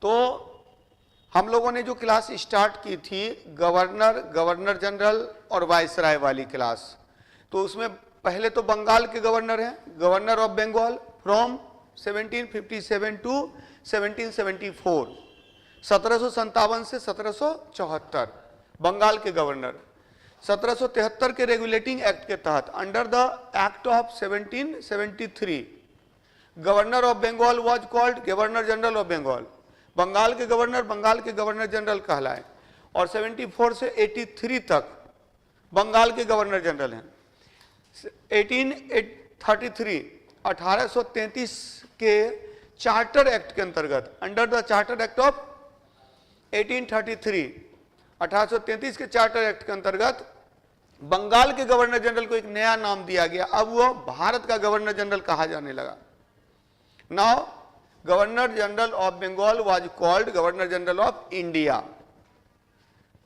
तो हम लोगों ने जो क्लास स्टार्ट की थी गवर्नर, गवर्नर जनरल और वाइसराय वाली क्लास, तो उसमें पहले तो बंगाल के गवर्नर हैं, governor of Bengal from 1757 to 1774, 1757 से 1774 बंगाल के गवर्नर। 1773 के रेगुलेटिंग एक्ट के तहत under the act of 1773 governor of Bengal was called governor general of Bengal. Bengal के गवर्नर जनरल कहलाए, और 74 से 83 तक बंगाल के गवर्नर जनरल हैं। 1833 1833 के चार्टर एक्ट के अंतर्गत under the charter act of 1833 1833 के चार्टर एक्ट के अंतर्गत बंगाल के गवर्नर जनरल को एक नया नाम दिया गया। अब वो भारत का गवर्नर जनरल कहा जाने लगा। Now governor general of Bengal was called governor general of India.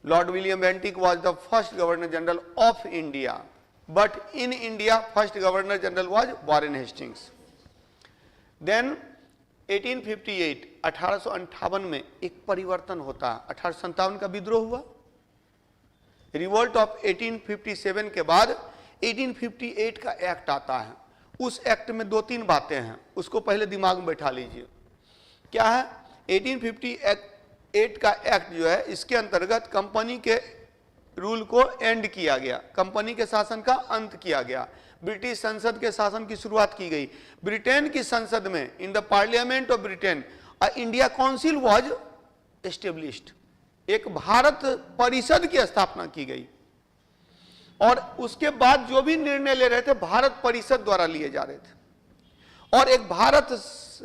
Lord William Bentinck was the first governor general of India, but in India first governor general was Warren Hastings. Then 1858 1858 में एक परिवर्तन होता है। 1857 का विद्रोह हुआ, रिवोल्ट ऑफ 1857 के बाद 1858 का एक्ट आता है। उस एक्ट में दो तीन बातें हैं, उसको पहले दिमाग में बैठा लीजिए। क्या है? 1858 का एक्ट जो है, इसके अंतर्गत कंपनी के रूल को एंड किया गया, कंपनी के शासन का अंत किया गया, ब्रिटिश संसद के शासन की शुरुआत की गई। ब्रिटेन की संसद में in the parliament of Britain India council was established, एक भारत परिषद की स्थापना की गई, और उसके बाद जो भी निर्णय ले रहे थे भारत परिषद द्वारा लिए जा रहे थे। और एक भारत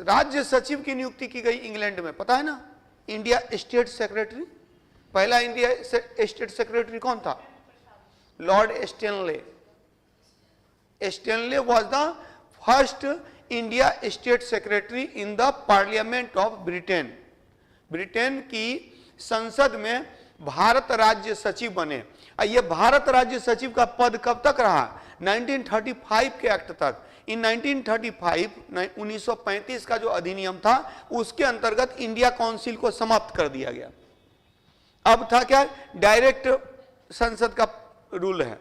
राज्य सचिव की नियुक्ति की गई इंग्लैंड में, पता है ना, इंडिया स्टेट सेक्रेटरी। पहला इंडिया स्टेट सेक्रेटरी कौन था? Lord Stanley. Stanley was the first India state secretary in the parliament of Britain. Britain की संसद में भारत राज्य सचिव बने। ये भारत राज्य सचिव का पद कब तक रहा? 1935 के एक्ट तक। इन 1935 1935 का जो अधिनियम था, उसके अंतर्गत इंडिया काउंसिल को समाप्त कर दिया गया। अब था क्या? डायरेक्ट संसद का रूल है।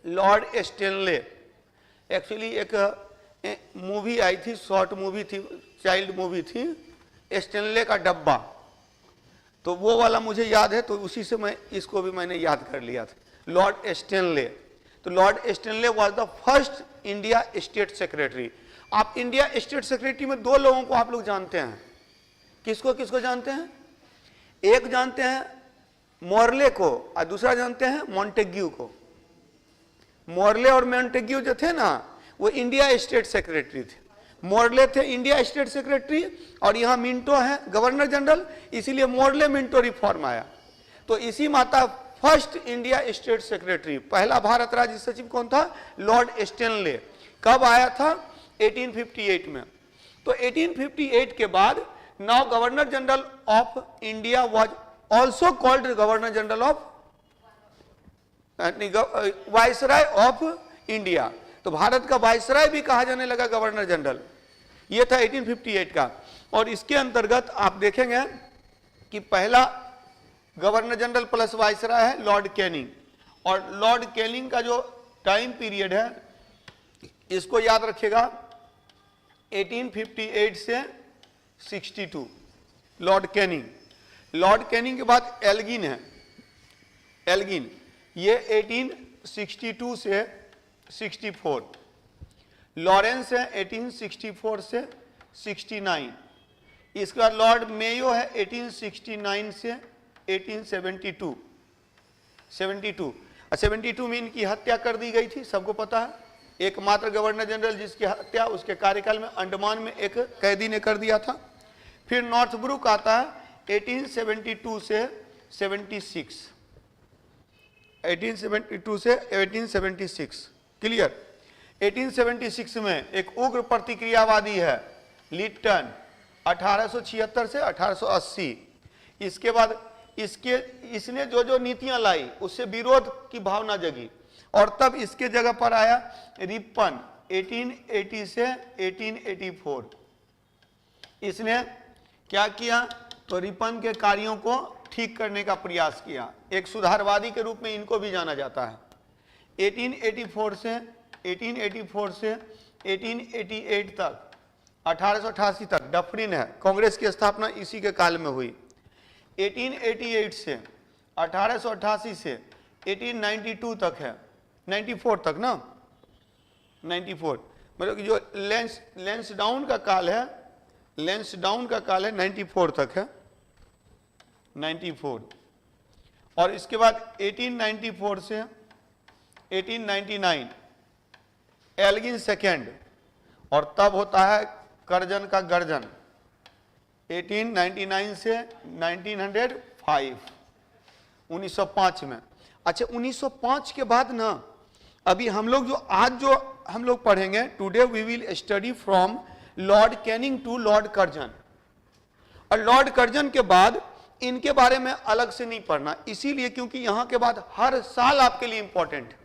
लॉर्ड स्टैनले, एक्चुअली एक मूवी आई थी, शॉर्ट मूवी थी, चाइल्ड मूवी थी, स्टैनले का डब्बा, तो वो वाला मुझे याद है, तो उसी से मैं इसको भी मैंने याद कर लिया था, लॉर्ड स्टैनले। तो Lord Stanley was the first India state secretary. आप इंडिया स्टेट सेक्रेटरी में दो लोगों को आप लोग जानते हैं, किसको किसको जानते हैं? एक जानते हैं मॉर्ले को, और दूसरा जानते हैं मॉन्टेग्यू को। मॉर्ले और मॉन्टेग्यू जो थे ना, वो इंडिया स्टेट सेक्रेटरी थे। मॉर्ले थे इंडिया स्टेट सेक्रेटरी, और यहां मिंटो है गवर्नर जनरल, इसीलिए मॉर्ले मिंटो रिफॉर्म आया। तो इसी माता फर्स्ट इंडिया स्टेट सेक्रेटरी, पहला भारत राज्य सचिव कौन था? Lord Stanley. कब आया था? 1858 में। तो 1858 के बाद now governor general of India was also called governor general of viceroy of India. तो भारत का वाइसराय भी कहा जाने लगा गवर्नर जनरल। ये था 1858 का। और इसके अंतर्गत आप देखेंगे कि पहला गवर्नर जनरल प्लस वाइसराय है लॉर्ड कैनिंग, और लॉर्ड कैनिंग का जो टाइम पीरियड है, इसको याद रखिएगा, 1858 से 62 लॉर्ड कैनिंग। लॉर्ड कैनिंग के बाद एल्गिन है, एल्गिन, ये 1862 से 64। लॉरेंस है 1864 से 69। इसके बाद लॉर्ड मेयो है 1869 से 1872। 72 में इनकी हत्या कर दी गई थी, सबको पता है। एकमात्र गवर्नर जनरल जिसकी हत्या उसके कार्यकाल में अंडमान में एक कैदी ने कर दिया था। फिर नॉर्थब्रुक आता है 1872 से 76, 1872 से 1876, क्लियर। 1876 में एक उग्र प्रतिक्रियावादी है लिटन, 1876 से 1880। इसके बाद इसने जो नीतियां लाई उससे विरोध की भावना जगी, और तब इसके जगह पर आया रिपन 1880 से 1884। इसने क्या किया, तो रिपन के कार्यों को ठीक करने का प्रयास किया। एक सुधारवादी के रूप में इनको भी जाना जाता है। 1884 से 1888 तक, 1888 तक डफरिन है, कांग्रेस की स्थापना इसी के काल में हुई। 1888 से 1888 से 1892 तक है, 94 तक ना, 94 मतलब कि जो लेंसडाउन का काल है, लेंसडाउन का काल है 94 तक है, 94। और इसके बाद 1894 से 1899 एल्गिन सेकेंड, और तब होता है करजन का गर्जन 1899 से 1905, 1905 में। अच्छा 1905 के बाद ना अभी हम लोग जो हम लोग पढ़ेंगे, today we will study from Lord Canning to Lord Curzon, और लॉर्ड कर्जन के बाद इनके बारे में अलग से नहीं पढ़ना, इसीलिए क्योंकि यहां के बाद हर साल आपके लिए इंपॉर्टेंट है।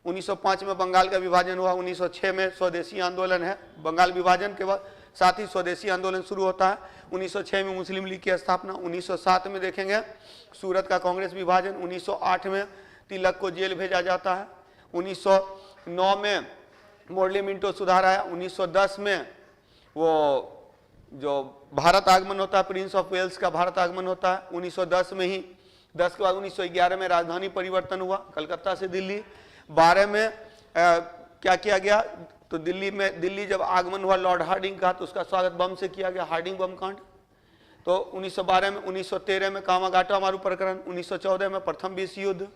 1905 में बंगाल का विभाजन हुआ, 1906 में स्वदेशी आंदोलन है, बंगाल विभाजन के बाद साथ ही स्वदेशी आंदोलन शुरू होता है। 1906 में मुस्लिम लीग की स्थापना, 1907 में देखेंगे सूरत का कांग्रेस विभाजन, 1908 में तिलक को जेल भेजा जाता है, 1909 में मोरले मिंटो सुधार आया, 1910 में वो जो भारत आगमन होता है, प्रिंस ऑफ वेल्स का भारत आगमन होता है 1910 में ही। 10 के बाद 1911 में राजधानी परिवर्तन हुआ कलकत्ता से दिल्ली। 12 में क्या किया गया, तो दिल्ली जब आगमन हुआ लॉर्ड हार्डिंग का, तो उसका स्वागत बम से किया गया, हार्डिंग बम कांड। तो 1912 में, 1913 में कामागाटा मारू प्रकरण, 1914 में प्रथम विश्व युद्ध,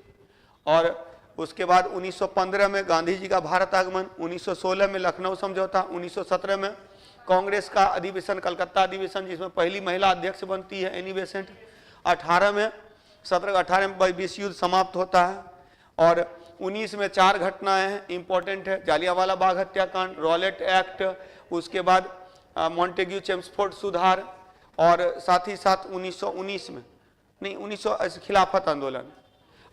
और उसके बाद 1915 में गांधी जी का भारत आगमन, 1916 में लखनऊ समझौता, 1917 में कांग्रेस का अधिवेशन, कलकत्ता अधिवेशन, जिसमें पहली महिला अध्यक्ष बनती है एनी बेसेंट। 18 में 18 में विश्व युद्ध समाप्त होता है, और 19 में 4 घटनाएं हैं इंपॉर्टेंट है, जालियांवाला बाग हत्याकांड, रॉलेट एक्ट, उसके बाद मॉन्टेग्यू चेम्सफोर्ड सुधार, और साथ ही साथ 1919 में नहीं 1900 खिलाफत आंदोलन,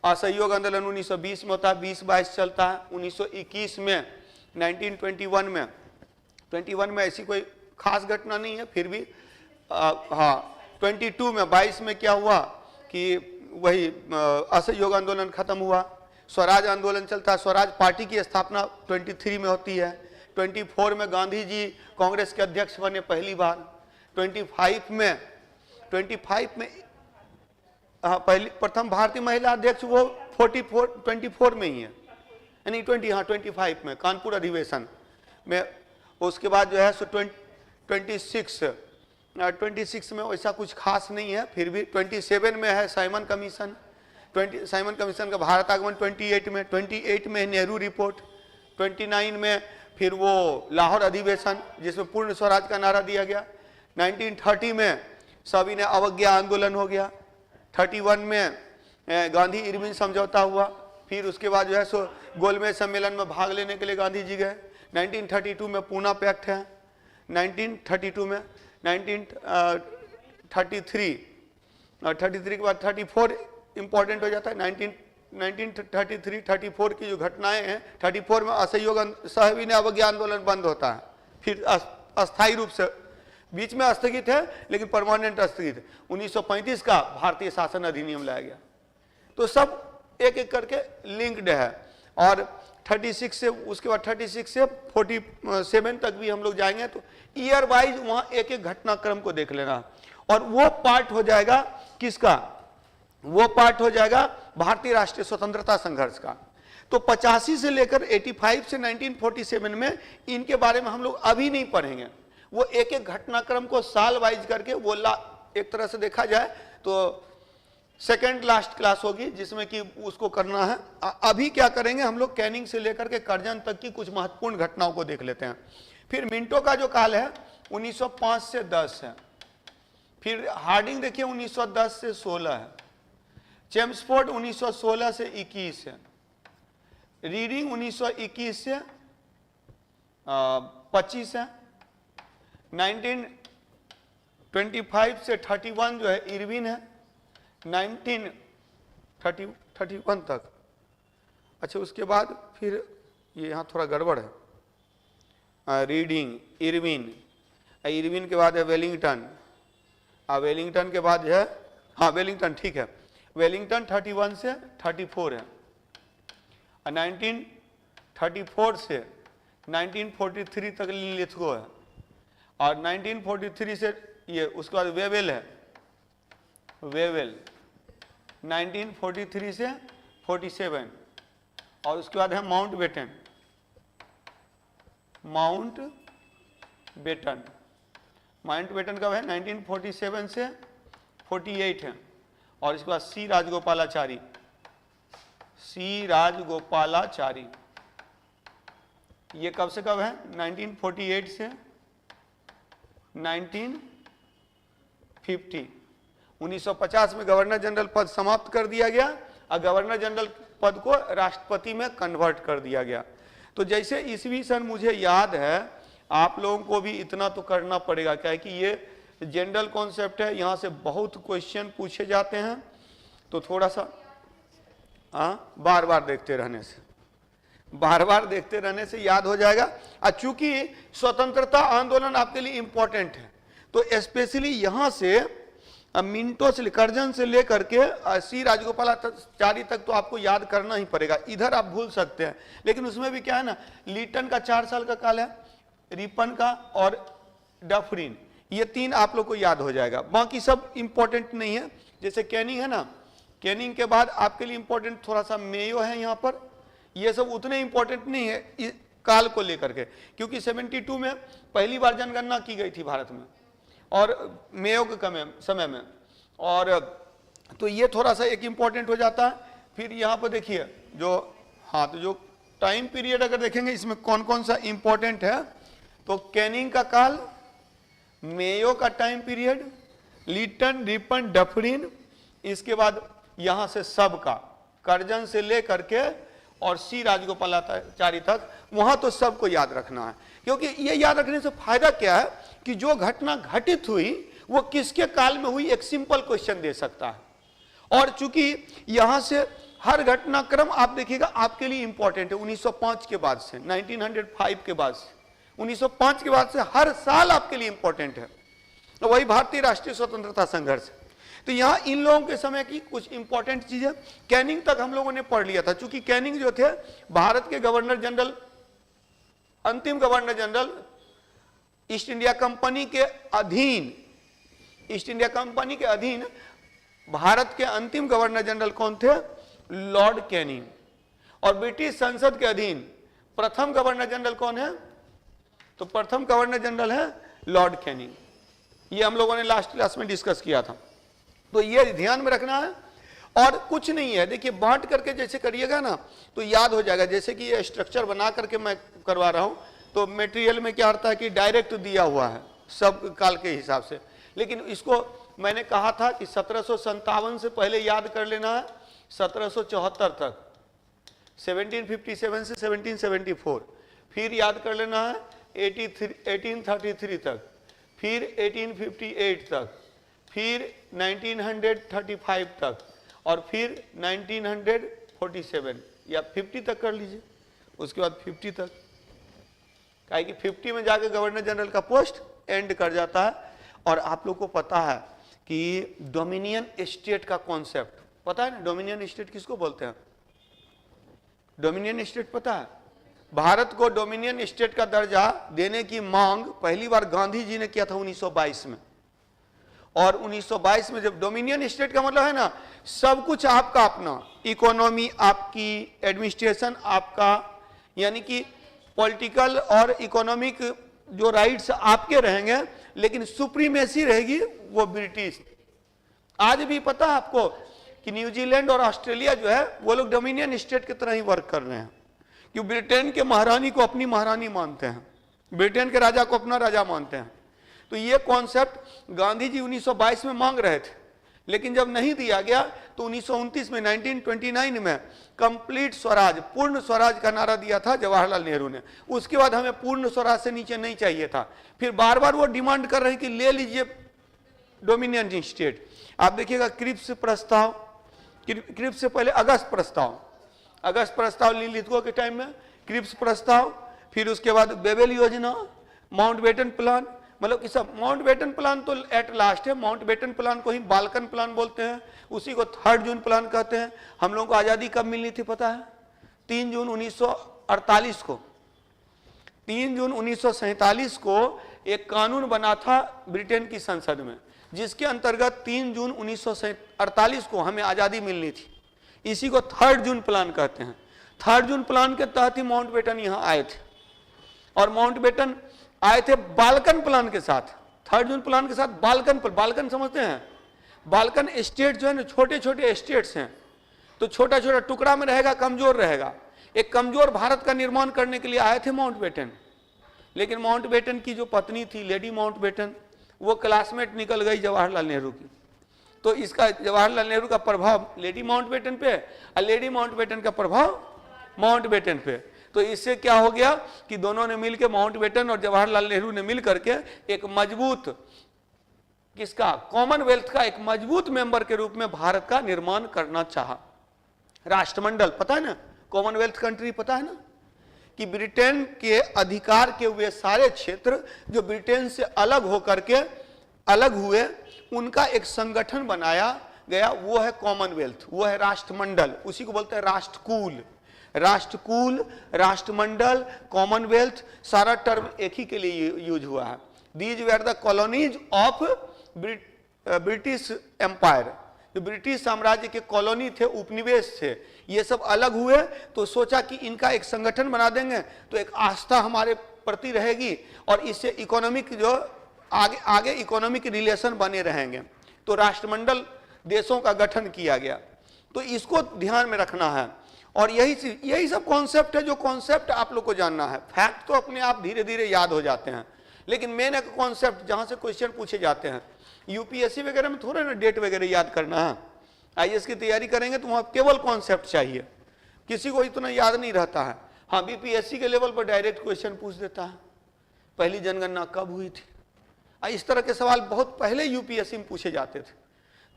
असहयोग आंदोलन 1920 में होता है, 20-22 चलता है। 1921 में 21 में ऐसी कोई खास घटना नहीं है, फिर भी हाँ 22 में क्या हुआ कि वही असहयोग आंदोलन खत्म हुआ, स्वराज आंदोलन चलता है, स्वराज पार्टी की स्थापना 23 में होती है। 24 में गांधी जी कांग्रेस के अध्यक्ष बने पहली बार। 25 में पहली प्रथम भारतीय महिला अध्यक्ष वो 24 में ही है, यानी 25 में कानपुर अधिवेशन में। उसके बाद जो है सो 26 में वैसा कुछ खास नहीं है, फिर भी 27 में है साइमन कमीशन, साइमन कमीशन का भारत आगमन 28 में नेहरू रिपोर्ट, 29 में फिर वो लाहौर अधिवेशन जिसमें पूर्ण स्वराज का नारा दिया गया। 1930 में सभी ने अवज्ञा आंदोलन हो गया। 31 में गांधी इरविन समझौता हुआ, फिर उसके बाद जो है सो गोलमेज सम्मेलन में भाग लेने के लिए गांधी जी गए। 1932 में पूना पैक्ट है, 1932 में 1933 के बाद 34 इंपॉर्टेंट हो जाता है। 1933-34 की जो घटनाएं हैं, 34 में असहयोग सहविनय अवज्ञा आंदोलन बंद होता है, फिर अस्थायी रूप से बीच में स्थगित है लेकिन परमानेंट स्थगित है। 1935 का भारतीय शासन अधिनियम लाया गया। तो सब एक एक करके लिंक्ड है, और 36 से उसके बाद 36 से 47 तक भी हम लोग जाएंगे, तो ईयर वाइज वहां एक एक घटनाक्रम को देख लेना, और वो पार्ट हो जाएगा किसका, वो पार्ट हो जाएगा भारतीय राष्ट्रीय स्वतंत्रता संघर्ष का। तो 85 से लेकर 85 से 1947 में इनके बारे में हम लोग अभी नहीं पढ़ेंगे, वो एक एक घटनाक्रम को साल वाइज करके वो एक तरह से देखा जाए तो सेकेंड लास्ट क्लास होगी जिसमें कि उसको करना है। अभी क्या करेंगे हम लोग, कैनिंग से लेकर के कर्जन तक की कुछ महत्वपूर्ण घटनाओं को देख लेते हैं। फिर मिंटो का जो काल है 1905 से 10 है, फिर हार्डिंग देखिए 1910 से 16 है, चेम्सफोर्ड 1916 से 21 है, रीडिंग 1921 से 25 है, 1925 से 31 जो है इरविन है, 1931 तक। अच्छा उसके बाद फिर ये यहाँ थोड़ा गड़बड़ है, रीडिंग, इरविन, इरविन के बाद है वेलिंगटन, वेलिंगटन के बाद है, हाँ वेलिंगटन ठीक है, वेलिंगटन 31 से 34 है, 1934 से 1943 तक लिथगो है, और 1943 से ये उसके बाद वेवेल है, वेवेल 1943 से 47, और उसके बाद है Mountbatten, Mountbatten, Mountbatten कब है 1947 से 48 है, और इसके बाद सी राजगोपालाचारी, सी राजगोपालाचारी ये कब से कब है 1948 से 1950। 1950 में गवर्नर जनरल पद समाप्त कर दिया गया और गवर्नर जनरल पद को राष्ट्रपति में कन्वर्ट कर दिया गया। तो जैसे ईस्वी सन मुझे याद है, आप लोगों को भी इतना तो करना पड़ेगा, क्या है कि ये जनरल कॉन्सेप्ट है, यहाँ से बहुत क्वेश्चन पूछे जाते हैं, तो थोड़ा सा बार बार देखते रहने से, बार बार देखते रहने से याद हो जाएगा। और चूंकि स्वतंत्रता आंदोलन आपके लिए इंपॉर्टेंट है, तो स्पेशली यहां से मिंटो से कर्जन से लेकर के सी राजगोपालाचारी तक तो आपको याद करना ही पड़ेगा। इधर आप भूल सकते हैं, लेकिन उसमें भी क्या है ना, लीटन का 4 साल का काल है, रिपन का और डफरिन, ये 3 आप लोग को याद हो जाएगा, बाकी सब इंपॉर्टेंट नहीं है। जैसे कैनिंग है ना, कैनिंग के बाद आपके लिए इंपॉर्टेंट थोड़ा सा मेयो है यहाँ पर, ये सब उतने इंपॉर्टेंट नहीं है इस काल को लेकर के, क्योंकि 72 में पहली बार जनगणना की गई थी भारत में और मेयो के समय में, और तो ये थोड़ा सा एक इंपॉर्टेंट हो जाता है। फिर यहाँ पर देखिए जो, हाँ तो जो टाइम पीरियड अगर देखेंगे इसमें कौन कौन सा इंपॉर्टेंट है, तो कैनिंग का काल, मेयो का time period, Lytton, Ripon, Dufferin, इसके बाद यहां से सबका कर्जन से लेकर के और सी राजगोपालाचारी तक, वहां तो सबको याद रखना है, क्योंकि ये याद रखने से फायदा क्या है कि जो घटना घटित हुई वो किसके काल में हुई, एक सिंपल क्वेश्चन दे सकता है। और चूंकि यहां से हर घटनाक्रम आप देखिएगा आपके लिए इंपॉर्टेंट है, 1905 के बाद से, 1905 के बाद से, 1905 के बाद से हर साल आपके लिए इंपॉर्टेंट है। तो वही भारतीय राष्ट्रीय स्वतंत्रता संघर्ष। तो यहां इन लोगों के समय की कुछ इंपॉर्टेंट चीजें, कैनिंग तक हम लोगों ने पढ़ लिया था, क्योंकि कैनिंग जो थे भारत के गवर्नर जनरल, अंतिम governor general east India company के अधीन, ईस्ट इंडिया कंपनी के अधीन भारत के अंतिम गवर्नर जनरल कौन थे, लॉर्ड कैनिंग। और ब्रिटिश संसद के अधीन प्रथम गवर्नर जनरल कौन है, तो प्रथम गवर्नर जनरल है लॉर्ड कैनिंग। ये हम लोगों ने लास्ट क्लास में डिस्कस किया था, तो ये ध्यान में रखना है। और कुछ नहीं है, देखिए बांट करके जैसे करिएगा ना तो याद हो जाएगा। जैसे कि ये स्ट्रक्चर बना करके मैं करवा रहा हूं, तो मटेरियल में क्या आता है कि डायरेक्ट दिया हुआ है सब काल के हिसाब से, लेकिन इसको मैंने कहा था कि 1757 से पहले याद कर लेना है 1774 तक, 1757 से 1774, फिर याद कर लेना है 1833 तक, फिर 1858 तक, फिर 1935 तक, और फिर 1947 या 50 तक कर लीजिए, उसके बाद 50 तक, काहे कि 50 में जाके गवर्नर जनरल का पोस्ट एंड कर जाता है। और आप लोग को पता है कि डोमिनियन स्टेट का कॉन्सेप्ट पता है ना, डोमिनियन स्टेट किसको बोलते हैं, डोमिनियन स्टेट पता है? भारत को डोमिनियन स्टेट का दर्जा देने की मांग पहली बार गांधी जी ने किया था 1922 में, और 1922 में जब डोमिनियन स्टेट का मतलब है ना, सब कुछ आपका अपना, इकोनॉमी आपकी, एडमिनिस्ट्रेशन आपका, यानी कि पॉलिटिकल और इकोनॉमिक जो राइट्स आपके रहेंगे, लेकिन सुप्रीमेसी रहेगी वो ब्रिटिश। आज भी पता है आपको कि न्यूजीलैंड और ऑस्ट्रेलिया जो है वो लोग डोमिनियन स्टेट की तरह ही वर्क कर रहे हैं, कि ब्रिटेन के महारानी को अपनी महारानी मानते हैं, ब्रिटेन के राजा को अपना राजा मानते हैं। तो ये कॉन्सेप्ट गांधी जी 1922 में मांग रहे थे, लेकिन जब नहीं दिया गया तो 1929 में 1929 में कंप्लीट स्वराज, पूर्ण स्वराज का नारा दिया था जवाहरलाल नेहरू ने। उसके बाद हमें पूर्ण स्वराज से नीचे नहीं चाहिए था, फिर बार बार वो डिमांड कर रहे हैं कि ले लीजिए डोमिनियन स्टेट। आप देखिएगा क्रिप्स प्रस्ताव, क्रिप्स से पहले अगस्त प्रस्ताव, अगस्त प्रस्ताव लिथगो के टाइम में, क्रिप्स प्रस्ताव, फिर उसके बाद बेबेल योजना, माउंटबेटन प्लान, मतलब कि सब माउंटबेटन प्लान तो एट लास्ट है, माउंटबेटन प्लान को ही बाल्कन प्लान बोलते हैं, उसी को 3 जून प्लान कहते हैं। हम लोगों को आज़ादी कब मिलनी थी पता है? 3 जून 1948 को। 3 जून 1947 को एक कानून बना था ब्रिटेन की संसद में, जिसके अंतर्गत 3 जून 1948 को हमें आज़ादी मिलनी थी। इसी को 3 जून प्लान कहते हैं। 3 जून प्लान के तहत ही माउंटबेटन यहाँ आए थे, और माउंटबेटन आए थे बाल्कन प्लान के साथ। 3 जून प्लान के साथ बाल्कन समझते हैं? बाल्कन स्टेट जो है ना, छोटे छोटे स्टेट्स हैं, तो छोटा छोटा टुकड़ा में रहेगा, कमजोर रहेगा। एक कमजोर भारत का निर्माण करने के लिए आए थे माउंटबेटन। लेकिन माउंटबेटन की जो पत्नी थी लेडी माउंटबेटन, वो क्लासमेट निकल गई जवाहरलाल नेहरू की। तो इसका जवाहरलाल नेहरू का प्रभाव लेडी माउंटबेटन पे और लेडी माउंटबेटन का प्रभाव माउंटबेटन पे। तो इससे क्या हो गया कि दोनों ने मिलकर, माउंटबेटन और जवाहरलाल नेहरू ने मिल करके एक मजबूत, किसका, कॉमनवेल्थ का एक मजबूत मेंबर के रूप में भारत का निर्माण करना चाहा। राष्ट्रमंडल पता है ना, कॉमनवेल्थ कंट्री पता है ना, कि ब्रिटेन के अधिकार के हुए सारे क्षेत्र जो ब्रिटेन से अलग होकर के अलग हुए, उनका एक संगठन बनाया गया, वो है कॉमनवेल्थ, वो है राष्ट्रमंडल। उसी को बोलते हैं राष्ट्रकूल। राष्ट्रकूल, राष्ट्रमंडल, कॉमनवेल्थ, सारा टर्म एक ही के लिए यूज हुआ है। These were the colonies of British empire. जो ब्रिटिश साम्राज्य के कॉलोनी थे, उपनिवेश थे, ये सब अलग हुए, तो सोचा कि इनका एक संगठन बना देंगे तो एक आस्था हमारे प्रति रहेगी, और इससे इकोनॉमिक जो आगे इकोनॉमिक रिलेशन बने रहेंगे। तो राष्ट्रमंडल देशों का गठन किया गया। तो इसको ध्यान में रखना है, और यही सब कॉन्सेप्ट है, जो कॉन्सेप्ट आप लोग को जानना है। फैक्ट तो अपने आप धीरे धीरे याद हो जाते हैं, लेकिन मेन एक कॉन्सेप्ट जहां से क्वेश्चन पूछे जाते हैं, यूपीएससी वगैरह में थोड़ा ना डेट वगैरह याद करना है। आईएएस की तैयारी करेंगे तो वहां केवल कॉन्सेप्ट चाहिए, किसी को इतना याद नहीं रहता है। हाँ, बीपीएससी के लेवल पर डायरेक्ट क्वेश्चन पूछ देता है, पहली जनगणना कब हुई थी, इस तरह के सवाल बहुत पहले यूपीएससी में पूछे जाते थे।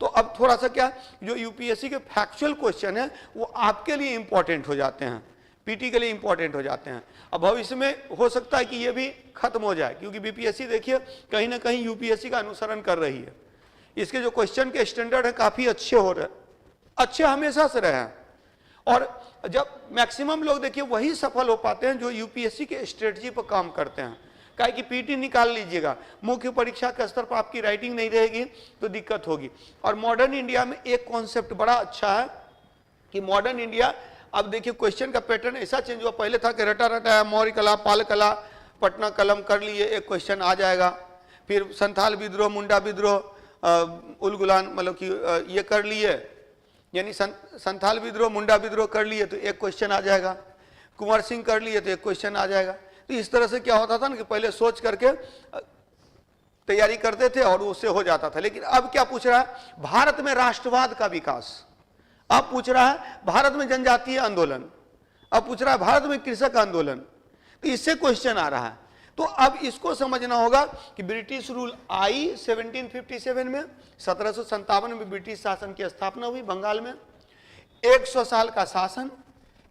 तो अब थोड़ा सा क्या, जो यूपीएससी के फैक्चुअल क्वेश्चन है वो आपके लिए इंपॉर्टेंट हो जाते हैं, पीटी के लिए इंपॉर्टेंट हो जाते हैं। अब भविष्य में हो सकता है कि ये भी खत्म हो जाए, क्योंकि बीपीएससी देखिए कहीं ना कहीं यूपीएससी का अनुसरण कर रही है। इसके जो क्वेश्चन के स्टैंडर्ड है काफी अच्छे हो रहे, अच्छे हमेशा से रहे हैं। और जब मैक्सिमम लोग देखिए वही सफल हो पाते हैं जो यूपीएससी के स्ट्रेटजी पर काम करते हैं। काहे कि पीटी निकाल लीजिएगा, मुख्य परीक्षा के स्तर पर आपकी राइटिंग नहीं रहेगी तो दिक्कत होगी। और मॉडर्न इंडिया में एक कॉन्सेप्ट बड़ा अच्छा है कि मॉडर्न इंडिया, अब देखिए क्वेश्चन का पैटर्न ऐसा चेंज हुआ, पहले था कि रटा रटा मौर्य कला, पाल कला, पटना कलम कर लिए, एक क्वेश्चन आ जाएगा। फिर संथाल विद्रोह, मुंडा विद्रोह, उल गुलान, मतलब कि ये कर लिए, यानी संथाल विद्रोह, मुंडा विद्रोह कर लिए तो एक क्वेश्चन आ जाएगा। कुंवर सिंह कर लिए तो एक क्वेश्चन आ जाएगा। तो इस तरह से क्या होता था ना कि पहले सोच करके तैयारी करते थे और उससे हो जाता था। लेकिन अब क्या पूछ रहा है, भारत में राष्ट्रवाद का विकास। अब पूछ रहा है भारत में जनजातीय आंदोलन, अब पूछ रहा है भारत में कृषक आंदोलन। तो इससे क्वेश्चन आ रहा है। तो अब इसको समझना होगा कि ब्रिटिश रूल आई 1757 में, 1757 में ब्रिटिश शासन की स्थापना हुई बंगाल में। 100 साल का शासन,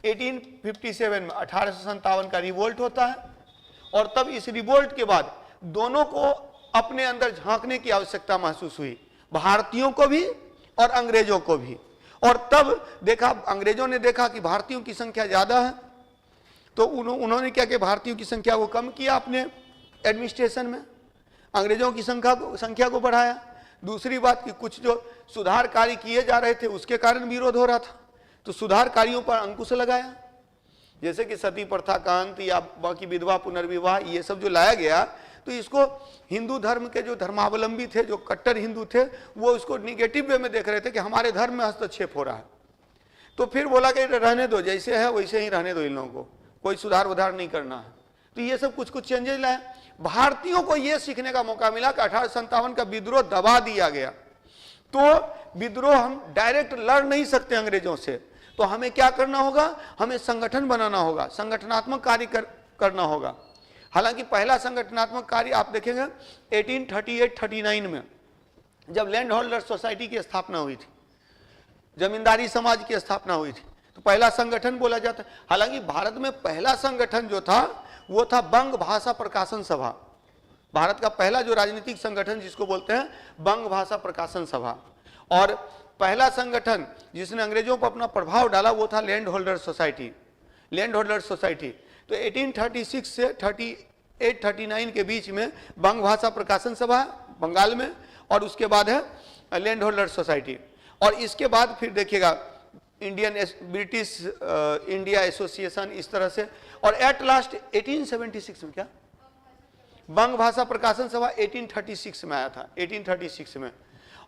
1857 में 1857 का रिवोल्ट होता है, और तब इस रिवोल्ट के बाद दोनों को अपने अंदर झांकने की आवश्यकता महसूस हुई, भारतीयों को भी और अंग्रेजों को भी। और तब देखा, अंग्रेजों ने देखा कि भारतीयों की संख्या ज्यादा है, तो उन्होंने क्या किया, भारतीयों की संख्या को कम किया अपने एडमिनिस्ट्रेशन में, अंग्रेजों की संख्या को बढ़ाया। दूसरी बात कि कुछ जो सुधार कार्य किए जा रहे थे उसके कारण विरोध हो रहा था, तो सुधार कार्यों पर अंकुश लगाया, जैसे कि सती प्रथा का अंत या बाकी विधवा पुनर्विवाह, ये सब जो लाया गया, तो इसको हिंदू धर्म के जो धर्मावलंबी थे, जो कट्टर हिंदू थे, वो इसको निगेटिव वे में देख रहे थे कि हमारे धर्म में हस्तक्षेप हो रहा है। तो फिर बोला कि रहने दो, जैसे है वैसे ही रहने दो, इन लोगों को कोई सुधार उधार नहीं करना है। तो ये सब कुछ चेंजेस लाए। भारतीयों को यह सीखने का मौका मिला कि 1857 का विद्रोह दबा दिया गया, तो विद्रोह हम डायरेक्ट लड़ नहीं सकते अंग्रेजों से, तो हमें क्या करना होगा, हमें संगठन बनाना होगा, संगठनात्मक कार्य करना होगा। हालांकि पहला संगठनात्मक कार्य आप देखेंगे 1838-39 में, जब लैंड होल्डर सोसाइटी की स्थापना हुई थी, जमींदारी समाज की स्थापना हुई थी, तो पहला संगठन बोला जाता है। हालांकि भारत में पहला संगठन जो था वो था बंग भाषा प्रकाशन सभा, भारत का पहला जो राजनीतिक संगठन जिसको बोलते हैं बंग भाषा प्रकाशन सभा, और पहला संगठन जिसने अंग्रेजों पर अपना प्रभाव डाला वो था land holder society, land holder society. तो 1836 से 38-39 के बीच में बंग भाषा प्रकाशन सभा बंगाल में, और उसके बाद है लैंड होल्डर सोसाइटी, और इसके बाद फिर देखिएगा ब्रिटिश इंडिया एसोसिएशन, इस तरह से। और एट लास्ट 1876 में क्या बंग भाषा प्रकाशन सभा 1836 में आया था, 1836 में।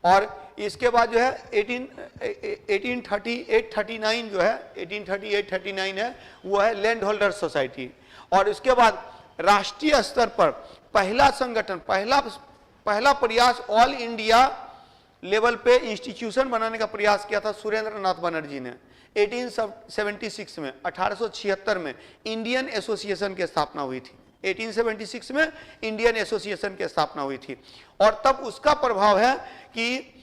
और इसके बाद जो है 1838-39 जो है 1838-39 है वो है लैंड होल्डर सोसाइटी। और इसके बाद राष्ट्रीय स्तर पर पहला संगठन, पहला प्रयास ऑल इंडिया लेवल पे इंस्टीट्यूशन बनाने का प्रयास किया था सुरेंद्र नाथ बनर्जी ने 1876 में, 1876 में इंडियन एसोसिएशन की स्थापना हुई थी। 1876 में इंडियन एसोसिएशन की स्थापना हुई थी, और तब उसका प्रभाव है कि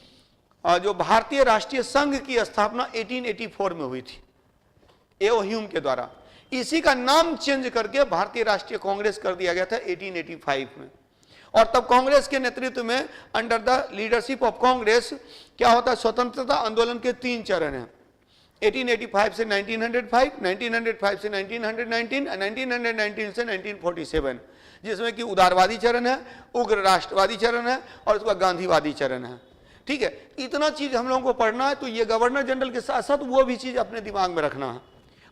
जो भारतीय राष्ट्रीय संघ की स्थापना 1884 में हुई थी एओ ह्यूम के द्वारा। इसी का नाम चेंज करके भारतीय राष्ट्रीय कांग्रेस कर दिया गया था 1885 में। और तब कांग्रेस के नेतृत्व में under the leadership of Congress क्या होता है, स्वतंत्रता आंदोलन के 3 चरण हैं, 1885 से 1905, 1905 से 1919, 1919 से 1947, जिसमें कि उदारवादी चरण है, उग्र राष्ट्रवादी चरण है, और उसका गांधीवादी चरण है। ठीक है, इतना चीज हम लोगों को पढ़ना है। तो ये गवर्नर जनरल के साथ साथ वो भी चीज अपने दिमाग में रखना है,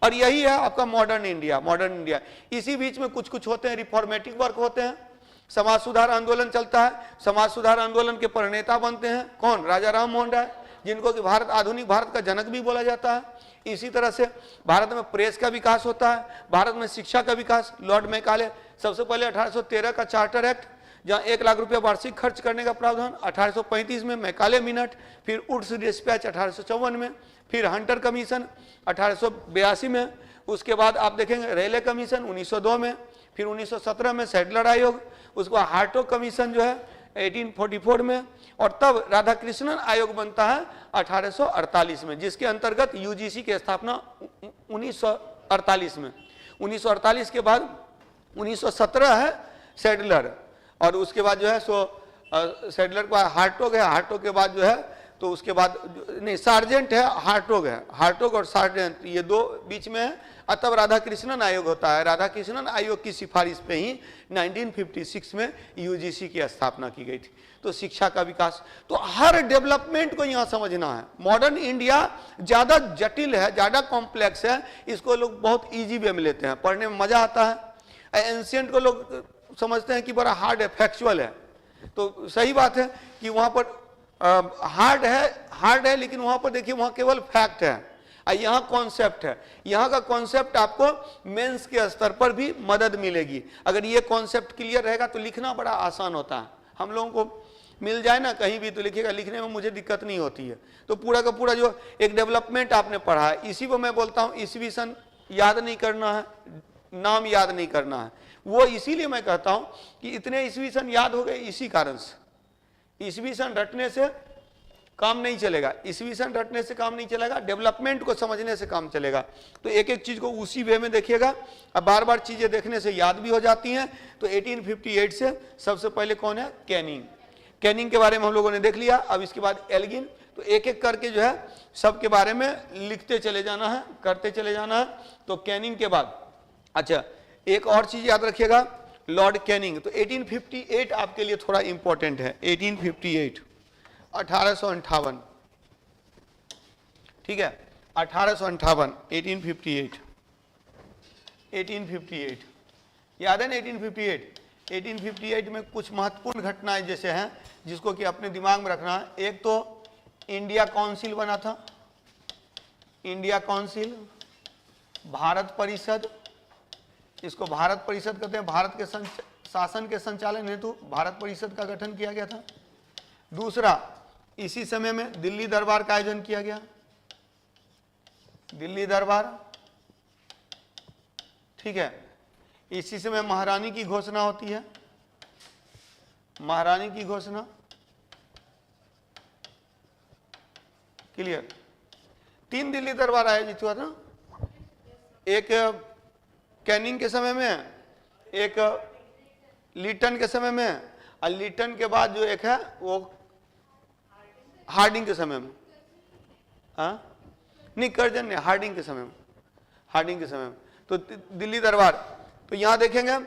और यही है आपका मॉडर्न इंडिया। मॉडर्न इंडिया इसी बीच में कुछ कुछ होते हैं रिफॉर्मेटिव वर्क होते हैं, समाज सुधार आंदोलन चलता है, समाज सुधार आंदोलन के प्रणेता बनते हैं कौन, राजा राम मोहन राय, जिनको कि आधुनिक भारत का जनक भी बोला जाता है। इसी तरह से भारत में प्रेस का विकास होता है, भारत में शिक्षा का विकास, लॉर्ड मैकाले, सबसे पहले 1813 का चार्टर एक्ट जहां 1 लाख रुपया वार्षिक खर्च करने का प्रावधान, 1835 में मैकाले मिनट, फिर वुड्स डिस्पैच 1854 में, फिर हंटर कमीशन 1882 में, उसके बाद आप देखेंगे रेले कमीशन 1902 में, फिर 1917 में सैडलर आयोग, उसके बाद हार्टोग कमीशन जो है 1844 में, और तब राधाकृष्णन आयोग बनता है 1848 में, जिसके अंतर्गत यूजीसी की स्थापना 1948 में। 1948 के बाद 1917 है सैडलर, और उसके बाद जो है सैडलर के बाद हार्टोग है, हार्टोग के बाद जो है तो उसके बाद नहीं सार्जेंट है, हार्टोग है, हार्टोग और सार्जेंट ये 2 बीच में है। तब राधाकृष्णन आयोग होता है, राधाकृष्णन आयोग की सिफारिश पे ही 1956 में यूजीसी की स्थापना की गई थी। तो शिक्षा का विकास, तो हर डेवलपमेंट को यहाँ समझना है। मॉडर्न इंडिया ज्यादा जटिल है, ज्यादा कॉम्प्लेक्स है, इसको लोग बहुत इजी वे में लेते हैं, पढ़ने में मजा आता है। एंशिएंट को लोग समझते हैं कि बड़ा हार्ड है, फैक्चुअल है, तो सही बात है कि वहां पर हार्ड है, लेकिन वहां पर देखिए वहां केवल फैक्ट है, यहाँ कॉन्सेप्ट है। यहाँ का कॉन्सेप्ट आपको मेंस के स्तर पर भी मदद मिलेगी। अगर ये कॉन्सेप्ट क्लियर रहेगा तो लिखना बड़ा आसान होता है। हम लोगों को मिल जाए ना कहीं भी तो लिखिएगा, लिखने में मुझे दिक्कत नहीं होती है। तो पूरा का पूरा जो एक डेवलपमेंट आपने पढ़ा है, इसी को मैं बोलता हूँ ईस्वी सन याद नहीं करना है, नाम याद नहीं करना है। वो इसीलिए मैं कहता हूं कि इतने ईस्वी सन याद हो गए इसी कारण से। ईस्वी सन रटने से काम नहीं चलेगा, ईस्वी सन रटने से काम नहीं चलेगा, डेवलपमेंट को समझने से काम चलेगा। तो एक एक चीज को उसी वे में देखिएगा, अब बार बार चीजें देखने से याद भी हो जाती हैं। तो 1858 से सबसे पहले कौन है, कैनिंग। कैनिंग के बारे में हम लोगों ने देख लिया। अब इसके बाद एल्गिन। तो एक एक करके जो है सबके बारे में लिखते चले जाना है, करते चले जाना है। तो कैनिंग के बाद अच्छा एक और चीज याद रखिएगा, लॉर्ड कैनिंग। तो 1858 आपके लिए थोड़ा इंपॉर्टेंट है। 1858 1858, ठीक है, 1858 1858 याद है ना। 1858 में कुछ महत्वपूर्ण घटनाएं जैसे हैं जिसको कि अपने दिमाग में रखना है। एक तो इंडिया काउंसिल बना था, इंडिया काउंसिल, भारत परिषद, इसको भारत परिषद कहते हैं। भारत के शासन के संचालन हेतु भारत परिषद का गठन किया गया था। दूसरा, इसी समय में दिल्ली दरबार का आयोजन किया गया, दिल्ली दरबार, ठीक है। इसी समय महारानी की घोषणा होती है, महारानी की घोषणा, क्लियर। 3 दिल्ली दरबार आयोजित हुआ था, एक कैनिंग के समय में, एक लिटन के समय में, और लिटन के बाद जो एक है वो हार्डिंग के समय में, हाँ नहीं कर्जन ने हार्डिंग के समय में, हार्डिंग के समय में। तो दिल्ली दरबार, तो यहां देखेंगे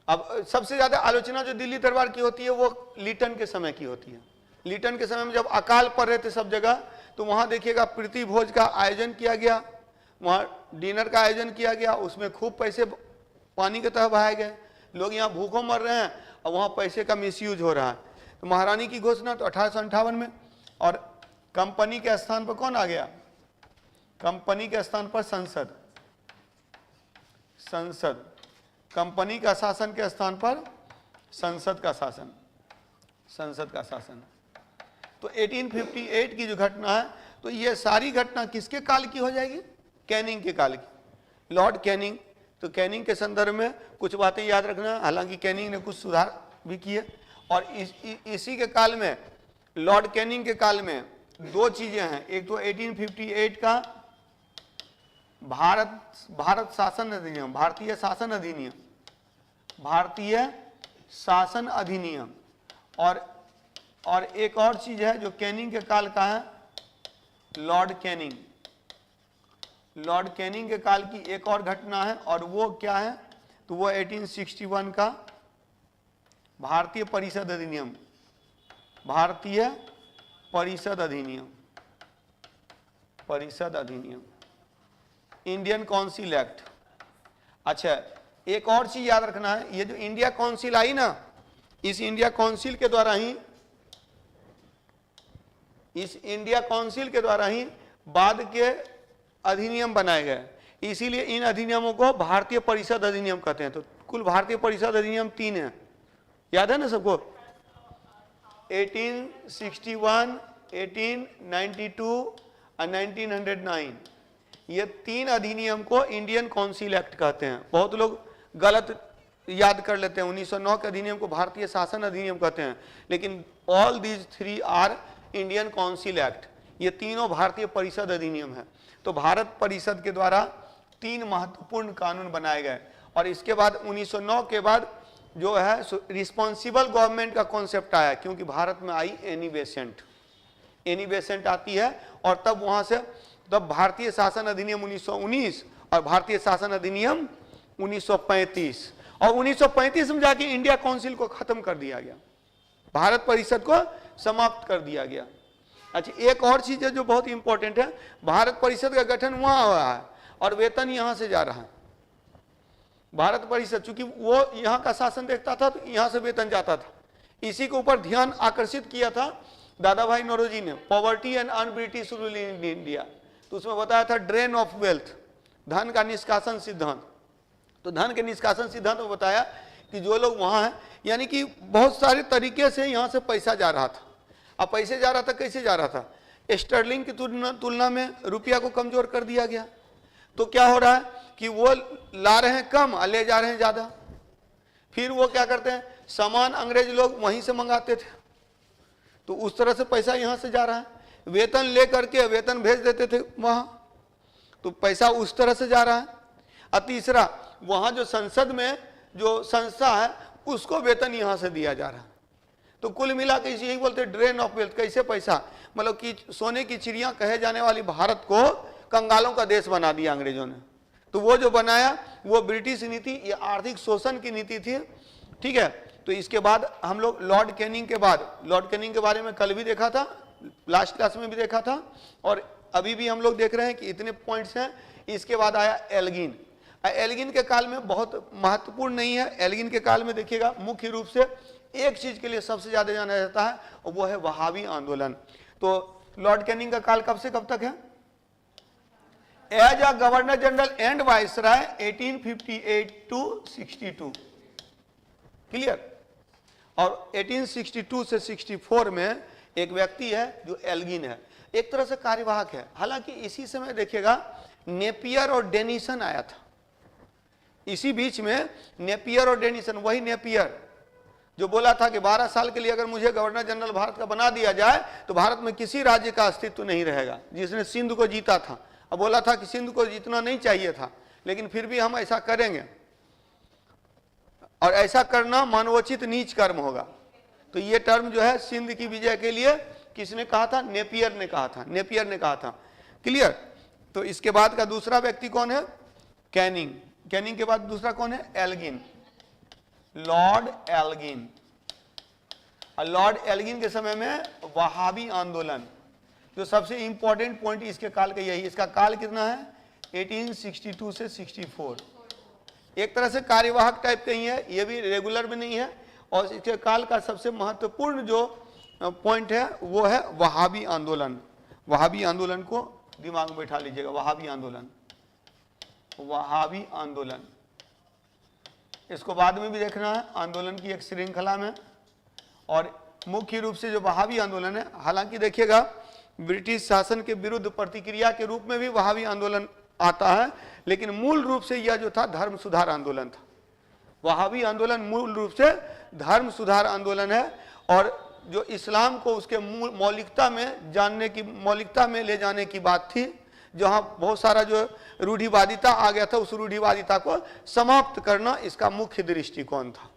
अब सबसे ज्यादा आलोचना जो दिल्ली दरबार की होती है वो लिटन के समय की होती है। लिटन के समय में जब अकाल पड़ रहे थे सब जगह, तो वहां देखिएगा प्रीति भोज का आयोजन किया गया, वहां डिनर का आयोजन किया गया, उसमें खूब पैसे पानी की तरह बहाए गए, लोग यहाँ भूखों मर रहे हैं और वहाँ पैसे का मिसयूज हो रहा है। तो महारानी की घोषणा तो 1858 में, और कंपनी के स्थान पर कौन आ गया? कंपनी के स्थान पर संसद, संसद, कंपनी का शासन के स्थान पर संसद का शासन, संसद का शासन। तो 1858 की जो घटना है, तो ये सारी घटना किसके काल की हो जाएगी? कैनिंग के काल की, लॉर्ड कैनिंग। तो कैनिंग के संदर्भ में कुछ बातें याद रखना, हालांकि कैनिंग ने कुछ सुधार भी किए। और इसी के काल में, लॉर्ड कैनिंग के काल में दो चीजें हैं, एक तो 1858 का भारत शासन अधिनियम, भारतीय शासन अधिनियम, भारतीय शासन अधिनियम, और एक और चीज है जो कैनिंग के काल का है, लॉर्ड कैनिंग। लॉर्ड कैनिंग के काल की एक और घटना है, और वो क्या है? तो वो 1861 का भारतीय परिषद अधिनियम, भारतीय परिषद अधिनियम, परिषद अधिनियम, इंडियन काउंसिल एक्ट। अच्छा, एक और चीज याद रखना है, ये जो इंडिया काउंसिल आई ना, इस इंडिया काउंसिल के द्वारा ही, इस इंडिया काउंसिल के द्वारा ही बाद के अधिनियम बनाए गए, इसीलिए इन अधिनियमों को भारतीय परिषद अधिनियम कहते हैं। तो कुल भारतीय परिषद अधिनियम 3 है, याद है ना सबको? 1861, 1892 और 1909, ये 3 अधिनियम को इंडियन काउंसिल एक्ट कहते हैं। बहुत लोग गलत याद कर लेते हैं, 1909 के अधिनियम को भारतीय शासन अधिनियम कहते हैं, लेकिन all these 3 are Indian council act, ये तीनों भारतीय परिषद अधिनियम है। तो भारत परिषद के द्वारा 3 महत्वपूर्ण कानून बनाए गए, और इसके बाद 1909 के बाद जो है रिस्पॉन्सिबल गवर्नमेंट का कॉन्सेप्ट आया, क्योंकि भारत में I Annie Besant, Annie Besant आती है, और तब वहां से तब भारतीय शासन अधिनियम 1919 और भारतीय शासन अधिनियम 1935, और 1935 में जाके इंडिया काउंसिल को खत्म कर दिया गया, भारत परिषद को समाप्त कर दिया गया। अच्छा, एक और चीज है जो बहुत इंपॉर्टेंट है, भारत परिषद का गठन वहां हुआ है और वेतन यहां से जा रहा है। भारत परिषद चूंकि वो यहाँ का शासन देखता था, तो यहाँ से वेतन जाता था। इसी के ऊपर ध्यान आकर्षित किया था दादा भाई नौरोजी ने, poverty and un British rule in India. तो उसमें बताया था ड्रेन ऑफ वेल्थ, धन का निष्कासन सिद्धांत। तो धन के निष्कासन सिद्धांत में बताया कि जो लोग वहां हैं, यानी कि बहुत सारे तरीके से यहाँ से पैसा जा रहा था। अब पैसे जा रहा था, कैसे जा रहा था? स्टर्लिंग की तुलना में रुपया को कमजोर कर दिया गया। तो क्या हो रहा है कि वो ला रहे हैं कम और ले जा रहे हैं ज्यादा। फिर वो क्या करते हैं, सामान अंग्रेज लोग वहीं से मंगाते थे, तो उस तरह से पैसा यहाँ से जा रहा है। वेतन ले करके वेतन भेज देते थे वहां, तो पैसा उस तरह से जा रहा है। और तीसरा, वहां जो संसद में जो संस्था है उसको वेतन यहाँ से दिया जा रहा है। तो कुल मिला के यही बोलते ड्रेन ऑफ वेल्थ। कैसे पैसा, मतलब कि सोने की चिड़िया कहे जाने वाली भारत को कंगालों का देश बना दिया अंग्रेजों ने। तो वो जो बनाया वो ब्रिटिश नीति, ये आर्थिक शोषण की नीति थी, ठीक है। तो इसके बाद हम लोग लॉर्ड कैनिंग के बाद, लॉर्ड कैनिंग के बारे में कल भी देखा था, लास्ट क्लास में भी देखा था, और अभी भी हम लोग देख रहे हैं कि इतने पॉइंट्स हैं। इसके बाद आया एल्गिन। एल्गिन के काल में बहुत महत्वपूर्ण नहीं है, एल्गिन के काल में देखिएगा मुख्य रूप से एक चीज के लिए सबसे ज्यादा जाना जाता है, और वो है वहाबी आंदोलन। तो लॉर्ड कैनिंग का काल कब से कब तक है? As a governor general and viceroy 1858 to 62, clear. और 1862 से 64 में एक व्यक्ति है जो एल्गिन है, एक तरह से कार्यवाहक है। हालांकि इसी समय देखिएगा नेपियर और डेनिसन आया था, इसी बीच में नेपियर और डेनिसन, वही नेपियर जो बोला था कि 12 साल के लिए अगर मुझे गवर्नर जनरल भारत का बना दिया जाए तो भारत में किसी राज्य का अस्तित्व नहीं रहेगा, जिसने सिंध को जीता था। अब बोला था कि सिंध को जीतना नहीं चाहिए था, लेकिन फिर भी हम ऐसा करेंगे। और ऐसा करना मानवोचित नीच कर्म होगा। तो ये टर्म जो है सिंध की विजय के लिए किसने कहा था? नेपियर ने कहा था, नेपियर ने कहा था। क्लियर? तो इसके बाद का दूसरा व्यक्ति कौन है? कैनिंग। कैनिंग के बाद दूसरा कौन है? Elgin, Lord Elgin. और लॉर्ड एल्गिन के समय में वहाबी आंदोलन, जो सबसे इंपॉर्टेंट पॉइंट इसके काल का यही, इसका काल कितना है? 1862 से 64। एक तरह से कार्यवाहक टाइप का ही है, ये भी रेगुलर में नहीं है। और इसके काल का सबसे महत्वपूर्ण जो पॉइंट है वो है वहाबी आंदोलन। वहाबी आंदोलन को दिमाग में बैठा लीजिएगा, वहाबी आंदोलन, वहाबी आंदोलन। इसको बाद में भी देखना है आंदोलन की एक श्रृंखला में। और मुख्य रूप से जो वहाबी आंदोलन है, हालांकि देखिएगा ब्रिटिश शासन के विरुद्ध प्रतिक्रिया के रूप में भी वहाबी आंदोलन आता है, लेकिन मूल रूप से यह जो था धर्म सुधार आंदोलन था। वहाबी आंदोलन मूल रूप से धर्म सुधार आंदोलन है। और जो इस्लाम को उसके मौलिकता में जानने की, मौलिकता में ले जाने की बात थी, जहां बहुत सारा जो रूढ़िवादिता आ गया था, उस रूढ़िवादिता को समाप्त करना इसका मुख्य दृष्टिकोण था।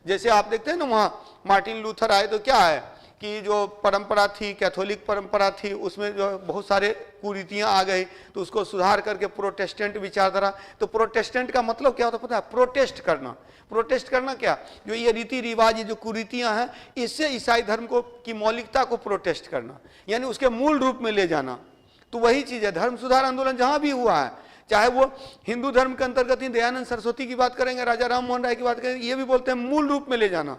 जैसे आप देखते हैं ना, वहां मार्टिन लूथर आए तो क्या है कि जो परंपरा थी, कैथोलिक परंपरा थी, उसमें जो बहुत सारे कुरीतियां आ गई, तो उसको सुधार करके प्रोटेस्टेंट विचारधारा। तो प्रोटेस्टेंट का मतलब क्या होता है पता है? प्रोटेस्ट करना। प्रोटेस्ट करना क्या? जो ये रीति रिवाज, ये जो कुरीतियां हैं, इससे ईसाई धर्म को की मौलिकता को प्रोटेस्ट करना, यानी उसके मूल रूप में ले जाना। तो वही चीज है धर्म सुधार आंदोलन जहां भी हुआ है, चाहे वो हिंदू धर्म के अंतर्गत ही दयानंद सरस्वती की बात करेंगे, राजा राम मोहन राय की बात करेंगे, ये भी बोलते हैं मूल रूप में ले जाना।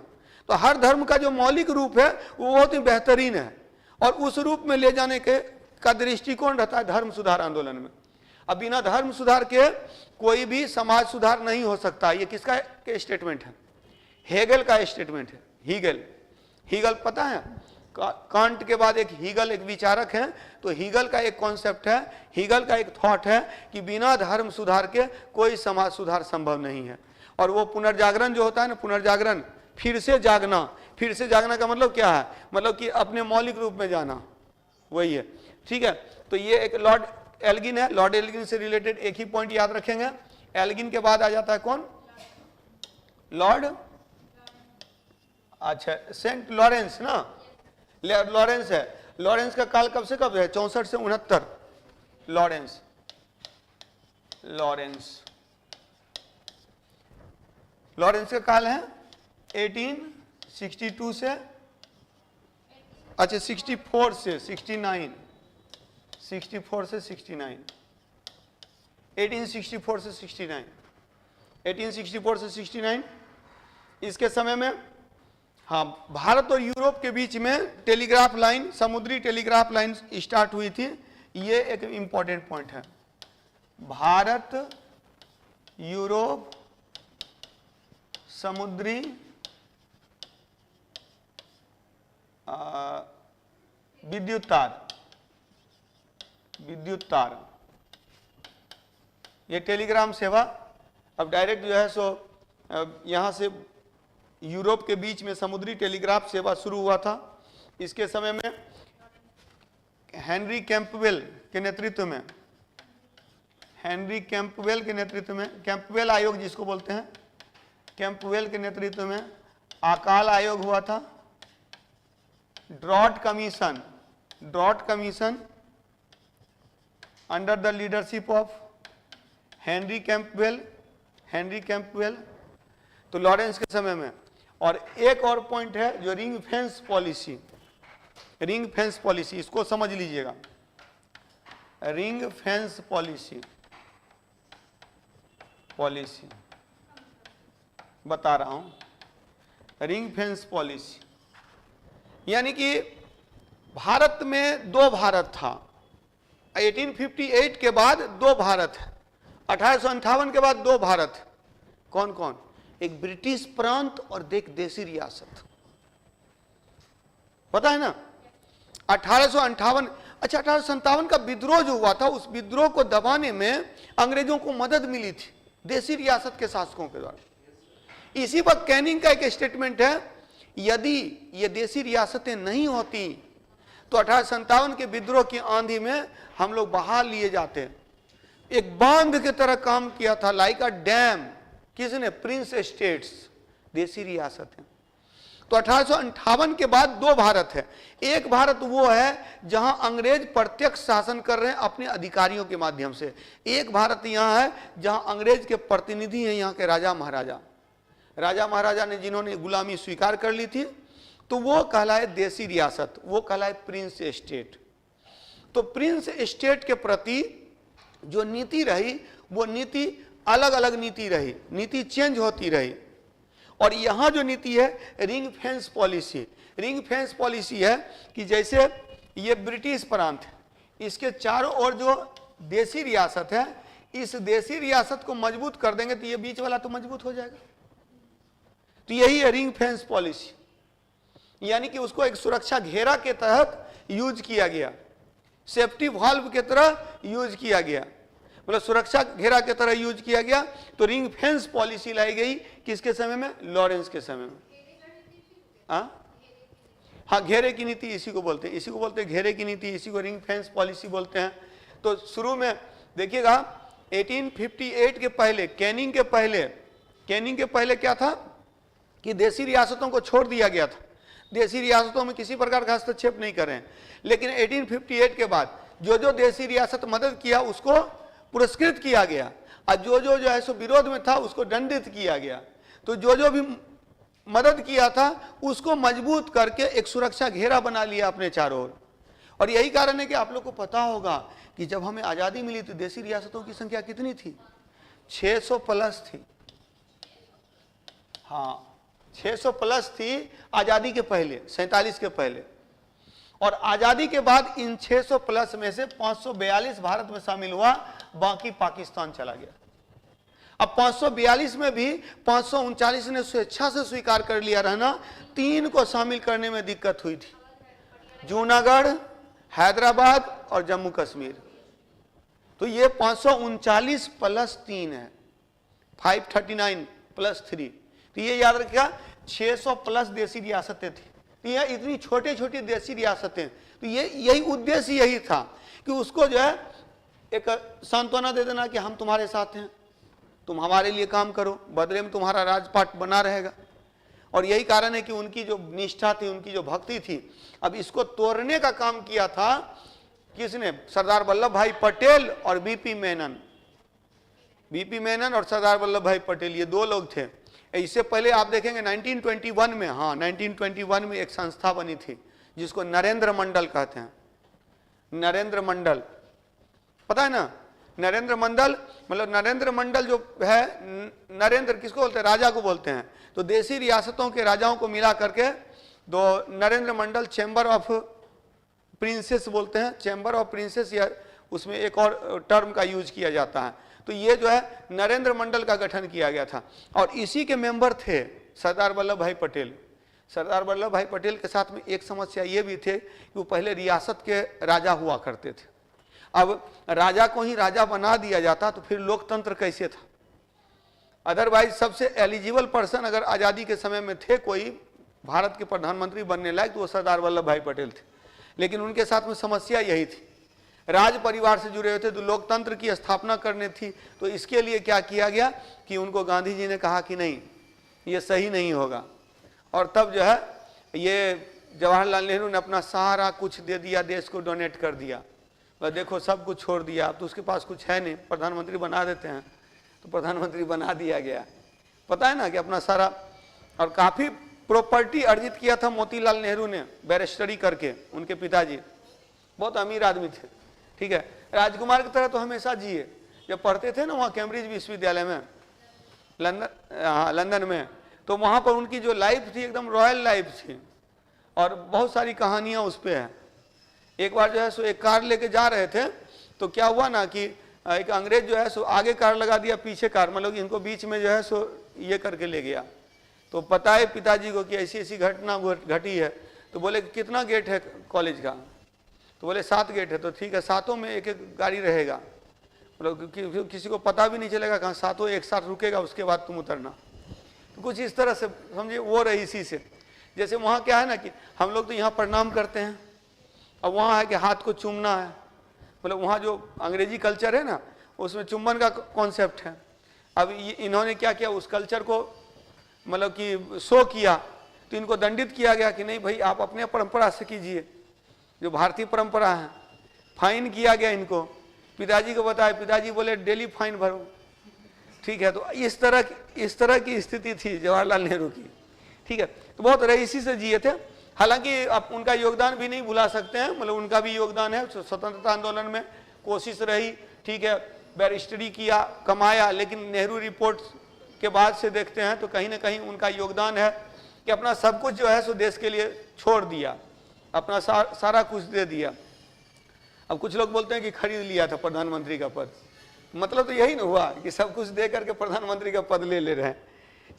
तो हर धर्म का जो मौलिक रूप है वो बहुत ही बेहतरीन है, और उस रूप में ले जाने के का दृष्टिकोण रहता है धर्म सुधार आंदोलन में। अब बिना धर्म सुधार के कोई भी समाज सुधार नहीं हो सकता। ये किसका स्टेटमेंट है? हेगल का स्टेटमेंट है। हीगल, हीगल पता है? कांट के बाद एक हीगल, एक विचारक है। तो हीगल का एक कॉन्सेप्ट है, हीगल का एक थॉट है कि बिना धर्म सुधार के कोई समाज सुधार संभव नहीं है। और वो पुनर्जागरण जो होता है ना, पुनर्जागरण, फिर से जागना। फिर से जागना का मतलब क्या है? मतलब कि अपने मौलिक रूप में जाना, वही है। ठीक है? तो ये एक लॉर्ड एल्गिन है। लॉर्ड एल्गिन से रिलेटेड एक ही पॉइंट याद रखेंगे। एल्गिन के बाद आ जाता है कौन? लॉर्ड, अच्छा, सेंट लॉरेंस ना, लॉरेंस है। लॉरेंस का काल कब से कब है? 64 से 69। लॉरेंस, लॉरेंस, लॉरेंस का काल है 1862 से, अच्छा 64 से 69, 64 से 69, 1864 से 69, 1864 से 69। इसके समय में हाँ, भारत और यूरोप के बीच में टेलीग्राफ लाइन, समुद्री टेलीग्राफ लाइन स्टार्ट हुई थी। ये एक इंपॉर्टेंट पॉइंट है। भारत यूरोप समुद्री विद्युत तार, विद्युत तार, ये टेलीग्राम सेवा अब डायरेक्ट जो है सो यहाँ से यूरोप के बीच में समुद्री टेलीग्राफ सेवा शुरू हुआ था। इसके समय में हेनरी कैंपबेल के नेतृत्व में, हेनरी कैंपबेल के नेतृत्व में, कैंपबेल आयोग जिसको बोलते हैं, कैंपबेल के नेतृत्व में अकाल आयोग हुआ था। Drought commission, drought commission under the leadership of Henry Campbell, Henry Campbell. तो लॉरेंस के समय में। और एक और पॉइंट है जो ring fence policy, ring fence policy, इसको समझ लीजिएगा। रिंग फेंस पॉलिसी, पॉलिसी बता रहा हूं। रिंग फेंस पॉलिसी यानी कि भारत में दो भारत था। 1858 के बाद दो भारत है, 1858 के बाद दो भारत। कौन कौन? एक ब्रिटिश प्रांत और एक देसी रियासत, पता है ना? 1858, अच्छा 1857 का विद्रोह जो हुआ था, उस विद्रोह को दबाने में अंग्रेजों को मदद मिली थी देसी रियासत के शासकों के द्वारा। इसी वक्त कैनिंग का एक स्टेटमेंट है, यदि ये देसी रियासतें नहीं होती तो 1857 के विद्रोह की आंधी में हम लोग बहा लिए जाते। एक बांध की तरह काम किया था, लाइक अ डैम। किसने? प्रिंस स्टेट्स, देसी रियासत हैं। तो 1858 के बाद दो भारत है। एक भारत वो है जहां अंग्रेज प्रत्यक्ष शासन कर रहे हैं अपने अधिकारियों के माध्यम से, एक भारत यहां है जहां अंग्रेज के प्रतिनिधि हैं यहाँ के राजा महाराजा। राजा महाराजा ने जिन्होंने गुलामी स्वीकार कर ली थी, तो वो कहलाए देसी रियासत, वो कहलाए प्रिंस स्टेट। तो प्रिंस स्टेट के प्रति जो नीति रही वो नीति अलग अलग नीति रही, नीति चेंज होती रही। और यहां जो नीति है ring fence policy, ring fence policy है कि जैसे ये ब्रिटिश प्रांत है, इसके चारों ओर जो देसी रियासत है, इस देसी रियासत को मजबूत कर देंगे तो ये बीच वाला तो मजबूत हो जाएगा। तो यही है रिंग फेंस पॉलिसी, यानी कि उसको एक सुरक्षा घेरा के तहत यूज किया गया, सेफ्टी वाल्व के तरह यूज किया गया, मतलब सुरक्षा घेरा के तरह यूज किया गया। तो रिंग फेंस पॉलिसी लाई गई किसके समय में? लॉरेंस के समय में। हाँ, घेरे की नीति इसी को बोलते हैं, इसी को बोलते हैं घेरे की नीति, इसी को रिंग फेंस पॉलिसी बोलते हैं। तो शुरू में देखिएगा 1858 के पहले, कैनिंग के पहले क्या था कि देसी रियासतों को छोड़ दिया गया था, देसी रियासतों में किसी प्रकार का हस्तक्षेप नहीं कर रहे हैं। लेकिन 1858 के बाद जो जो देसी रियासत मदद किया उसको पुरस्कृत किया गया, और जो है सो विरोध में था उसको दंडित किया गया। तो जो भी मदद किया था उसको मजबूत करके एक सुरक्षा घेरा बना लिया अपने चारों ओर। और यही कारण है कि आप लोग को पता होगा कि जब हमें आज़ादी मिली तो देसी रियासतों की संख्या कितनी थी? 600 प्लस थी। हाँ, 600 प्लस थी आज़ादी के पहले, 47 के पहले। और आज़ादी के बाद इन 600 प्लस में से 542 भारत में शामिल हुआ, बाकी पाकिस्तान चला गया। अब 542 में भी 539 ने स्वेच्छा से स्वीकार कर लिया रहना, 3 को शामिल करने में दिक्कत हुई थी, जूनागढ़, हैदराबाद और जम्मू कश्मीर। तो ये 539 प्लस 3 है, 539 प्लस 3। तो ये याद रखिएगा 600 प्लस देसी रियासतें थी। तो ये इतनी छोटे छोटी देसी रियासतें, तो ये यही उद्देश्य यही था कि उसको जो है एक सांत्वना दे देना कि हम तुम्हारे साथ हैं, तुम हमारे लिए काम करो, बदले में तुम्हारा राजपाट बना रहेगा। और यही कारण है कि उनकी जो निष्ठा थी, उनकी जो भक्ति थी, अब इसको तोड़ने का काम किया था किसने? सरदार वल्लभ भाई पटेल और बीपी मेनन। बीपी मेनन और सरदार वल्लभ भाई पटेल, ये दो लोग थे। इससे पहले आप देखेंगे 1921 में, हाँ 1921 में एक संस्था बनी थी जिसको नरेंद्र मंडल कहते हैं। नरेंद्र मंडल, पता है ना? नरेंद्र मंडल मतलब नरेंद्र मंडल जो है, नरेंद्र किसको बोलते हैं? राजा को बोलते हैं। तो देसी रियासतों के राजाओं को मिला करके दो नरेंद्र मंडल चैम्बर ऑफ प्रिंसेस बोलते हैं, चैम्बर ऑफ प्रिंसेस, या उसमें एक और टर्म का यूज किया जाता है। तो ये जो है नरेंद्र मंडल का गठन किया गया था, और इसी के मेंबर थे सरदार वल्लभ भाई पटेल। सरदार वल्लभ भाई पटेल के साथ में एक समस्या ये भी थे कि वो पहले रियासत के राजा हुआ करते थे। अब राजा को ही राजा बना दिया जाता तो फिर लोकतंत्र कैसे था? अदरवाइज सबसे एलिजिबल पर्सन अगर आज़ादी के समय में थे कोई भारत के प्रधानमंत्री बनने लायक, तो वो सरदार वल्लभ भाई पटेल थे। लेकिन उनके साथ में समस्या यही थी, राज परिवार से जुड़े हुए थे, तो लोकतंत्र की स्थापना करनी थी। तो इसके लिए क्या किया गया कि उनको गांधी जी ने कहा कि नहीं, ये सही नहीं होगा। और तब जो है ये जवाहरलाल नेहरू ने अपना सारा कुछ दे दिया, देश को डोनेट कर दिया। और देखो सब कुछ छोड़ दिया, अब तो उसके पास कुछ है नहीं, प्रधानमंत्री बना देते हैं, तो प्रधानमंत्री बना दिया गया। पता है ना कि अपना सारा, और काफ़ी प्रॉपर्टी अर्जित किया था मोतीलाल नेहरू ने बैरिस्टरी करके। उनके पिताजी बहुत अमीर आदमी थे, ठीक है, राजकुमार की तरह तो हमेशा जिए। जब पढ़ते थे ना वहाँ कैम्ब्रिज विश्वविद्यालय में, लंदन में, तो वहाँ पर उनकी जो लाइफ थी एकदम रॉयल लाइफ थी, और बहुत सारी कहानियाँ उस पर हैं। एक बार जो है सो एक कार लेके जा रहे थे, तो क्या हुआ ना कि एक अंग्रेज जो है सो आगे कार लगा दिया, पीछे कार, मतलब इनको बीच में जो है सो ये करके ले गया। तो पता है पिताजी को कि ऐसी ऐसी घटना घटी है। तो बोले कितना गेट है कॉलेज का? तो बोले 7 गेट है। तो ठीक है, 7 में एक एक गाड़ी रहेगा, मतलब किसी को पता भी नहीं चलेगा कहाँ 7 एक साथ रुकेगा, उसके बाद तुम उतरना। तो कुछ इस तरह से समझिए वो रही इसी से। जैसे वहाँ क्या है ना कि हम लोग तो यहाँ प्रणाम करते हैं, अब वहाँ है कि हाथ को चूमना है, मतलब वहाँ जो अंग्रेजी कल्चर है ना उसमें चुंबन का कॉन्सेप्ट है। अब इन्होंने क्या किया, उस कल्चर को मतलब कि शो किया, तो इनको दंडित किया गया कि नहीं भाई आप अपने परंपरा से कीजिए, जो भारतीय परंपरा है। फाइन किया गया इनको, पिताजी को बताया, पिताजी बोले डेली फाइन भरो, ठीक है। तो इस तरह की स्थिति थी जवाहरलाल नेहरू की, ठीक है। तो बहुत रईसी से जिए थे। हालांकि आप उनका योगदान भी नहीं भुला सकते हैं, मतलब उनका भी योगदान है स्वतंत्रता आंदोलन में, कोशिश रही, ठीक है, बैरिस्टरी किया, कमाया, लेकिन नेहरू रिपोर्ट के बाद से देखते हैं तो कहीं ना कहीं उनका योगदान है कि अपना सब कुछ जो है सो देश के लिए छोड़ दिया, अपना सारा कुछ दे दिया। अब कुछ लोग बोलते हैं कि खरीद लिया था प्रधानमंत्री का पद, मतलब तो यही ना हुआ कि सब कुछ दे करके प्रधानमंत्री का पद ले रहे हैं।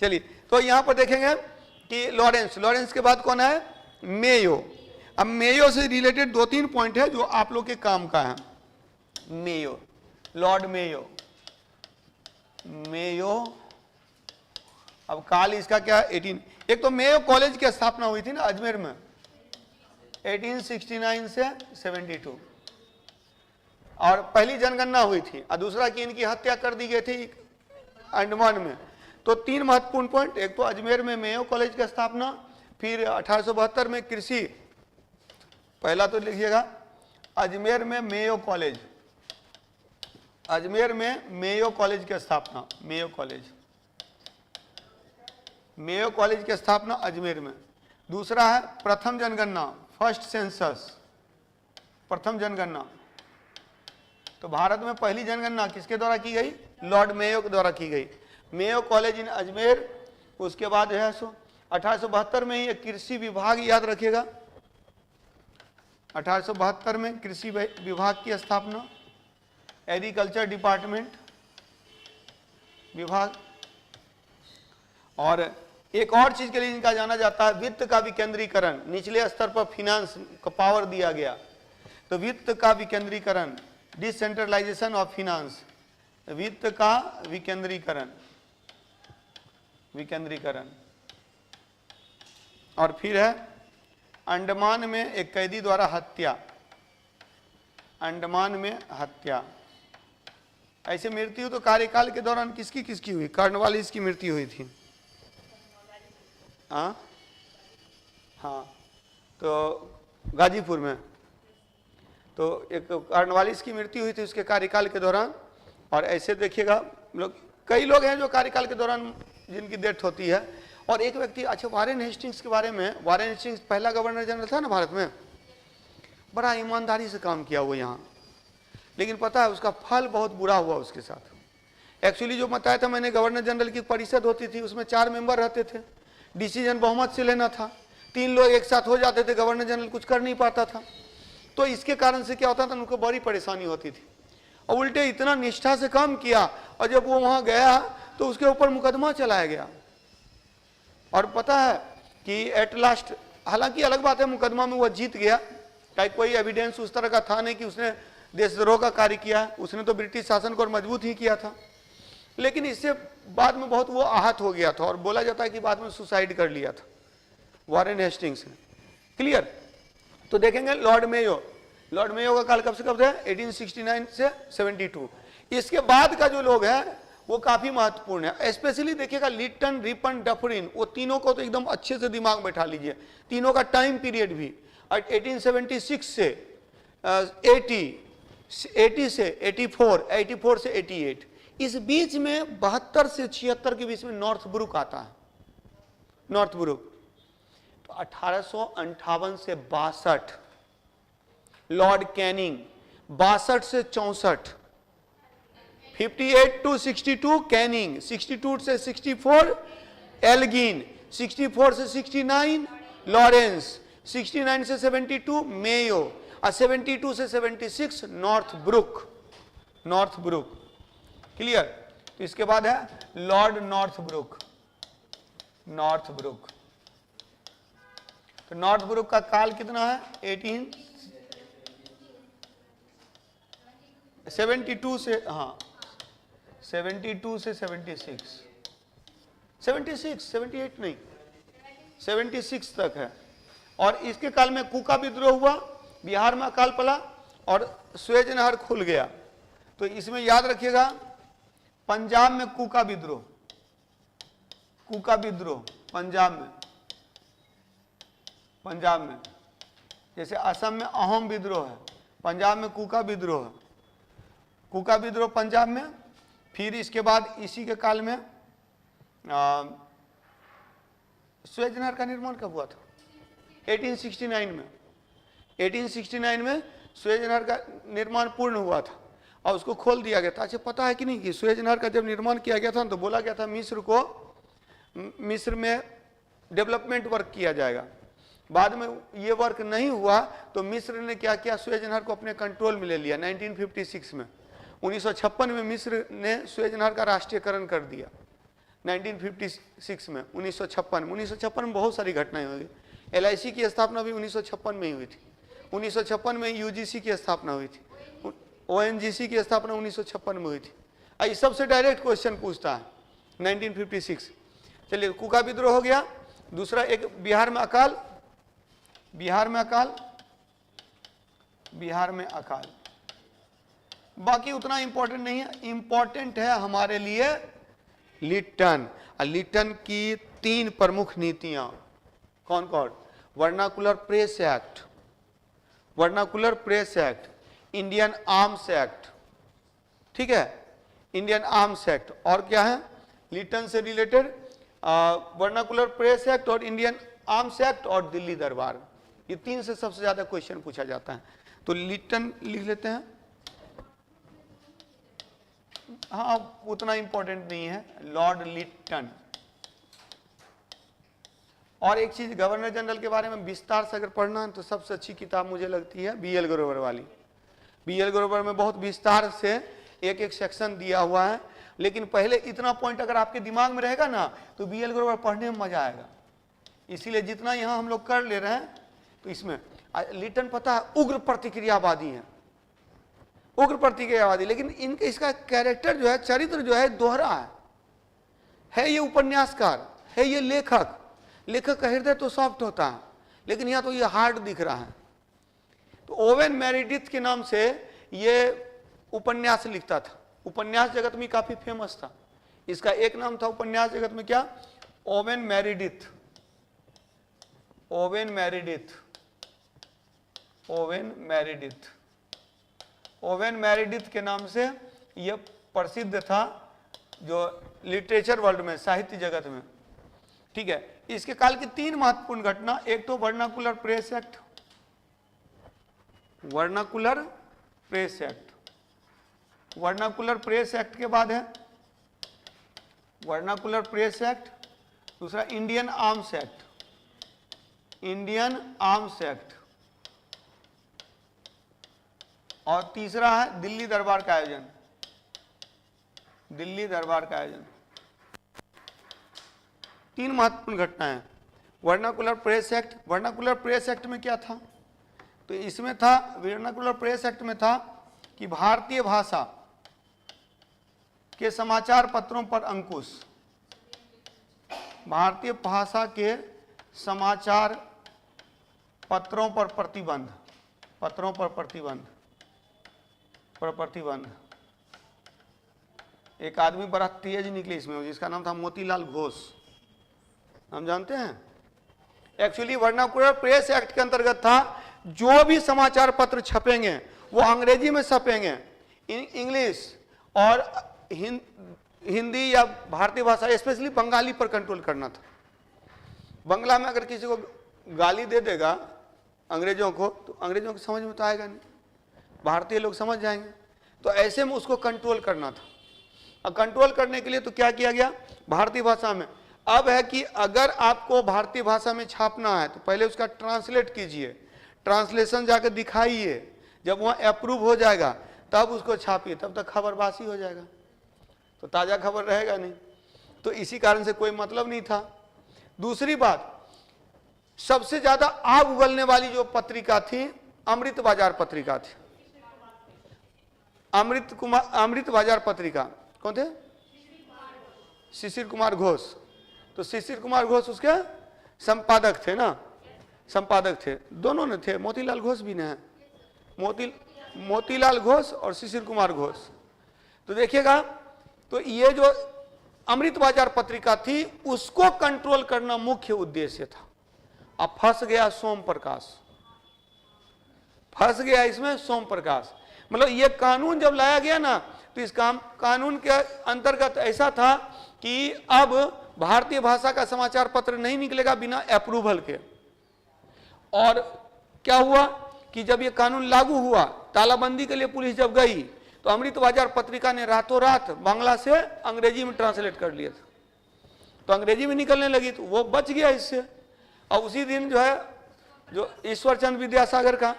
चलिए, तो यहाँ पर देखेंगे कि लॉरेंस के बाद कौन है, मेयो। अब मेयो से रिलेटेड 2-3 पॉइंट है जो आप लोग के काम का है। मेयो, लॉर्ड मेयो, अब काल इसका क्या, 18। एक तो मेयो कॉलेज की स्थापना हुई थी ना अजमेर में 1869 से 72, और पहली जनगणना हुई थी, और दूसरा कि इनकी हत्या कर दी गई थी अंडमान में। तो 3 महत्वपूर्ण पॉइंट, एक तो अजमेर में मेयो कॉलेज की स्थापना, फिर 1872 में कृषि, पहला तो लिखिएगा अजमेर में मेयो कॉलेज, अजमेर में मेयो कॉलेज की स्थापना, मेयो कॉलेज की स्थापना अजमेर में। दूसरा है प्रथम जनगणना, फर्स्ट सेंसस, प्रथम जनगणना। तो भारत में पहली जनगणना किसके द्वारा की गई, लॉर्ड मेयो के द्वारा की गई, मेयो कॉलेज इन अजमेर। उसके बाद है सो 1872 में ही एक कृषि विभाग, याद रखिएगा 1872 में कृषि विभाग की स्थापना, एग्रीकल्चर डिपार्टमेंट विभाग। और एक और चीज के लिए इनका जाना जाता है, वित्त का विकेंद्रीकरण, निचले स्तर पर फिनांस का पावर दिया गया, तो वित्त का विकेंद्रीकरण, डिसेंट्रलाइजेशन ऑफ फिनांस, वित्त का विकेंद्रीकरण। और फिर है अंडमान में एक कैदी द्वारा हत्या, अंडमान में हत्या। ऐसे मृत्यु तो कार्यकाल के दौरान किसकी हुई, कॉर्नवालिस की मृत्यु हुई थी। हाँ, तो गाजीपुर में तो एक कॉर्नवालिस की मृत्यु हुई थी उसके कार्यकाल के दौरान। और ऐसे देखिएगा लोग, कई लोग हैं जो कार्यकाल के दौरान जिनकी डेथ होती है। और एक व्यक्ति, अच्छा वारेन हेस्टिंग्स के बारे में, वारेन हेस्टिंग्स पहला गवर्नर जनरल था ना भारत में, बड़ा ईमानदारी से काम किया वो यहाँ, लेकिन पता है उसका फल बहुत बुरा हुआ उसके साथ। एक्चुअली जो बताया था मैंने, गवर्नर जनरल की परिषद होती थी, उसमें 4 मेंबर रहते थे, डिसीजन बहुमत से लेना था, 3 लोग एक साथ हो जाते थे, गवर्नर जनरल कुछ कर नहीं पाता था। तो इसके कारण से क्या होता था, उनको बड़ी परेशानी होती थी। और उल्टे इतना निष्ठा से काम किया, और जब वो वहां गया तो उसके ऊपर मुकदमा चलाया गया। और पता है कि एट लास्ट, हालांकि अलग बात है मुकदमा में वो जीत गया, कोई एविडेंस उस तरह का था नहीं कि उसने देशद्रोह का कार्य किया, उसने तो ब्रिटिश शासन को मजबूत ही किया था। लेकिन इससे बाद में बहुत वो आहत हो गया था, और बोला जाता है कि बाद में सुसाइड कर लिया था वारेन हेस्टिंग्स ने। क्लियर। तो देखेंगे लॉर्ड मेयो का काल कब से कब है, 1869 से 72। इसके बाद का जो लोग हैं वो काफी महत्वपूर्ण है। स्पेशली देखिएगा लिटन, रिपन, डफरिन, वो तीनों को तो एकदम अच्छे से दिमाग में बैठा लीजिए, तीनों का टाइम पीरियड भी 1876 से 80 से 84 से 88, इस बीच में 72 से 76 के बीच में नॉर्थ ब्रुक आता है, नॉर्थ ब्रुक। तो 1858 से 62 लॉर्ड कैनिंग, 62 से 64, 58 to 62 कैनिंग, 62 से 64 एल्गिन, 64 से 69 लॉरेंस, 69 से 72 मेयो, और 72 से 76 नॉर्थ ब्रुक। क्लियर। तो इसके बाद है लॉर्ड नॉर्थ ब्रुक। तो नॉर्थ ब्रुक का काल कितना है, 1872 से, हाँ 72 से 76, 78 नहीं, 76 तक है। और इसके काल में कुका विद्रोह हुआ, बिहार में अकाल पड़ा, और स्वेज नहर खुल गया। तो इसमें याद रखिएगा पंजाब में कुका कूका विद्रोह पंजाब में, पंजाब में, जैसे असम में अहोम विद्रोह है, पंजाब में कूका विद्रोह है, कूका विद्रोह पंजाब में। फिर इसके बाद इसी के काल में सुएज नहर का निर्माण कब हुआ था? 1869 में, 1869 में सुएज नहर का निर्माण पूर्ण हुआ था और उसको खोल दिया गया था। अच्छा, पता है कि नहीं कि सुएज नहर का जब निर्माण किया गया था तो बोला गया था मिस्र में डेवलपमेंट वर्क किया जाएगा। बाद में ये वर्क नहीं हुआ तो मिस्र ने क्या किया, सुएज नहर को अपने कंट्रोल में ले लिया 1956 में। 1956 में मिस्र ने सुएज नहर का राष्ट्रीयकरण कर दिया 1956 में, 1956 में बहुत सारी घटनाएं हुई। LIC की स्थापना भी 1956 में ही हुई थी। 1956 में UGC की स्थापना हुई थी, ONGC की स्थापना 1956 में हुई थी। इस सबसे डायरेक्ट क्वेश्चन पूछता है 1956। चलिए, कूका विद्रोह हो गया। दूसरा एक बिहार में अकाल, बिहार में अकाल, बिहार में अकाल, बाकी उतना इंपॉर्टेंट नहीं है। इंपॉर्टेंट है हमारे लिए लिट्टन। लिट्टन की 3 प्रमुख नीतियां कौन कौन? Vernacular press act, vernacular press act, Indian arms act, ठीक है, इंडियन आर्म्स एक्ट, और क्या है लिट्टन से रिलेटेड? वर्नाकुलर प्रेस एक्ट और इंडियन आर्म्स एक्ट और दिल्ली दरबार। ये 3 से सबसे ज्यादा क्वेश्चन पूछा जाता है। तो लिट्टन लिख लेते हैं, हाँ उतना इंपॉर्टेंट नहीं है, लॉर्ड लिट्टन। और एक चीज, गवर्नर जनरल के बारे में विस्तार से अगर पढ़ना है तो सबसे अच्छी किताब मुझे लगती है BL ग्रोवर वाली। BL ग्रोवर में बहुत विस्तार से एक एक सेक्शन दिया हुआ है। लेकिन पहले इतना पॉइंट अगर आपके दिमाग में रहेगा ना तो BL ग्रोवर पढ़ने में मजा आएगा। इसीलिए जितना यहाँ हम लोग कर ले रहे हैं तो इसमें लिट्टन पता है उग्र प्रतिक्रियावादी है, उग्र प्रतिक्रियावादी, लेकिन इनके इसका कैरेक्टर जो है, चरित्र जो है दोहरा है। ये उपन्यासकार है, ये लेखक, लेखक का हृदय तो सॉफ्ट होता है लेकिन यहाँ तो ये हार्ड दिख रहा है। तो ओवेन मेरिडिथ के नाम से ये उपन्यास लिखता था, उपन्यास जगत में काफी फेमस था। इसका एक नाम था उपन्यास जगत में क्या? Owen Meredith, Owen Meredith, Owen Meredith, Owen Meredith के नाम से यह प्रसिद्ध था जो लिटरेचर वर्ल्ड में, साहित्य जगत में, ठीक है। इसके काल की 3 महत्वपूर्ण घटना, एक तो vernacular press act, vernacular press act, vernacular press act के बाद है वर्नाकुलर प्रेस एक्ट, दूसरा Indian arms act, Indian arms act, और तीसरा है दिल्ली दरबार का आयोजन, दिल्ली दरबार का आयोजन। 3 महत्वपूर्ण घटनाएं। Vernacular press act, vernacular press act में क्या था? तो इसमें था, वर्नाकुलर प्रेस एक्ट में था कि भारतीय भाषा के समाचार पत्रों पर अंकुश, भारतीय भाषा के समाचार पत्रों पर प्रतिबंध, पत्रों पर प्रतिबंध, पर प्रतिबंध। एक आदमी बड़ा तेज निकले इसमें, जिसका नाम था मोतीलाल घोष, हम जानते हैं। एक्चुअली वर्नाकुलर प्रेस एक्ट के अंतर्गत था जो भी समाचार पत्र छपेंगे वो अंग्रेजी में छपेंगे, इंग्लिश और हिंदी या भारतीय भाषा, स्पेशली बंगाली पर कंट्रोल करना था। बंगला में अगर किसी को गाली दे देगा अंग्रेजों को तो अंग्रेजों को समझ में तो आएगा नहीं, भारतीय लोग समझ जाएंगे। तो ऐसे में उसको कंट्रोल करना था। और कंट्रोल करने के लिए तो क्या किया गया? भारतीय भाषा में। अब है कि अगर आपको भारतीय भाषा में छापना है तो पहले उसका ट्रांसलेट कीजिए, ट्रांसलेशन जाकर दिखाइए, जब वहाँ अप्रूव हो जाएगा तब उसको छापिए, तब तक खबरबासी हो जाएगा, तो ताज़ा खबर रहेगा नहीं। तो इसी कारण से कोई मतलब नहीं था। दूसरी बात, सबसे ज्यादा आग उगलने वाली जो पत्रिका थी अमृत बाजार पत्रिका थी। अमृत बाजार पत्रिका कौन थे? शिशिर कुमार घोष। तो शिशिर कुमार घोष उसके संपादक थे ना, संपादक थे, दोनों ने थे, मोतीलाल घोष भी ने है, मोतीलाल घोष और शिशिर कुमार घोष। तो देखिएगा, तो ये जो अमृत बाजार पत्रिका थी, उसको कंट्रोल करना मुख्य उद्देश्य था। अब फंस गया सोम प्रकाश, फंस गया इसमें सोम प्रकाश। मतलब ये कानून जब लाया गया ना, तो इस कानून के अंतर्गत ऐसा था कि अब भारतीय भाषा का समाचार पत्र नहीं निकलेगा बिना अप्रूवल के। और क्या हुआ कि जब ये कानून लागू हुआ, तालाबंदी के लिए पुलिस जब गई, तो अमृत बाजार पत्रिका ने रातों रात बांग्ला से अंग्रेजी में ट्रांसलेट कर लिया था, तो अंग्रेजी में निकलने लगी, तो वो बच गया इससे। और उसी दिन जो है, जो ईश्वर चंद्र विद्यासागर का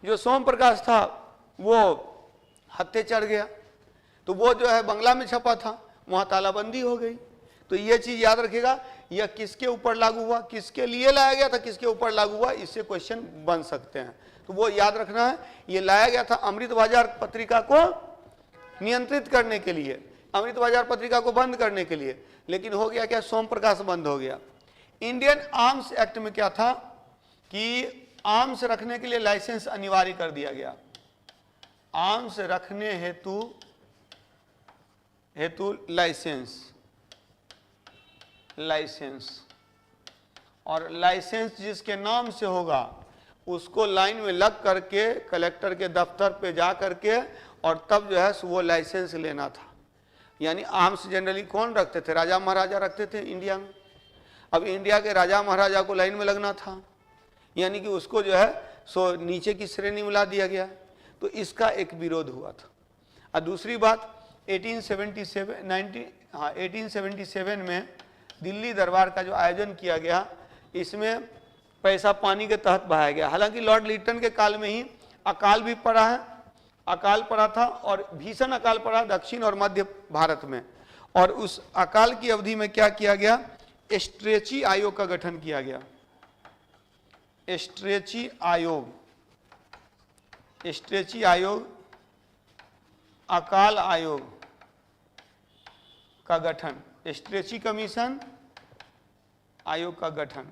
जो सोम प्रकाश था, वो हत्या चढ़ गया, तो वो जो है बांग्ला में छपा था, वहाँ तालाबंदी हो गई। तो ये चीज़ याद रखिएगा, यह किसके ऊपर लागू हुआ, किसके लिए लाया गया था, किसके ऊपर लागू हुआ, इससे क्वेश्चन बन सकते हैं। तो वो याद रखना है, ये लाया गया था अमृत बाजार पत्रिका को नियंत्रित करने के लिए, अमृत बाजार पत्रिका को बंद करने के लिए। लेकिन हो गया क्या, सोम प्रकाश बंद हो गया। इंडियन आर्म्स एक्ट में क्या था कि आर्म्स रखने के लिए लाइसेंस अनिवार्य कर दिया गया। आर्म्स रखने हेतु लाइसेंस, और लाइसेंस जिसके नाम से होगा उसको लाइन में लग करके कलेक्टर के दफ्तर पे जा करके, और तब जो है वो लाइसेंस लेना था। यानी आर्म्स जनरली कौन रखते थे, राजा महाराजा रखते थे इंडिया में। अब इंडिया के राजा महाराजा को लाइन में लगना था, यानी कि उसको जो है सो नीचे की श्रेणी में ला दिया गया। तो इसका एक विरोध हुआ था। और दूसरी बात 1877 में दिल्ली दरबार का जो आयोजन किया गया, इसमें पैसा पानी के तहत बहाया गया। हालांकि लॉर्ड लिटन के काल में ही अकाल भी पड़ा है, अकाल पड़ा था, और भीषण अकाल पड़ा दक्षिण और मध्य भारत में। और उस अकाल की अवधि में क्या किया गया, स्ट्रेची आयोग का गठन किया गया। स्ट्रेची आयोग, अकाल आयोग का गठन, स्ट्रेची कमीशन आयोग का गठन।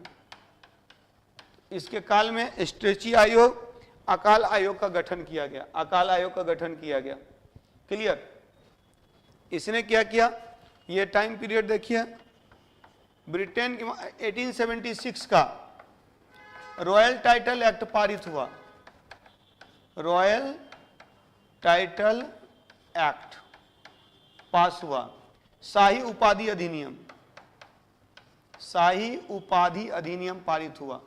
इसके काल में स्ट्रेची आयोग, अकाल आयोग का गठन किया गया, अकाल आयोग का गठन किया गया। क्लियर। इसने क्या किया, ये टाइम पीरियड देखिए, ब्रिटेन की 1876 का रॉयल टाइटल एक्ट पारित हुआ। रॉयल टाइटल एक्ट पास हुआ। शाही उपाधि अधिनियम, शाही उपाधि अधिनियम पारित हुआ।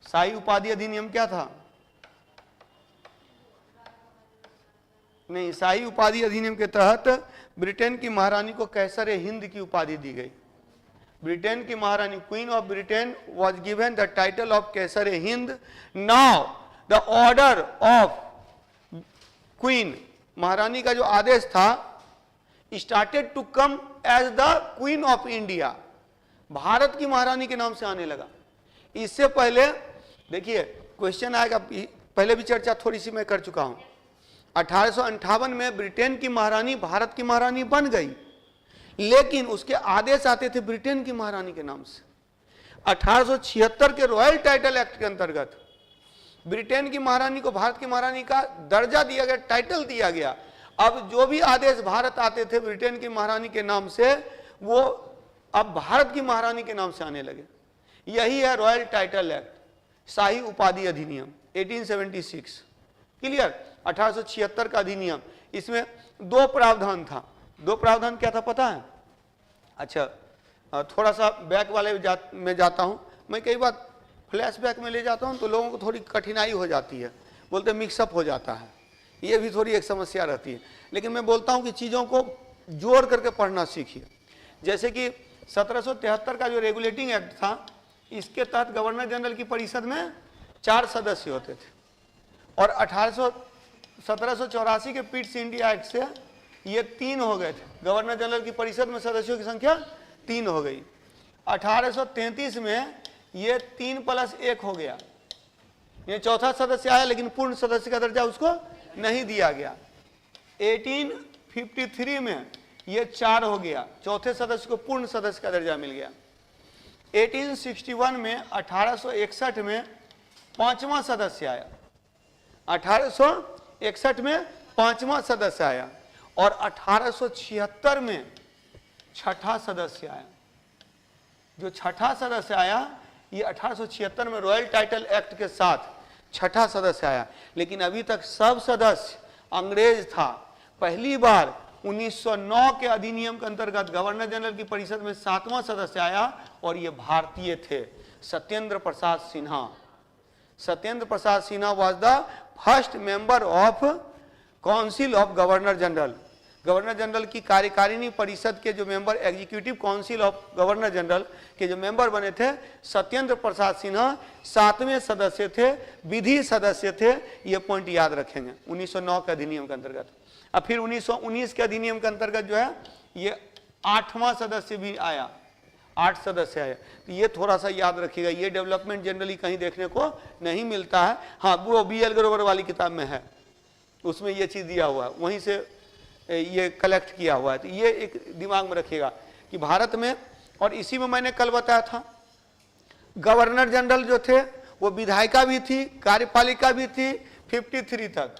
शाही उपाधि अधिनियम क्या था, नहीं, शाही उपाधि अधिनियम के तहत ब्रिटेन की महारानी को कैसर हिंद की उपाधि दी गई। ब्रिटेन की महारानी, queen of Britain was given the title of Kaiser Hind. Now the order of queen, महारानी का जो आदेश था, started to come as the queen of India, Bharat की महारानी के नाम से आने लगा। इससे पहले देखिए क्वेश्चन आएगा, पहले भी चर्चा थोड़ी सी मैं कर चुका हूं। 1858 में ब्रिटेन की महारानी भारत की महारानी बन गई, लेकिन उसके आदेश आते थे ब्रिटेन की महारानी के नाम से। 1876 के रॉयल टाइटल एक्ट के अंतर्गत ब्रिटेन की महारानी को भारत की महारानी का दर्जा दिया गया, टाइटल दिया गया। अब जो भी आदेश भारत आते थे ब्रिटेन की महारानी के नाम से, वो अब भारत की महारानी के नाम से आने लगे। यही है रॉयल टाइटल एक्ट, शाही उपाधि अधिनियम 1876। क्लियर। 1876 का अधिनियम, इसमें दो प्रावधान था। दो प्रावधान क्या था पता है? अच्छा, थोड़ा सा बैक वाले में जाता हूं। मैं कई बार फ्लैशबैक में ले जाता हूं तो लोगों को थोड़ी कठिनाई हो जाती है, बोलते मिक्सअप हो जाता है, ये भी थोड़ी एक समस्या रहती है। लेकिन मैं बोलता हूं कि चीज़ों को जोड़ करके पढ़ना सीखिए। जैसे कि 1773 का जो रेगुलेटिंग एक्ट था, इसके तहत गवर्नर जनरल की परिषद में 4 सदस्य होते थे, और 1784 के पिट्स इंडिया एक्ट से ये 3 हो गए थे। गवर्नर जनरल की परिषद में सदस्यों की संख्या 3 हो गई। 1833 में ये 3+1 हो गया, ये चौथा सदस्य आया, लेकिन पूर्ण सदस्य का दर्जा उसको नहीं दिया गया। 1853 में ये 4 हो गया, चौथे सदस्य को पूर्ण सदस्य का दर्जा मिल गया। 1861 में 1861 में 5वां सदस्य आया, 1861 में 5वां सदस्य आया, और 1876 में छठा सदस्य आया। जो छठा सदस्य आया ये 1876 में रॉयल टाइटल एक्ट के साथ छठा सदस्य आया, लेकिन अभी तक सब सदस्य अंग्रेज था। पहली बार 1909 के अधिनियम के अंतर्गत गवर्नर जनरल की परिषद में 7वां सदस्य आया और ये भारतीय थे, Satyendra Prasad Sinha. Satyendra Prasad Sinha was the first member of council of governor general. Governor general की कार्यकारिणी परिषद के जो member, executive council of governor general के जो मेंबर बने थे, सत्येंद्र प्रसाद सिन्हा 7वें सदस्य थे, विधि सदस्य थे। ये पॉइंट याद रखेंगे 1909 के अधिनियम के अंतर्गत। अब फिर 1919 के अधिनियम के अंतर्गत जो है ये 8वां सदस्य भी आया, 8 सदस्य आए। तो ये थोड़ा सा याद रखिएगा, ये डेवलपमेंट जनरली कहीं देखने को नहीं मिलता है। हाँ, वो BL ग्रोवर वाली किताब में है, उसमें ये चीज दिया हुआ है, वहीं से ये कलेक्ट किया हुआ है। तो ये एक दिमाग में रखिएगा कि भारत में, और इसी में मैंने कल बताया था, गवर्नर जनरल जो थे वो विधायिका भी थी, कार्यपालिका भी थी 53 तक,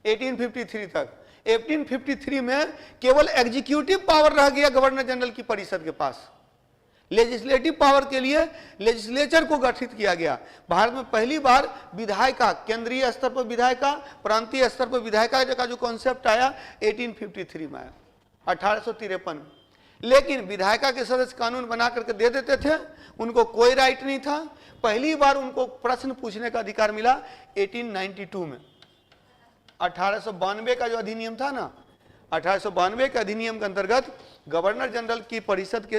1853 तक। 1853 में केवल एग्जीक्यूटिव पावर रह गया गवर्नर जनरल की परिषद के पास। लेजिस्लेटिव पावर के लिए लेजिस्लेचर को गठित किया गया। भारत में पहली बार विधायिका, केंद्रीय स्तर पर विधायिका, प्रांतीय स्तर पर विधायिका का जो कॉन्सेप्ट आया 1853 में आया, 1853 में। लेकिन विधायिका के सदस्य कानून बना करके दे देते थे, उनको कोई राइट नहीं था। पहली बार उनको प्रश्न पूछने का अधिकार मिला 1892 में। 1892 का जो अधिनियम था ना, 1892 के अधिनियम के अंतर्गत गवर्नर जनरल की परिषद के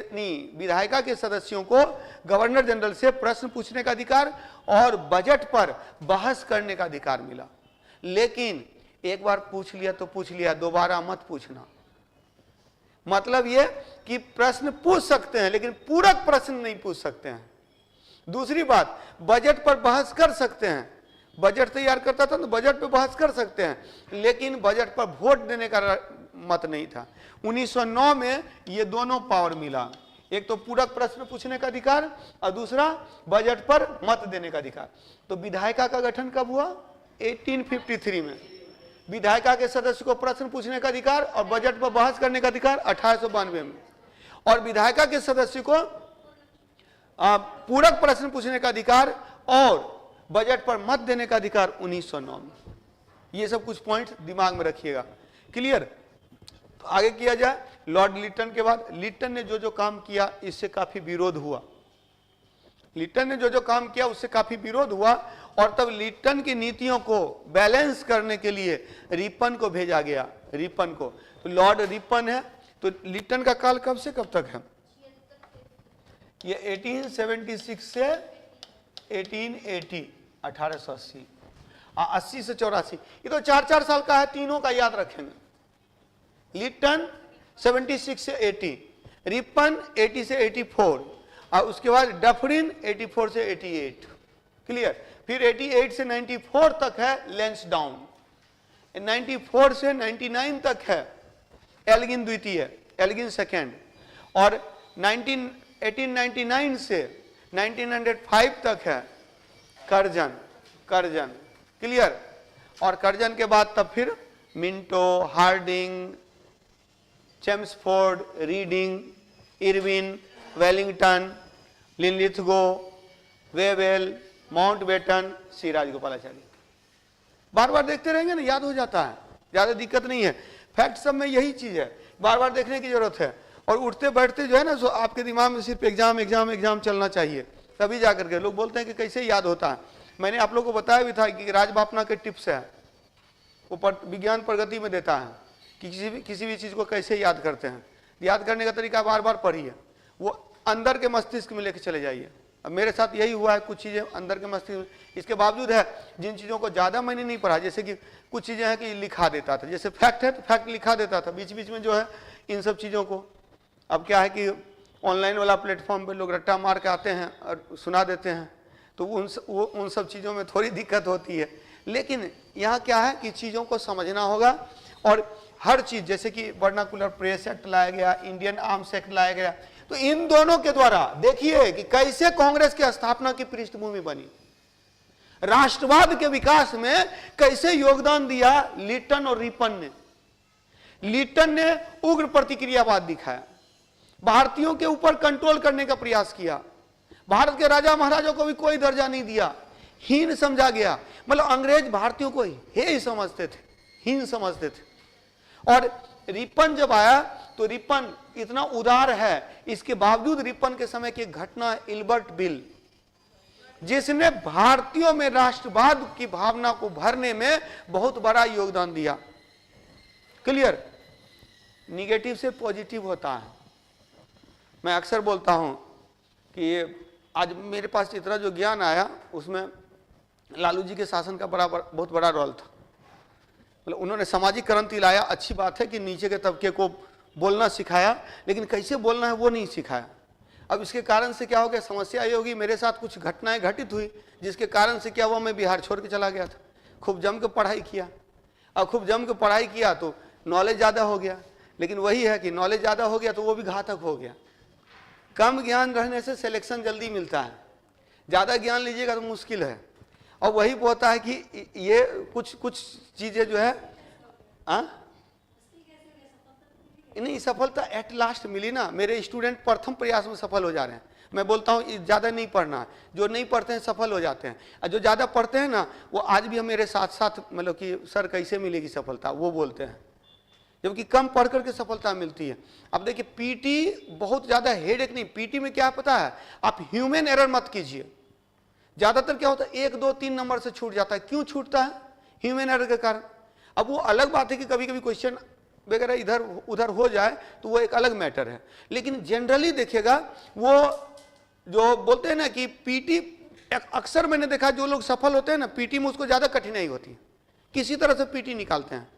विधायिका के सदस्यों को गवर्नर जनरल से प्रश्न पूछने का अधिकार और बजट पर बहस करने का अधिकार मिला। लेकिन एक बार पूछ लिया तो पूछ लिया, दोबारा मत पूछना। मतलब ये कि प्रश्न पूछ सकते हैं लेकिन पूरक प्रश्न नहीं पूछ सकते हैं। दूसरी बात, बजट पर बहस कर सकते हैं, बजट तैयार करता था तो बजट पे बहस कर सकते हैं, लेकिन बजट पर वोट देने का मत नहीं था। 1909 में ये दोनों पावर मिला, एक तो पूरक प्रश्न पूछने का अधिकार और दूसरा बजट पर मत देने का अधिकार। तो विधायिका का गठन कब हुआ? 1853 में। विधायिका के सदस्य को प्रश्न पूछने का अधिकार और बजट पर बहस करने का अधिकार 1892 में, और विधायिका के सदस्य को पूरक प्रश्न पूछने का अधिकार और बजट पर मत देने का अधिकार 1909 में। ये सब कुछ पॉइंट दिमाग में रखिएगा। क्लियर? तो आगे किया जाए। लॉर्ड लिटन के बाद लिटन ने जो जो काम किया इससे काफी विरोध हुआ। लिटन ने जो जो काम किया उससे काफी विरोध हुआ, और तब लिटन की नीतियों को बैलेंस करने के लिए रिपन को भेजा गया। रिपन को, तो लॉर्ड रिपन है। तो लिटन का काल कब से कब तक है? ये 1876 से 1880, 1880, 80 से 84। ये तो 4-4 साल का है, तीनों का याद रखेंगे। लिटन 76 से 80, रिपन 80 से 84, और उसके बाद डफरिन 84 से 88। क्लियर? फिर 88 से 94 तक है लैंसडाउन, 94 से 99 तक है एल्गिन द्वितीय, एल्गिन सेकेंड, और 1899 से 1905 तक है कर्जन, कर्जन। क्लियर? और कर्जन के बाद तब फिर Minto, Hardinge, Chelmsford, Reading, Irwin, Willingdon, Linlithgow, Wavell, Mountbatten, Rajagopalachari. बार बार देखते रहेंगे ना, याद हो जाता है, ज्यादा दिक्कत नहीं है। फैक्ट सब में यही चीज है, बार बार देखने की जरूरत है। और उठते बैठते जो है ना, सो आपके दिमाग में सिर्फ एग्जाम एग्जाम एग्जाम चलना चाहिए, तभी जाकर के। लोग बोलते हैं कि कैसे याद होता है। मैंने आप लोगों को बताया भी था कि राजबापना के टिप्स है, वो विज्ञान प्रगति में देता है कि किसी भी चीज को कैसे याद करते हैं। याद करने का तरीका बार बार पढ़िए, वो अंदर के मस्तिष्क में लेके चले जाइए। अब मेरे साथ यही हुआ है, कुछ चीजें अंदर के मस्तिष्क। इसके बावजूद है जिन चीजों को ज्यादा मैंने नहीं पढ़ा, जैसे कि कुछ चीजें हैं कि लिखा देता था, जैसे फैक्ट है तो फैक्ट लिखा देता था बीच बीच में जो है इन सब चीजों को। अब क्या है कि ऑनलाइन वाला प्लेटफॉर्म पे लोग रट्टा मार के आते हैं और सुना देते हैं, तो उन सब चीज़ों में थोड़ी दिक्कत होती है। लेकिन यहाँ क्या है कि चीज़ों को समझना होगा, और हर चीज़, जैसे कि वर्नाकुलर प्रेस एक्ट लाया गया, इंडियन आर्म्स एक्ट लाया गया, तो इन दोनों के द्वारा देखिए कि कैसे कांग्रेस की स्थापना की पृष्ठभूमि बनी, राष्ट्रवाद के विकास में कैसे योगदान दिया लिटन और रिपन ने। लिट्टन ने उग्र प्रतिक्रियावाद दिखाया, भारतीयों के ऊपर कंट्रोल करने का प्रयास किया, भारत के राजा महाराजाओं को भी कोई दर्जा नहीं दिया, हीन समझा गया। मतलब अंग्रेज भारतीयों को हे समझते थे, हीन समझते थे। और रिपन जब आया तो रिपन इतना उदार है, इसके बावजूद रिपन के समय की घटना इल्बर्ट बिल, जिसने भारतीयों में राष्ट्रवाद की भावना को भरने में बहुत बड़ा योगदान दिया। क्लियर? निगेटिव से पॉजिटिव होता है। मैं अक्सर बोलता हूं कि आज मेरे पास इतना जो ज्ञान आया उसमें लालू जी के शासन का बहुत बड़ा रोल था। मतलब उन्होंने सामाजिक क्रांति लाया, अच्छी बात है कि नीचे के तबके को बोलना सिखाया, लेकिन कैसे बोलना है वो नहीं सिखाया। अब इसके कारण से क्या हो गया, समस्या ये होगी, मेरे साथ कुछ घटनाएं घटित हुई जिसके कारण से क्या हुआ, मैं बिहार छोड़ के चला गया था। खूब जम के पढ़ाई किया, अब खूब जम के पढ़ाई किया तो नॉलेज ज़्यादा हो गया, लेकिन वही है कि नॉलेज ज़्यादा हो गया तो वो भी घातक हो गया। कम ज्ञान रहने से सिलेक्शन जल्दी मिलता है, ज़्यादा ज्ञान लीजिएगा तो मुश्किल है। और वही होता है कि ये कुछ चीज़ें जो है नहीं, सफलता एट लास्ट मिली ना। मेरे स्टूडेंट प्रथम प्रयास में सफल हो जा रहे हैं। मैं बोलता हूँ ज़्यादा नहीं पढ़ना है, जो नहीं पढ़ते हैं सफल हो जाते हैं, और जो ज़्यादा पढ़ते हैं ना वो आज भी हम मेरे साथ साथ मतलब कि सर कैसे मिलेगी सफलता वो बोलते हैं, जबकि कम पढ़ करके सफलता मिलती है। अब देखिए पीटी बहुत ज़्यादा हेडेक नहीं, पीटी में क्या पता है, आप ह्यूमन एरर मत कीजिए। ज़्यादातर क्या होता है 1, 2, 3 नंबर से छूट जाता है। क्यों छूटता है? ह्यूमन एरर के कारण। अब वो अलग बात है कि कभी कभी क्वेश्चन वगैरह इधर उधर हो जाए तो वो एक अलग मैटर है, लेकिन जनरली देखिएगा वो जो बोलते हैं ना कि पीटी, अक्सर मैंने देखा जो लोग सफल होते हैं ना पीटी में उसको ज़्यादा कठिनाई होती है, किसी तरह से पीटी निकालते हैं।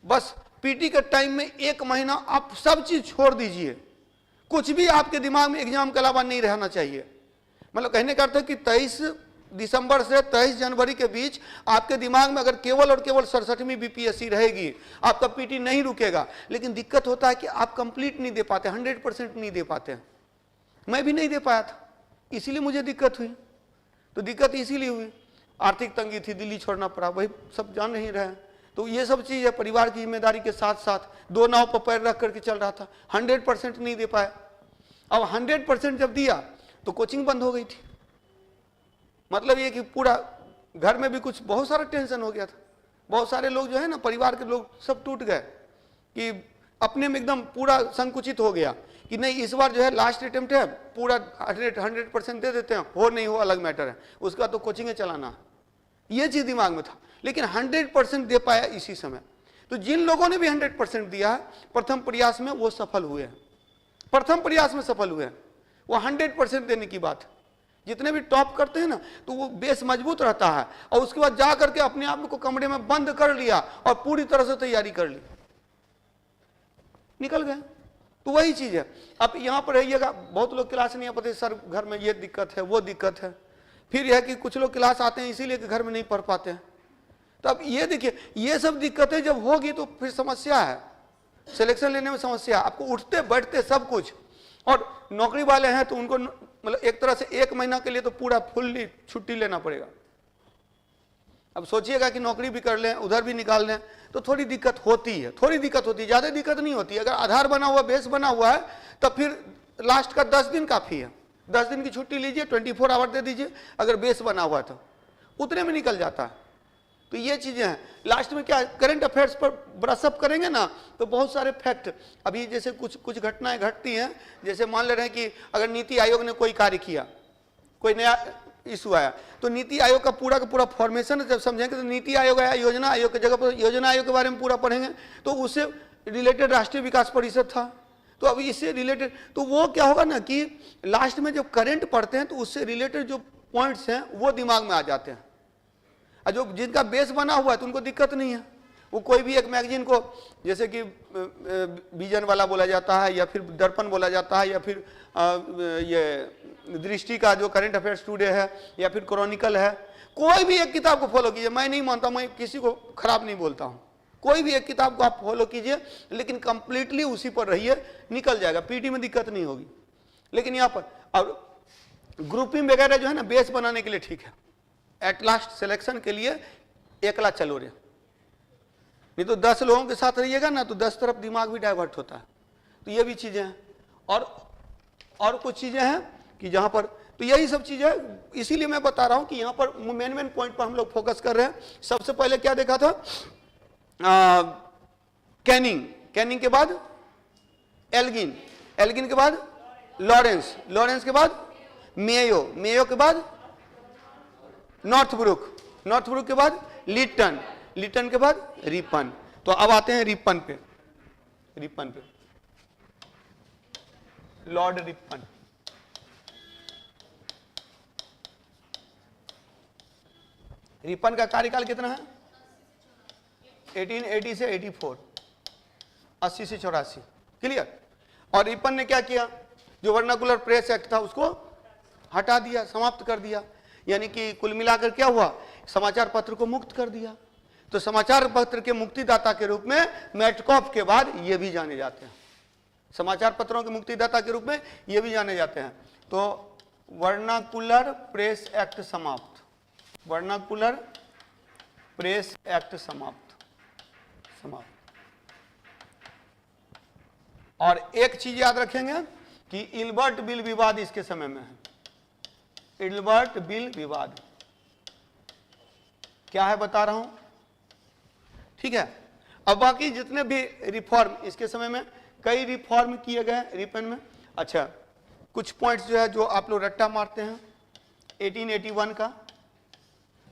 बस पीटी के टाइम में 1 महीना आप सब चीज़ छोड़ दीजिए, कुछ भी आपके दिमाग में एग्जाम के अलावा नहीं रहना चाहिए। मतलब कहने का अर्थ है कि 23 दिसंबर से 23 जनवरी के बीच आपके दिमाग में अगर केवल और केवल 67वीं बीपीएससी रहेगी, आपका पीटी नहीं रुकेगा। लेकिन दिक्कत होता है कि आप कंप्लीट नहीं दे पाते, 100% नहीं दे पाते हैं। मैं भी नहीं दे पाया था, इसीलिए मुझे दिक्कत हुई। तो दिक्कत इसीलिए हुई, आर्थिक तंगी थी, दिल्ली छोड़ना पड़ा, वही सब जान नहीं रहे हैं। तो ये सब चीज़ है, परिवार की जिम्मेदारी के साथ साथ 2 नाव पर पैर रख करके चल रहा था, 100% नहीं दे पाया। अब 100% जब दिया तो कोचिंग बंद हो गई थी। मतलब ये कि पूरा घर में भी कुछ बहुत सारा टेंशन हो गया था। बहुत सारे लोग जो है ना, परिवार के लोग सब टूट गए कि अपने में एकदम पूरा संकुचित हो गया कि नहीं इस बार जो है लास्ट अटेम्प्ट है, पूरा 100% दे देते हैं, हो नहीं हो अलग मैटर है, उसका तो कोचिंग चलाना है। ये चीज़ दिमाग में था, लेकिन 100% दे पाया इसी समय। तो जिन लोगों ने भी 100% दिया है प्रथम प्रयास में वो सफल हुए हैं, प्रथम प्रयास में सफल हुए हैं। वो 100% देने की बात है। जितने भी टॉप करते हैं ना तो वो बेस मजबूत रहता है, और उसके बाद जा करके अपने आप को कमरे में बंद कर लिया और पूरी तरह से तैयारी कर ली, निकल गए। तो वही चीज़ है। अब यहाँ पर रहिएगा, बहुत लोग क्लास नहीं आ पाते, सर घर में ये दिक्कत है वो दिक्कत है। फिर यह कि कुछ लोग क्लास आते हैं इसीलिए कि घर में नहीं पढ़ पाते हैं। तो अब ये देखिए, ये सब दिक्कतें जब होगी तो फिर समस्या है, सिलेक्शन लेने में समस्या, आपको उठते बैठते सब कुछ। और नौकरी वाले हैं तो उनको मतलब एक तरह से 1 महीना के लिए तो पूरा फुल्ली छुट्टी लेना पड़ेगा। अब सोचिएगा कि नौकरी भी कर लें उधर भी निकाल लें तो थोड़ी दिक्कत होती है, थोड़ी दिक्कत होती है, ज़्यादा दिक्कत नहीं होती है। अगर आधार बना हुआ, बेस बना हुआ है, तब फिर लास्ट का 10 दिन काफ़ी है। 10 दिन की छुट्टी लीजिए, 24 आवर दे दीजिए, अगर बेस बना हुआ तो उतने में निकल जाता है। तो ये चीज़ें हैं। लास्ट में क्या करंट अफेयर्स पर ब्रशअप करेंगे ना तो बहुत सारे फैक्ट, अभी जैसे कुछ घटनाएं घटती हैं, जैसे मान ले रहे हैं कि अगर नीति आयोग ने कोई कार्य किया, कोई नया इशू आया, तो नीति आयोग का पूरा फॉर्मेशन जब समझेंगे तो नीति आयोग आया, योजना आयोग की जगह पर योजना आयोग के बारे में पूरा पढ़ेंगे तो उससे रिलेटेड राष्ट्रीय विकास परिषद था। तो अभी इससे रिलेटेड तो वो क्या होगा ना कि लास्ट में जब करंट पढ़ते हैं तो उससे रिलेटेड जो पॉइंट्स हैं वो दिमाग में आ जाते हैं। और जो जिनका बेस बना हुआ है तो उनको दिक्कत नहीं है। वो कोई भी एक मैगजीन को, जैसे कि विजन वाला बोला जाता है, या फिर दर्पण बोला जाता है, या फिर ये दृष्टि का जो करंट अफेयर्स टुडे है, या फिर क्रॉनिकल है, कोई भी एक किताब को फॉलो कीजिए। मैं नहीं मानता, मैं किसी को खराब नहीं बोलता हूँ, कोई भी एक किताब को आप फॉलो कीजिए, लेकिन कंप्लीटली उसी पर रहिए, निकल जाएगा, पीटी में दिक्कत नहीं होगी। लेकिन यहाँ पर और ग्रुपिंग वगैरह जो है ना बेस बनाने के लिए ठीक है, एट लास्ट सिलेक्शन के लिए एकला चलो रे, नहीं तो 10 लोगों के साथ रहिएगा ना तो 10 तरफ दिमाग भी डाइवर्ट होता है। तो ये भी चीजें हैं और कुछ चीजें हैं कि जहां पर, तो यही सब चीजें, इसीलिए मैं बता रहा हूं कि यहां पर मेन पॉइंट पर हम लोग फोकस कर रहे हैं। सबसे पहले क्या देखा था, कैनिंग के बाद एल्गिन के बाद लॉरेंस के बाद मेयो के बाद नॉर्थब्रुक के बाद लिटन के बाद रिपन। तो अब आते हैं रिपन पे लॉर्ड रिपन। रिपन का कार्यकाल कितना है, 1880 से 84, 80 से 84, क्लियर। और रिपन ने क्या किया, जो वर्नाकुलर प्रेस एक्ट था उसको हटा दिया, समाप्त कर दिया, यानी कि कुल मिलाकर क्या हुआ, समाचार पत्र को मुक्त कर दिया। तो समाचार पत्र के मुक्तिदाता के रूप में मेटकॉफ के बाद ये भी जाने जाते हैं, समाचार पत्रों के मुक्तिदाता के रूप में ये भी जाने जाते हैं। तो वर्नाकुलर प्रेस एक्ट समाप्त, वर्नाकुलर प्रेस एक्ट समाप्त। और एक चीज याद रखेंगे कि इल्बर्ट बिल विवाद इसके समय में है। इल्बर्ट बिल विवाद क्या है बता रहा हूं, ठीक है। अब बाकी जितने भी रिफॉर्म इसके समय में, कई रिफॉर्म किए गए रिपन में। अच्छा, कुछ पॉइंट्स जो है जो आप लोग रट्टा मारते हैं, 1881 का,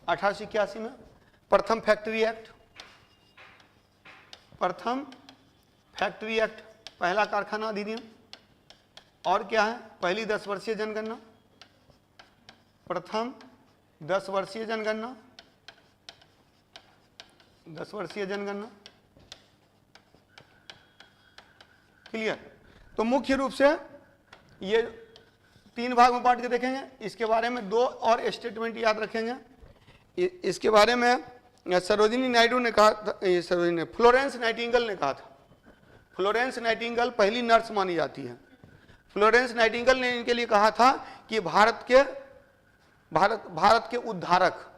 1881 में प्रथम फैक्ट्री एक्ट, पहला कारखाना अधिनियम, और क्या है, पहली 10 वर्षीय जनगणना, प्रथम 10 वर्षीय जनगणना, 10 वर्षीय जनगणना, क्लियर। तो मुख्य रूप से ये 3 भाग में बांट के देखेंगे। इसके बारे में 2 और स्टेटमेंट याद रखेंगे। इसके बारे में सरोजिनी नायडू ने कहा था, फ्लोरेंस नाइटिंगेल ने कहा था। फ्लोरेंस नाइटिंगेल पहली नर्स मानी जाती है। फ्लोरेंस नाइटिंगेल ने इनके लिए कहा था कि भारत के उद्धारक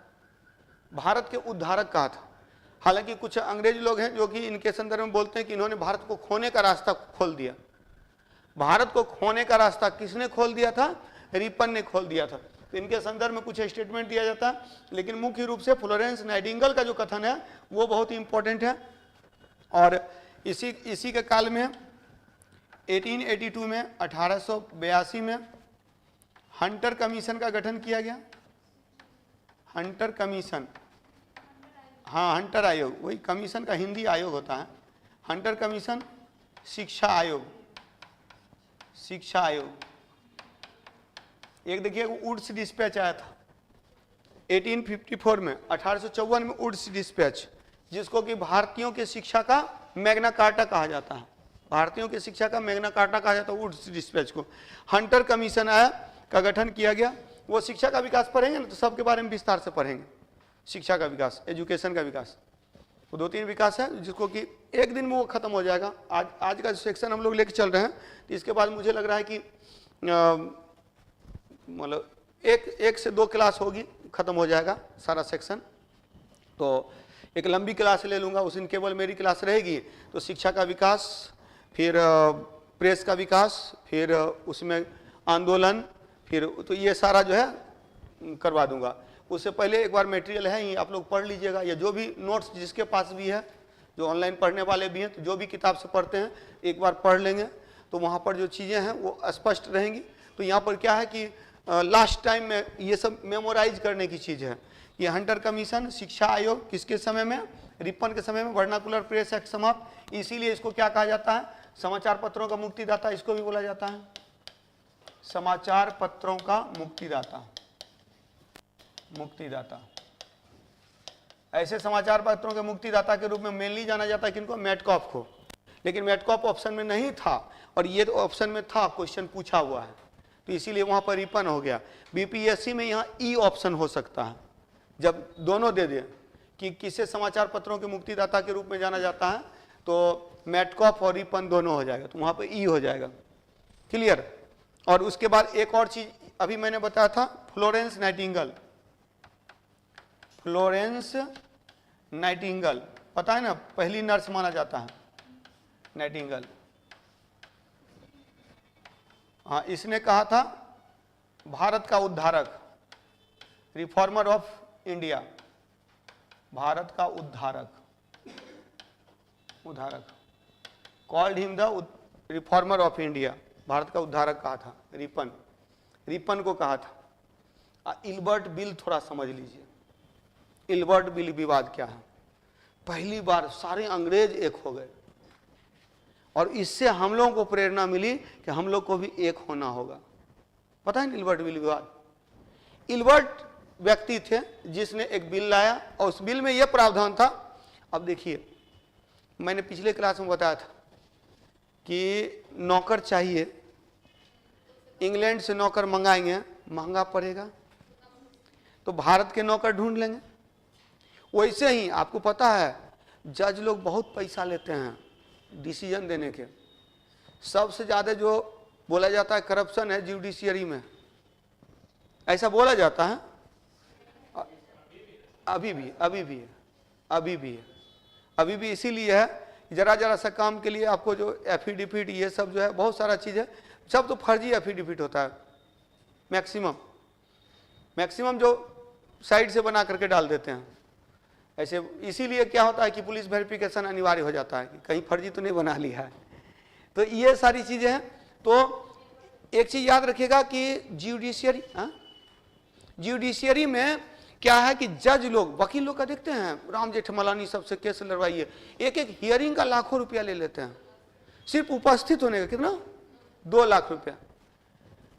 कहा था। हालांकि कुछ अंग्रेज लोग हैं जो कि इनके संदर्भ में बोलते हैं कि इन्होंने भारत को खोने का रास्ता खोल दिया। भारत को खोने का रास्ता किसने खोल दिया था, रिपन ने खोल दिया था। तो इनके संदर्भ में कुछ स्टेटमेंट दिया जाता है, लेकिन मुख्य रूप से फ्लोरेंस नाइटिंगेल का जो कथन है वो बहुत ही इंपॉर्टेंट है। और इसी के काल में 1882 में 1882 में हंटर कमीशन का गठन किया गया। हंटर कमीशन, हाँ हंटर आयोग, वही कमीशन का हिंदी आयोग होता है। हंटर कमीशन, शिक्षा आयोग। एक देखिए वुड्स डिस्पैच आया था 1854 में, 1854 में वुड्स डिस्पैच, जिसको कि भारतीयों के शिक्षा का मैग्ना कार्टा कहा जाता है। भारतीयों की शिक्षा का मैग्ना कार्टा कहा जाता है वुड्स डिस्पैच को। हंटर कमीशन आया का गठन किया गया। वो शिक्षा का विकास पढ़ेंगे ना तो सबके बारे में विस्तार से पढ़ेंगे। शिक्षा का विकास, एजुकेशन का विकास, वो 2-3 विकास है जिसको कि एक दिन में वो खत्म हो जाएगा। आज का जो सेक्शन हम लोग लेके चल रहे हैं, तो इसके बाद मुझे लग रहा है कि मतलब एक से 2 क्लास होगी, खत्म हो जाएगा सारा सेक्शन। तो एक लंबी क्लास ले लूँगा, उस दिन केवल मेरी क्लास रहेगी। तो शिक्षा का विकास, फिर प्रेस का विकास, फिर उसमें आंदोलन, फिर तो ये सारा जो है करवा दूंगा। उससे पहले एक बार मटेरियल है, ये आप लोग पढ़ लीजिएगा, या जो भी नोट्स जिसके पास भी है, जो ऑनलाइन पढ़ने वाले भी हैं, तो जो भी किताब से पढ़ते हैं एक बार पढ़ लेंगे तो वहाँ पर जो चीज़ें हैं वो स्पष्ट रहेंगी। तो यहाँ पर क्या है कि लास्ट टाइम में ये सब मेमोराइज करने की चीज़ है। ये हंटर कमीशन, शिक्षा आयोग किसके समय में, रिपन के समय में, वर्नाकुलर प्रेस एक्ट समाप्त। इसीलिए इसको क्या कहा जाता है, समाचार पत्रों का मुक्तिदाता इसको भी बोला जाता है, समाचार पत्रों का मुक्तिदाता। ऐसे समाचार पत्रों के मुक्तिदाता के रूप में मेनली जाना जाता है किनको, मेटकॉफ को। लेकिन मेटकॉफ ऑप्शन में नहीं था और ये तो ऑप्शन में था, क्वेश्चन पूछा हुआ है, तो इसीलिए वहां पर रिपन हो गया। बीपीएससी में यहाँ ई ऑप्शन हो सकता है, जब दोनों दे दे कि किसे समाचार पत्रों के मुक्तिदाता के रूप में जाना जाता है, तो मेटकॉफ और रिपन दोनों हो जाएगा, तो वहां पर ई हो जाएगा, क्लियर। और उसके बाद एक और चीज अभी मैंने बताया था, फ्लोरेंस नाइटिंगेल पता है ना, पहली नर्स माना जाता है नाइटिंगेल। हाँ, इसने कहा था भारत का उद्धारक, रिफॉर्मर ऑफ इंडिया, भारत का उद्धारक, called him the reformer of India, Bharat का उद्धारक कहा था। रिपन को कहा था। इल्बर्ट बिल थोड़ा समझ लीजिए, इल्बर्ट बिल विवाद क्या है। पहली बार सारे अंग्रेज एक हो गए और इससे हम लोगों को प्रेरणा मिली कि हम लोग को भी एक होना होगा। पता है इल्बर्ट बिल विवाद? इल्बर्ट व्यक्ति थे जिसने एक बिल लाया और उस बिल में यह प्रावधान था। अब देखिए, मैंने पिछले क्लास में बताया था कि नौकर चाहिए, इंग्लैंड से नौकर मंगाएंगे, महंगा पड़ेगा, तो भारत के नौकर ढूंढ लेंगे। वैसे ही आपको पता है जज लोग बहुत पैसा लेते हैं डिसीजन देने के। सबसे ज़्यादा जो बोला जाता है करप्शन है जुडिशियरी में, ऐसा बोला जाता है। अभी भी इसीलिए है, जरा सा काम के लिए आपको जो एफिडेविट ये सब जो है बहुत सारा चीज़ है, सब तो फर्जी एफिडेविट होता है। मैक्सिमम जो साइड से बना करके डाल देते हैं ऐसे। इसीलिए क्या होता है कि पुलिस वेरिफिकेशन अनिवार्य हो जाता है कि कहीं फर्जी तो नहीं बना लिया है। तो ये सारी चीज़ें हैं। तो एक चीज़ याद रखिएगा कि जुडिशियरी में क्या है कि जज लोग, वकील लोग का देखते हैं, राम जेठमलानी सबसे केस लड़वाइए, एक एक हियरिंग का लाखों रुपया ले लेते हैं, सिर्फ उपस्थित होने का कितना, 2 लाख रुपया।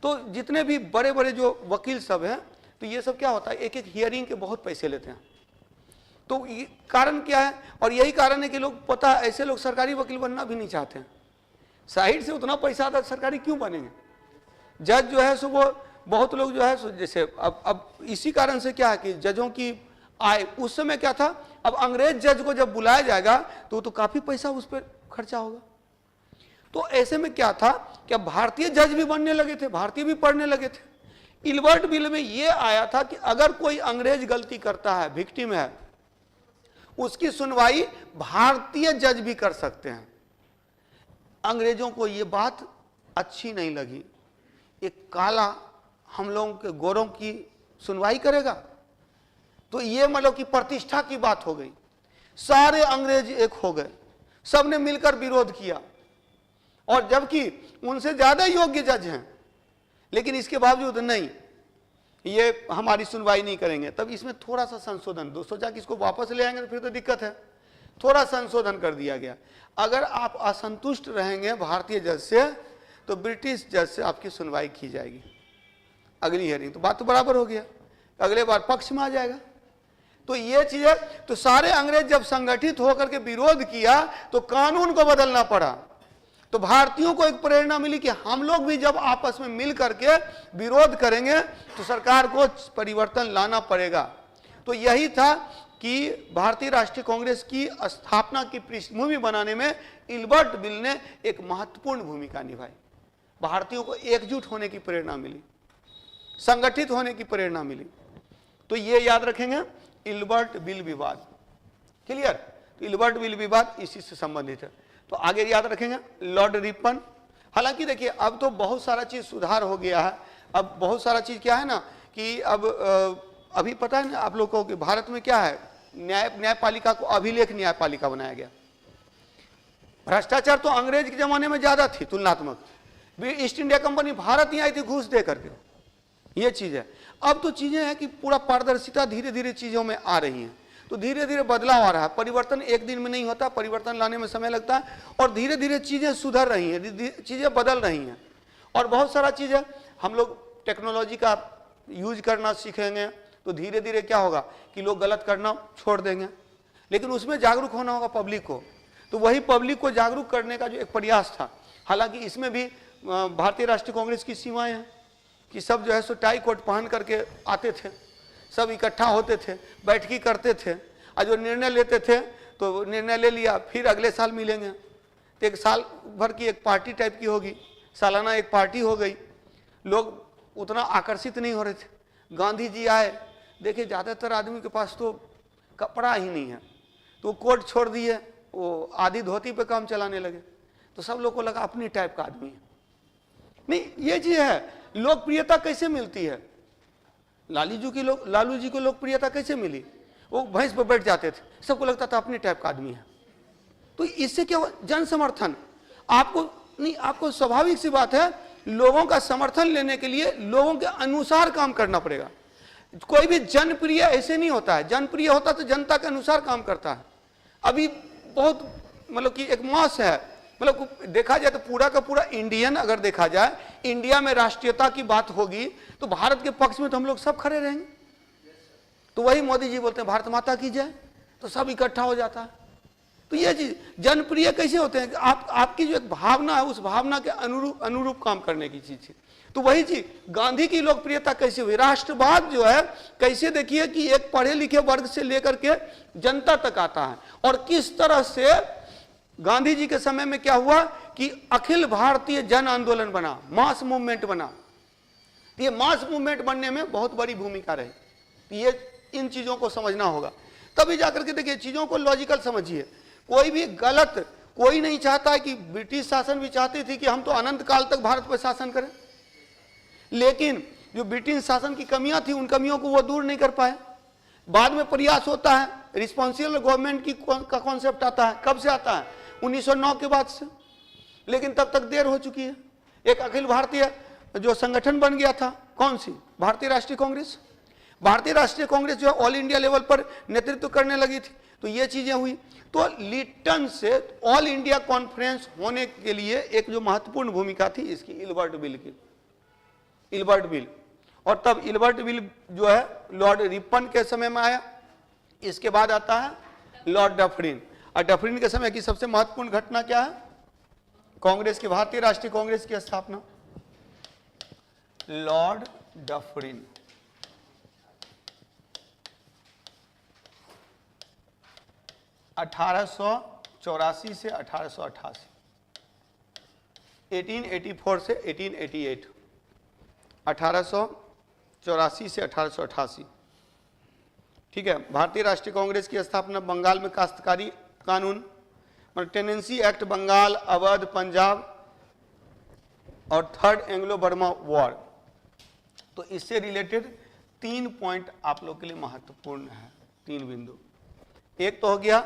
तो जितने भी बड़े बड़े जो वकील सब हैं, तो ये सब क्या होता है, एक एक हियरिंग के बहुत पैसे लेते हैं। तो ये कारण क्या है? और यही कारण है कि लोग, पता है, ऐसे लोग सरकारी वकील बनना भी नहीं चाहते हैं। साइड से उतना पैसा आता है, सरकारी क्यों बनेंगे? जज जो है सो वो बहुत लोग जो है जैसे अब इसी कारण से क्या है कि जजों की आय, उस समय क्या था, अब अंग्रेज जज को जब बुलाया जाएगा तो काफी पैसा उस पर खर्चा होगा। तो ऐसे में क्या था कि अब भारतीय जज भी बनने लगे थे, भारतीय भी पढ़ने लगे थे। इल्बर्ट बिल में यह आया था कि अगर कोई अंग्रेज गलती करता है, विक्टिम है, उसकी सुनवाई भारतीय जज भी कर सकते हैं। अंग्रेजों को यह बात अच्छी नहीं लगी, एक काला हम लोगों के गोरों की सुनवाई करेगा, तो ये मतलब कि प्रतिष्ठा की बात हो गई। सारे अंग्रेज एक हो गए, सबने मिलकर विरोध किया, और जबकि उनसे ज्यादा योग्य जज हैं, लेकिन इसके बावजूद नहीं, ये हमारी सुनवाई नहीं करेंगे। तब इसमें थोड़ा सा संशोधन, सोचा कि इसको वापस ले आएंगे तो फिर तो दिक्कत है, थोड़ा संशोधन कर दिया गया। अगर आप असंतुष्ट रहेंगे भारतीय जज से, तो ब्रिटिश जज से आपकी सुनवाई की जाएगी अगली हियरिंग। तो बात तो बराबर हो गया, अगले बार पक्ष में आ जाएगा। तो ये चीजें, तो सारे अंग्रेज जब संगठित होकर के विरोध किया तो कानून को बदलना पड़ा। तो भारतीयों को एक प्रेरणा मिली कि हम लोग भी जब आपस में मिल करके विरोध करेंगे तो सरकार को परिवर्तन लाना पड़ेगा। तो यही था कि भारतीय राष्ट्रीय कांग्रेस की स्थापना की पृष्ठभूमि बनाने में इल्बर्ट बिल ने एक महत्वपूर्ण भूमिका निभाई। भारतीयों को एकजुट होने की प्रेरणा मिली, संगठित होने की प्रेरणा मिली। तो ये याद रखेंगे, इल्बर्ट बिल विवाद। क्लियर? तो इल्बर्ट बिल विवाद इसी से संबंधित है। तो आगे याद रखेंगे लॉर्ड रिपन। हालांकि देखिए अब तो बहुत सारा चीज सुधार हो गया है। अब बहुत सारा चीज क्या है ना कि अब अभी पता है ना आप लोग को कि भारत में क्या है, न्यायपालिका को अभिलेख न्यायपालिका बनाया गया। भ्रष्टाचार तो अंग्रेज के जमाने में ज्यादा थी तुलनात्मक, ईस्ट इंडिया कंपनी भारत ही आई थी घूस दे करके, ये चीज है। अब तो चीजें हैं कि पूरा पारदर्शिता धीरे धीरे चीजों में आ रही है, तो धीरे धीरे बदलाव आ रहा है। परिवर्तन एक दिन में नहीं होता, परिवर्तन लाने में समय लगता है, और धीरे धीरे चीजें सुधर रही हैं, चीजें बदल रही हैं। और बहुत सारा चीजें हम लोग टेक्नोलॉजी का यूज करना सीखेंगे तो धीरे धीरे क्या होगा कि लोग गलत करना छोड़ देंगे, लेकिन उसमें जागरूक होना होगा पब्लिक को। तो वही पब्लिक को जागरूक करने का जो एक प्रयास था, हालांकि इसमें भी भारतीय राष्ट्रीय कांग्रेस की सीमाएं हैं कि सब जो है सो टाई कोट पहन करके आते थे, सब इकट्ठा होते थे, बैठकी करते थे, और जो निर्णय लेते थे तो निर्णय ले लिया, फिर अगले साल मिलेंगे। तो एक साल भर की एक पार्टी टाइप की होगी, सालाना एक पार्टी हो गई। लोग उतना आकर्षित नहीं हो रहे थे। गांधी जी आए, देखिए ज़्यादातर आदमी के पास तो कपड़ा ही नहीं है, तो कोट छोड़ दिए, वो आधी धोती पे काम चलाने लगे, तो सब लोग को लगा अपनी टाइप का आदमी है। नहीं, ये चीज है, लोकप्रियता कैसे मिलती है। लालू जी को लोकप्रियता कैसे मिली, वो भैंस पर बैठ जाते थे, सबको लगता था अपने टाइप का आदमी है। तो इससे क्या हुआ, जन समर्थन। आपको स्वाभाविक सी बात है, लोगों का समर्थन लेने के लिए लोगों के अनुसार काम करना पड़ेगा। कोई भी जनप्रिय ऐसे नहीं होता है, जनप्रिय होता तो जनता के अनुसार काम करता है। अभी बहुत मतलब कि एक मास है, मतलब देखा जाए तो पूरा का पूरा इंडियन, अगर देखा जाए इंडिया में राष्ट्रीयता की बात होगी तो भारत के पक्ष में तो हम लोग सब खड़े रहेंगे। तो वही मोदी जी बोलते हैं भारत माता की जय, तो सब इकट्ठा हो जाता है। तो ये चीज जनप्रिय कैसे होते हैं, आपकी जो एक भावना है उस भावना के अनुरूप काम करने की चीज है। तो वही चीज गांधी की लोकप्रियता कैसे हुई, राष्ट्रवाद जो है कैसे, देखिए कि एक पढ़े लिखे वर्ग से लेकर के जनता तक आता है। और किस तरह से गांधी जी के समय में क्या हुआ कि अखिल भारतीय जन आंदोलन बना, मास मूवमेंट बना। ये मास मूवमेंट बनने में बहुत बड़ी भूमिका रही। ये इन चीजों को समझना होगा, तभी जाकर के देखिए चीजों को लॉजिकल समझिए। कोई भी गलत, कोई नहीं चाहता है कि ब्रिटिश शासन भी चाहती थी कि हम तो अनंत काल तक भारत पर शासन करें, लेकिन जो ब्रिटिश शासन की कमियां थी उन कमियों को वो दूर नहीं कर पाए। बाद में प्रयास होता है, रिस्पॉन्सिबल गवर्नमेंट की का कॉन्सेप्ट आता है, कब से आता है, 1909 के बाद से, लेकिन तब तक देर हो चुकी है। एक अखिल भारतीय जो संगठन बन गया था, कौन सी, भारतीय राष्ट्रीय कांग्रेस। भारतीय राष्ट्रीय कांग्रेस जो है ऑल इंडिया लेवल पर नेतृत्व करने लगी थी, तो ये चीजें हुई। तो लिटन से ऑल इंडिया कॉन्फ्रेंस होने के लिए एक जो महत्वपूर्ण भूमिका थी इसकी, इल्बर्ट बिल की, इल्बर्ट बिल। और तब इल्बर्ट बिल जो है लॉर्ड रिपन के समय में आया। इसके बाद आता है लॉर्ड डफरिन। और डफरिन के समय की सबसे महत्वपूर्ण घटना क्या है, कांग्रेस की, भारतीय राष्ट्रीय कांग्रेस की स्थापना, लॉर्ड डफरिन। (1884 से 1888), 1884 से 1888, 1884 से 1888। ठीक है। भारतीय राष्ट्रीय कांग्रेस की स्थापना बंगाल में काश्तकारी कानून, मतलब टेनेंसी एक्ट, बंगाल, अवध, पंजाब और थर्ड एंग्लो बर्मा वॉर। तो इससे रिलेटेड 3 पॉइंट आप लोग के लिए महत्वपूर्ण है, 3 बिंदु। एक तो हो गया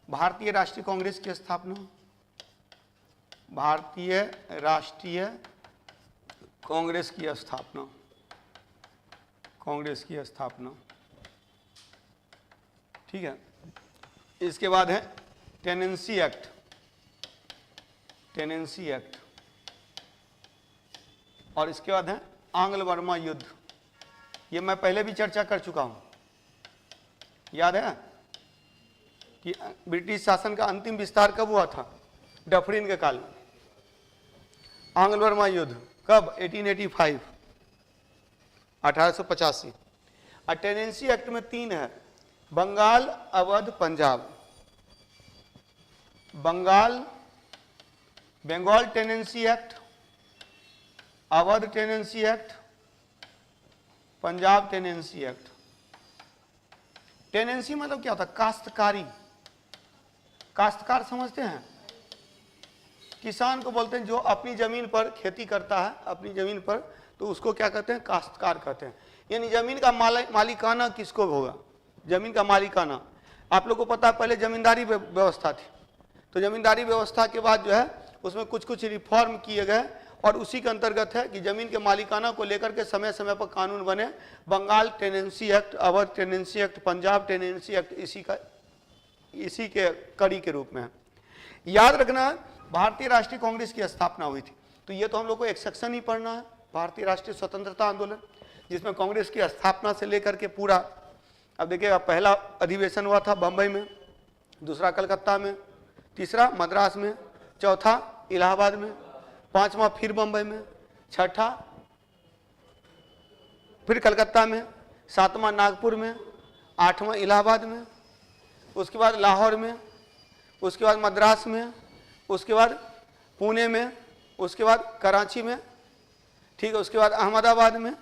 भारतीय राष्ट्रीय कांग्रेस की स्थापना, भारतीय राष्ट्रीय कांग्रेस की स्थापना, कांग्रेस की स्थापना। ठीक है। इसके बाद है टेनेंसी एक्ट, टेनेंसी एक्ट। और इसके बाद है आंग्ल बर्मा युद्ध। ये मैं पहले भी चर्चा कर चुका हूं, याद है कि ब्रिटिश शासन का अंतिम विस्तार कब हुआ था, डफरिन के काल में। आंग्ल बर्मा युद्ध कब, 1885, 1885। और टेनेंसी एक्ट में 3 है, Bengal, Awadh, Punjab. Bengal, Bengal tenancy act, Awadh tenancy act, Punjab tenancy act. Tenancy मतलब क्या होता है, काश्तकारी। काश्तकार समझते हैं, किसान को बोलते हैं जो अपनी जमीन पर खेती करता है, अपनी जमीन पर, तो उसको क्या कहते हैं, काश्तकार कहते हैं। यानी जमीन का मालिकाना किसको होगा, जमीन का मालिकाना। आप लोग को पता है पहले जमींदारी व्यवस्था थी, तो जमींदारी व्यवस्था के बाद जो है उसमें कुछ कुछ रिफॉर्म किए गए और उसी के अंतर्गत है कि जमीन के मालिकाना को लेकर के समय समय पर कानून बने। Bengal tenancy act, Awadh tenancy act, Punjab tenancy act इसी के कड़ी के रूप में है। याद रखना, भारतीय राष्ट्रीय कांग्रेस की स्थापना हुई थी, तो ये तो हम लोग को एक सेक्शन ही पढ़ना है, भारतीय राष्ट्रीय स्वतंत्रता आंदोलन, जिसमें कांग्रेस की स्थापना से लेकर के पूरा। अब देखिएगा, पहला अधिवेशन हुआ था बंबई में, दूसरा कलकत्ता में, तीसरा मद्रास में, चौथा इलाहाबाद में, 5वां फिर बंबई में, 6ठा फिर कलकत्ता में, 7वां नागपुर में, 8वां इलाहाबाद में, उसके बाद लाहौर में, उसके बाद मद्रास में, उसके बाद पुणे में, उसके बाद कराची में, ठीक है, उसके बाद अहमदाबाद में,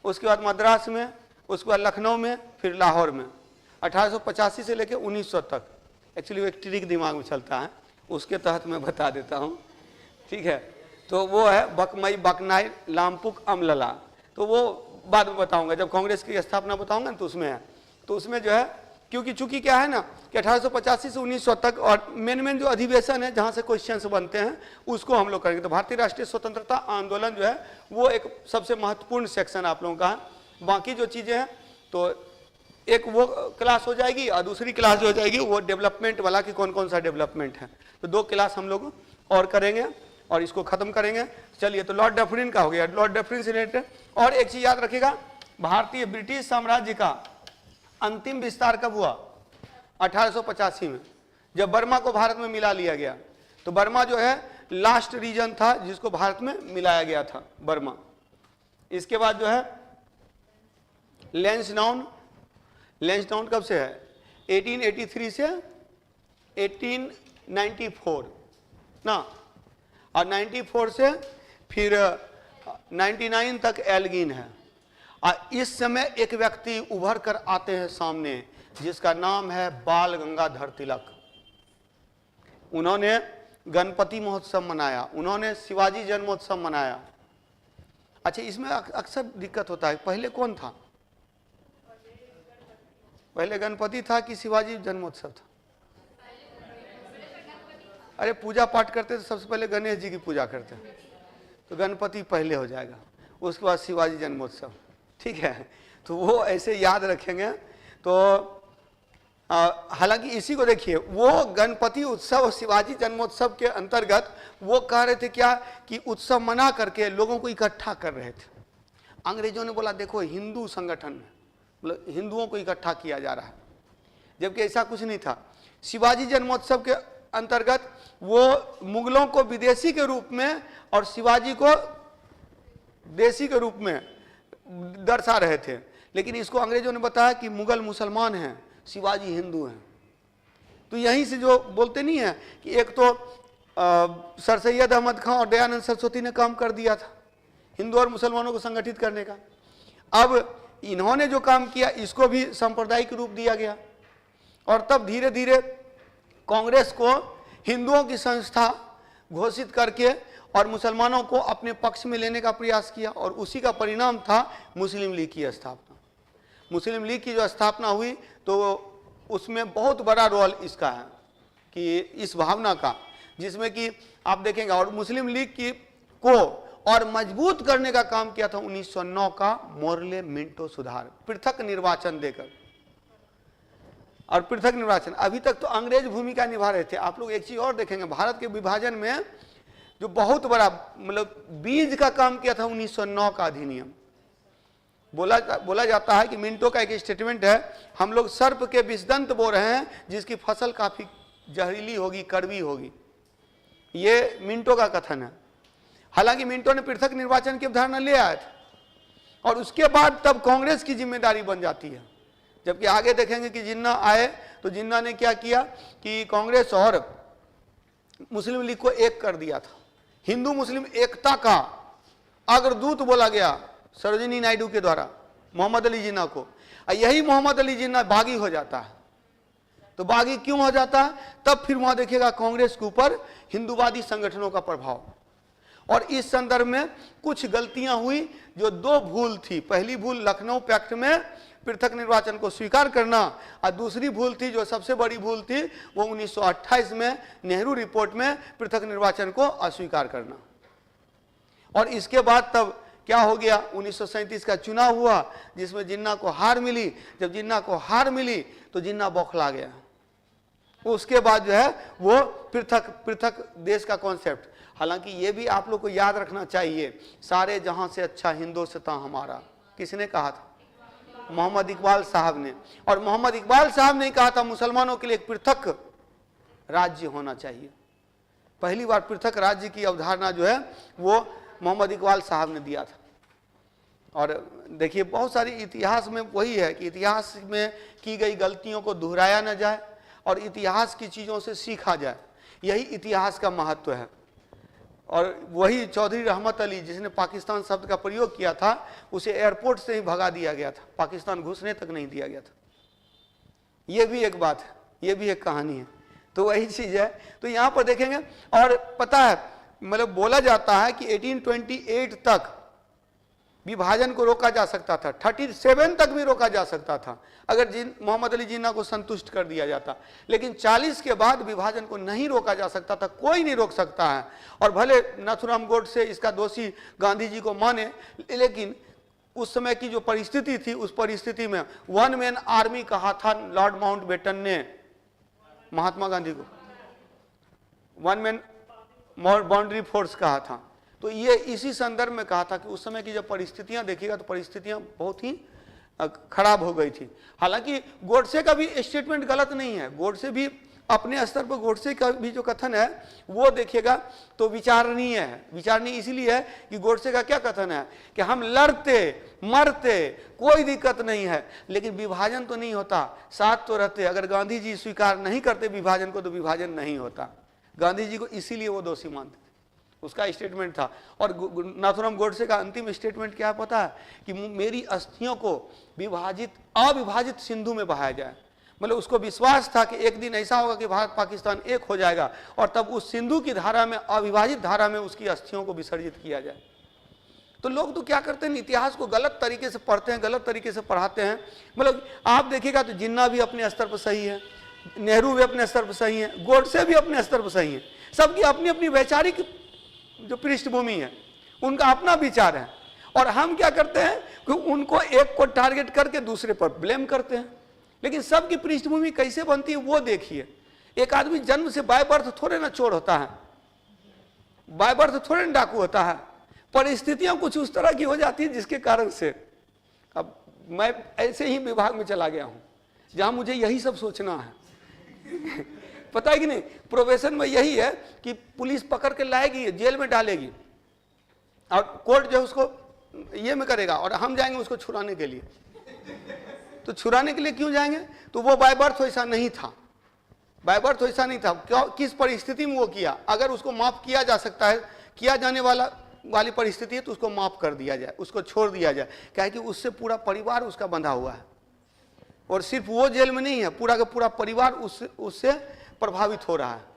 उसके बाद मद्रास में, उसके बाद लखनऊ में, फिर लाहौर में। 1885 से लेकर 1900 तक एक्चुअली वो एक ट्रिक दिमाग में चलता है, उसके तहत मैं बता देता हूँ, ठीक है। तो वो है बकमई बकनाई लामपुक अमलला, तो वो बाद में बताऊंगा, जब कांग्रेस की स्थापना बताऊंगा ना तो उसमें है। तो उसमें जो है क्योंकि चूंकि क्या है ना कि 1885 से 1900 तक और मेन जो अधिवेशन है जहाँ से क्वेश्चंस बनते हैं उसको हम लोग करेंगे। तो भारतीय राष्ट्रीय स्वतंत्रता आंदोलन जो है वो एक सबसे महत्वपूर्ण सेक्शन आप लोगों का है। बाकी जो चीज़ें हैं तो एक वो क्लास हो जाएगी और दूसरी क्लास जो हो जाएगी वो डेवलपमेंट वाला कि कौन कौन सा डेवलपमेंट है। तो 2 क्लास हम लोग और करेंगे और इसको खत्म करेंगे। चलिए, तो लॉर्ड डफरिन का हो गया, लॉर्ड डफरिन से रिलेटेड। और एक चीज याद रखिएगा, भारतीय ब्रिटिश साम्राज्य का अंतिम विस्तार कब हुआ? 1885 में, जब बर्मा को भारत में मिला लिया गया। तो बर्मा जो है लास्ट रीजन था जिसको भारत में मिलाया गया था, बर्मा। इसके बाद जो है लैंसडाउन, लैंसडाउन कब से है? 1883 से 1894 ना, और 94 से फिर 99 तक एल्गिन है। और इस समय एक व्यक्ति उभर कर आते हैं सामने जिसका नाम है बाल गंगाधर तिलक। उन्होंने गणपति महोत्सव मनाया, उन्होंने शिवाजी जन्मोत्सव मनाया। अच्छा, इसमें अक्सर दिक्कत होता है, पहले कौन था? पहले गणपति था कि शिवाजी जन्मोत्सव था? अरे पूजा पाठ करते तो सबसे पहले गणेश जी की पूजा करते हैं, तो गणपति पहले हो जाएगा, उसके बाद शिवाजी जन्मोत्सव, ठीक है। तो वो ऐसे याद रखेंगे। तो हालांकि इसी को देखिए, वो गणपति उत्सव शिवाजी जन्मोत्सव के अंतर्गत वो कह रहे थे क्या कि उत्सव मना करके लोगों को इकट्ठा कर रहे थे। अंग्रेजों ने बोला देखो हिंदू संगठन में मतलब हिंदुओं को इकट्ठा किया जा रहा है, जबकि ऐसा कुछ नहीं था। शिवाजी जन्मोत्सव के अंतर्गत वो मुगलों को विदेशी के रूप में और शिवाजी को देशी के रूप में दर्शा रहे थे। लेकिन इसको अंग्रेजों ने बताया कि मुगल मुसलमान हैं, शिवाजी हिंदू हैं। तो यहीं से जो बोलते नहीं है कि एक तो सर सैयद अहमद खां और दयानंद सरस्वती ने काम कर दिया था हिंदू और मुसलमानों को संगठित करने का। अब इन्होंने जो काम किया इसको भी सांप्रदायिक रूप दिया गया और तब धीरे धीरे कांग्रेस को हिंदुओं की संस्था घोषित करके और मुसलमानों को अपने पक्ष में लेने का प्रयास किया और उसी का परिणाम था मुस्लिम लीग की स्थापना। मुस्लिम लीग की जो स्थापना हुई तो उसमें बहुत बड़ा रोल इसका है कि इस भावना का, जिसमें कि आप देखेंगे और मुस्लिम लीग की को और मजबूत करने का काम किया था 1909 का मोर्ले मिंटो सुधार, पृथक निर्वाचन देकर। और पृथक निर्वाचन अभी तक तो अंग्रेज भूमिका निभा रहे थे। आप लोग एक चीज और देखेंगे, भारत के विभाजन में जो बहुत बड़ा मतलब बीज का काम किया था 1909 का अधिनियम। बोला जाता है कि मिंटो का एक स्टेटमेंट है, हम लोग सर्प के विषदंत बो रहे हैं जिसकी फसल काफी जहरीली होगी, कड़वी होगी। ये मिंटो का कथन है। हालांकि मिंटो ने पृथक निर्वाचन की अवधारणा ले आया था और उसके बाद तब कांग्रेस की जिम्मेदारी बन जाती है। जबकि आगे देखेंगे कि जिन्ना आए तो जिन्ना ने क्या किया कि कांग्रेस और मुस्लिम लीग को एक कर दिया था। हिंदू मुस्लिम एकता का अग्रदूत बोला गया सरोजिनी नायडू के द्वारा मोहम्मद अली जिन्ना को। यही मोहम्मद अली जिन्ना बागी हो जाता है। तो बागी क्यों हो जाता है? तब फिर वहां देखिएगा कांग्रेस के ऊपर हिंदूवादी संगठनों का प्रभाव। और इस संदर्भ में कुछ गलतियां हुई जो 2 भूल थी। पहली भूल लखनऊ पैक्ट में पृथक निर्वाचन को स्वीकार करना और दूसरी भूल थी जो सबसे बड़ी भूल थी वो 1928 में नेहरू रिपोर्ट में पृथक निर्वाचन को अस्वीकार करना। और इसके बाद तब क्या हो गया, 1937 का चुनाव हुआ जिसमें जिन्ना को हार मिली। जब जिन्ना को हार मिली तो जिन्ना बौखला गया। उसके बाद जो है वो पृथक देश का कॉन्सेप्ट। हालांकि ये भी आप लोग को याद रखना चाहिए, सारे जहां से अच्छा हिंदुस्तान हमारा, किसने कहा था? मोहम्मद इकबाल साहब ने। और मोहम्मद इकबाल साहब ने कहा था मुसलमानों के लिए एक पृथक राज्य होना चाहिए। पहली बार पृथक राज्य की अवधारणा जो है वो मोहम्मद इकबाल साहब ने दिया था। और देखिए बहुत सारी इतिहास में वही है कि इतिहास में की गई गलतियों को दोहराया न जाए और इतिहास की चीज़ों से सीखा जाए, यही इतिहास का महत्व है। और वही चौधरी रहमत अली जिसने पाकिस्तान शब्द का प्रयोग किया था उसे एयरपोर्ट से ही भगा दिया गया था, पाकिस्तान घुसने तक नहीं दिया गया था। ये भी एक बात है, ये भी एक कहानी है। तो वही चीज है। तो यहां पर देखेंगे, और पता है मतलब बोला जाता है कि 1828 तक विभाजन को रोका जा सकता था, 37 तक भी रोका जा सकता था अगर मोहम्मद अली जिन्ना को संतुष्ट कर दिया जाता, लेकिन 40 के बाद विभाजन को नहीं रोका जा सकता था, कोई नहीं रोक सकता है। और भले नाथुराम गोडसे इसका दोषी गांधी जी को माने, लेकिन उस समय की जो परिस्थिति थी, उस परिस्थिति में वन मैन आर्मी कहा था लॉर्ड माउंटबेटन ने महात्मा गांधी को, वन मैन बाउंड्री फोर्स कहा था। तो ये इसी संदर्भ में कहा था कि उस समय की जब परिस्थितियां देखिएगा तो परिस्थितियां बहुत ही खराब हो गई थी। हालांकि गोडसे का भी स्टेटमेंट गलत नहीं है, गोडसे भी अपने स्तर पर, गोडसे का भी जो कथन है वो देखिएगा तो विचारणीय है। विचारणीय इसीलिए है कि गोडसे का क्या कथन है कि हम लड़ते मरते कोई दिक्कत नहीं है, लेकिन विभाजन तो नहीं होता, साथ तो रहते। अगर गांधी जी स्वीकार नहीं करते विभाजन को तो विभाजन नहीं होता। गांधी जी को इसीलिए वो दोषी मानते थे, उसका स्टेटमेंट था। और नाथुराम गोडसे का अंतिम स्टेटमेंट क्या पता है कि मेरी अस्थियों को अविभाजित सिंधु में बहाया जाए। मतलब उसको विश्वास था कि एक दिन ऐसा होगा कि भारत पाकिस्तान एक हो जाएगा और तब उस सिंधु की धारा में, अविभाजित धारा में उसकी अस्थियों को विसर्जित किया जाए। तो लोग तो क्या करते हैं, इतिहास को गलत तरीके से पढ़ते हैं, गलत तरीके से पढ़ाते हैं। मतलब आप देखिएगा तो जिन्ना भी अपने स्तर पर सही है, नेहरू भी अपने स्तर पर सही है, गोडसे भी अपने स्तर पर सही है, सबकी अपनी अपनी वैचारिक जो पृष्ठभूमि है, उनका अपना विचार है। और हम क्या करते हैं कि उनको एक को टारगेट करके दूसरे पर ब्लेम करते हैं। लेकिन सबकी पृष्ठभूमि कैसे बनती है वो देखिए। एक आदमी जन्म से बाय बर्थ थोड़े ना चोर होता है, बाय बर्थ थोड़े ना डाकू होता है। परिस्थितियां कुछ उस तरह की हो जाती है जिसके कारण से, अब मैं ऐसे ही विभाग में चला गया हूं जहां मुझे यही सब सोचना है पता है कि नहीं, प्रोफेशन में यही है कि पुलिस पकड़ के लाएगी, जेल में डालेगी और कोर्ट जो उसको ये में करेगा और हम जाएंगे उसको छुड़ाने के लिए। तो छुड़ाने के लिए क्यों जाएंगे? तो वो बाय बर्थ वैसा नहीं था, बाय बर्थ वैसा नहीं था। क्यों, किस परिस्थिति में वो किया? अगर उसको माफ किया जा सकता है, किया जाने वाली परिस्थिति है तो उसको माफ कर दिया जाए, उसको छोड़ दिया जाए। क्या है कि उससे पूरा परिवार उसका बंधा हुआ है और सिर्फ वो जेल में नहीं है, पूरा का पूरा परिवार उससे प्रभावित हो रहा है।